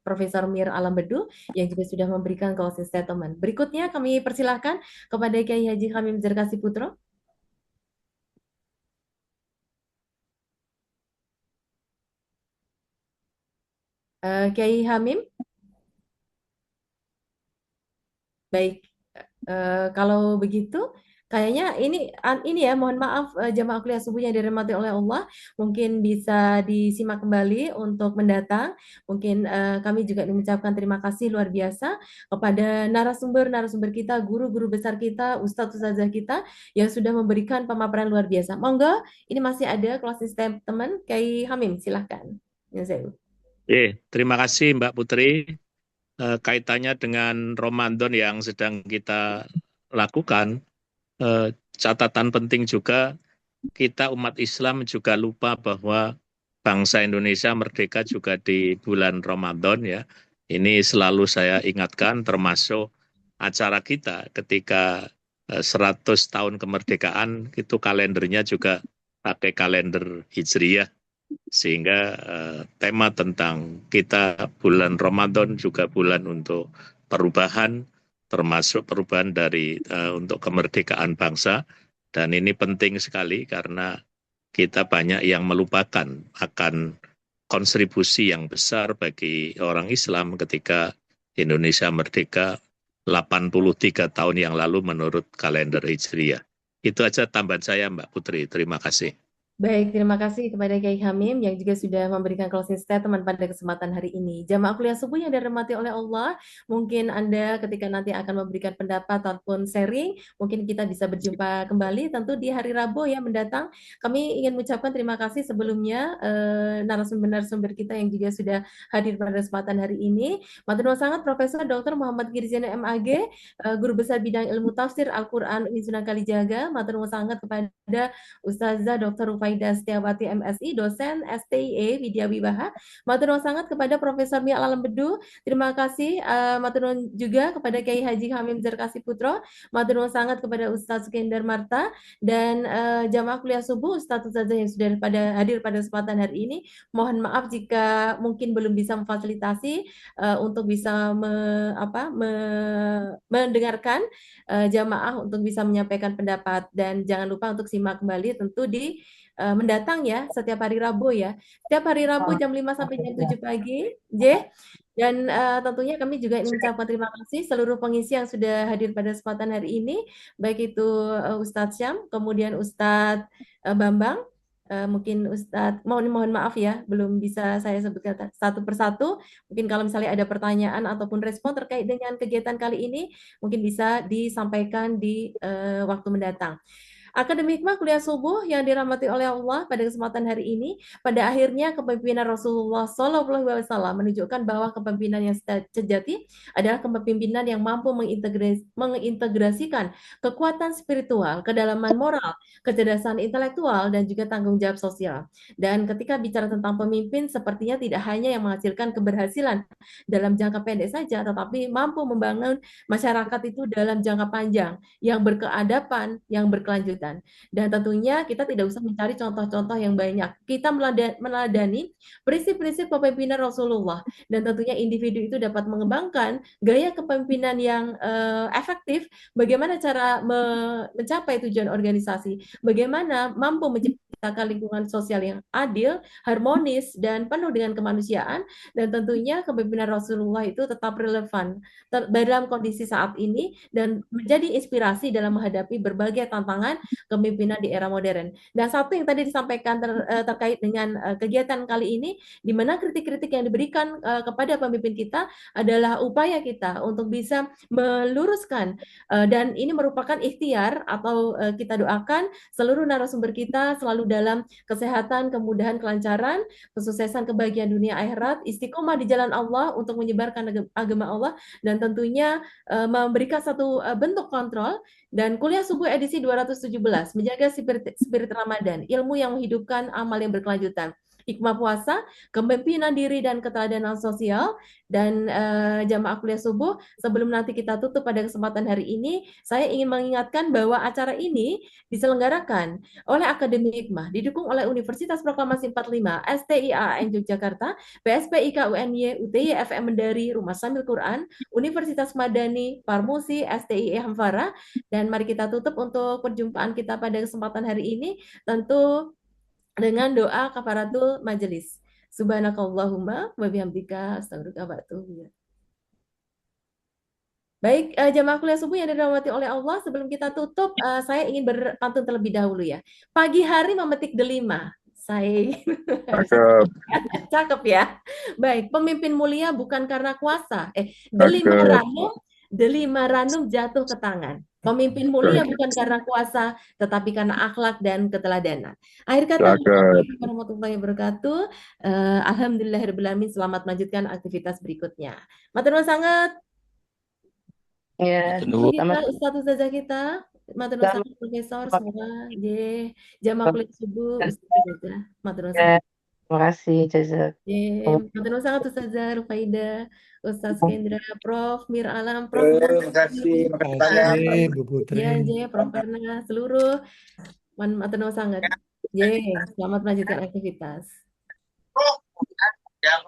Profesor Mir Alam Bedu yang juga sudah memberikan closing statement. Berikutnya kami persilahkan kepada Kiai Haji Hamim Zarkasi Putro. Kiai Hamim. Baik, kalau begitu kayaknya ini ya, mohon maaf jamaah kuliah subuh yang dirahmati oleh Allah, mungkin bisa disimak kembali untuk mendatang. Mungkin kami juga mengucapkan terima kasih luar biasa kepada narasumber kita, guru-guru besar kita, ustadz-ustazah kita yang sudah memberikan pemaparan luar biasa. Monggo, ini masih ada closing statement, Kiai Hamim, silahkan. Terima kasih Mbak Putri. Kaitannya dengan Ramadan yang sedang kita lakukan, catatan penting juga kita umat Islam juga lupa bahwa bangsa Indonesia merdeka juga di bulan Ramadan ya. Ini selalu saya ingatkan, termasuk acara kita ketika 100 tahun kemerdekaan, itu kalendernya juga pakai kalender Hijriyah. Sehingga tema tentang kita bulan Ramadan juga bulan untuk perubahan, termasuk perubahan dari untuk kemerdekaan bangsa. Dan ini penting sekali karena kita banyak yang melupakan akan kontribusi yang besar bagi orang Islam ketika Indonesia merdeka 83 tahun yang lalu menurut kalender Hijriyah. Itu aja tambahan saya, Mbak Putri. Terima kasih. Baik, terima kasih kepada Kiai Hamim yang juga sudah memberikan closing statement pada kesempatan hari ini. Jamaah kuliah subuh yang dirahmati oleh Allah, mungkin Anda ketika nanti akan memberikan pendapat ataupun sharing, mungkin kita bisa berjumpa kembali tentu di hari Rabu ya mendatang. Kami ingin mengucapkan terima kasih sebelumnya narasumber-narasumber kita yang juga sudah hadir pada kesempatan hari ini. Matur nuwun sangat Profesor Dr. Muhammad Girzana MAG, Guru Besar Bidang Ilmu Tafsir Al-Quran Uni Sunan Kalijaga. Matur nuwun sangat kepada Ustazah Dr. Rufaidah Setiawati MSI, dosen STIE Widya Wibaha. Matur nuwun sangat kepada Profesor Mia Alambedu. Terima kasih. Matur nuwun juga kepada Kiai Haji Hamim Zarkasi Putro. Matur nuwun sangat kepada Ustaz Sukendar Marta dan jamaah kuliah subuh Ustaz Ustazah yang sudah hadir pada kesempatan hari ini. Mohon maaf jika mungkin belum bisa memfasilitasi untuk bisa mendengarkan jamaah untuk bisa menyampaikan pendapat, dan jangan lupa untuk simak kembali tentu di mendatang ya, setiap hari Rabu ya. Setiap hari Rabu jam 5 sampai jam 7 pagi. Dan tentunya kami juga ingin mengucapkan terima kasih seluruh pengisi yang sudah hadir pada kesempatan hari ini, baik itu Ustadz Syam, kemudian Ustadz Bambang, mungkin Ustadz, mohon maaf ya, belum bisa saya sebutkan satu persatu. Mungkin kalau misalnya ada pertanyaan ataupun respon terkait dengan kegiatan kali ini, mungkin bisa disampaikan di waktu mendatang. Akademi Hikmah Kuliah Subuh yang dirahmati oleh Allah, pada kesempatan hari ini, pada akhirnya kepemimpinan Rasulullah SAW menunjukkan bahwa kepemimpinan yang sejati adalah kepemimpinan yang mampu mengintegrasikan kekuatan spiritual, kedalaman moral, kecerdasan intelektual, dan juga tanggung jawab sosial. Dan ketika bicara tentang pemimpin, sepertinya tidak hanya yang menghasilkan keberhasilan dalam jangka pendek saja, tetapi mampu membangun masyarakat itu dalam jangka panjang, yang berkeadaban, yang berkelanjutan. Dan tentunya kita tidak usah mencari contoh-contoh yang banyak. Kita meneladani prinsip-prinsip kepemimpinan Rasulullah, dan tentunya individu itu dapat mengembangkan gaya kepemimpinan yang efektif. Bagaimana cara mencapai tujuan organisasi, bagaimana mampu menciptakan lingkungan sosial yang adil, harmonis, dan penuh dengan kemanusiaan. Dan tentunya kepemimpinan Rasulullah itu tetap relevan dalam kondisi saat ini dan menjadi inspirasi dalam menghadapi berbagai tantangan kepemimpinan di era modern. Dan satu yang tadi disampaikan terkait dengan kegiatan kali ini, di mana kritik-kritik yang diberikan kepada pemimpin kita adalah upaya kita untuk bisa meluruskan, dan ini merupakan ikhtiar atau kita doakan seluruh narasumber kita selalu dalam kesehatan, kemudahan, kelancaran, kesuksesan, kebahagiaan dunia akhirat, istiqomah di jalan Allah untuk menyebarkan agama Allah, dan tentunya memberikan satu bentuk kontrol. Dan kuliah subuh edisi 217, menjaga spirit Ramadan, ilmu yang menghidupkan amal yang berkelanjutan, hikmah puasa, kepemimpinan diri, dan keteladanan sosial. Dan jamaah kuliah subuh, sebelum nanti kita tutup pada kesempatan hari ini, saya ingin mengingatkan bahwa acara ini diselenggarakan oleh Akademi Hikmah, didukung oleh Universitas Proklamasi 45, STIAAN Yogyakarta, PSPIK UNY, UTY FM Mendari, Rumah Sambil Quran, Universitas Madani, Parmusi, STIE Hamfara. Dan mari kita tutup untuk perjumpaan kita pada kesempatan hari ini tentu dengan doa kafaratul majelis. Subhanakallahumma wa bihamdika astaghfiruka wa atubu ilaik. Baik, jamaah kuliah subuh yang dirahmati oleh Allah, sebelum kita tutup, saya ingin berpantun terlebih dahulu ya. Pagi hari memetik delima. Saya cakep ya. Baik, pemimpin mulia bukan karena kuasa. Delima ranum jatuh ke tangan. Pemimpin mulia bukan karena kuasa, tetapi karena akhlak dan keteladanan. Akhir kata, Assalamualaikum warahmatullahi wabarakatuh. Alhamdulillahirrahmanirrahim. Selamat melanjutkan aktivitas berikutnya. Matur nuwun sangat. Ya, Kita Ustazah kita, matur nuwun sangat Profesor semua. Jamaah kuliah subuh Ustazah. Matur nuwun sangat. Terima kasih, Jazak. Matur sangat Ustazah Rufaida, Ustaz Kendra, Prof. Mir Alam, Prof. Terima Muhammad kasih Terima banyak. kasih, Bu Putri. Prof. Erna, seluruh matur sangat. Selamat melanjutkan aktivitas. yang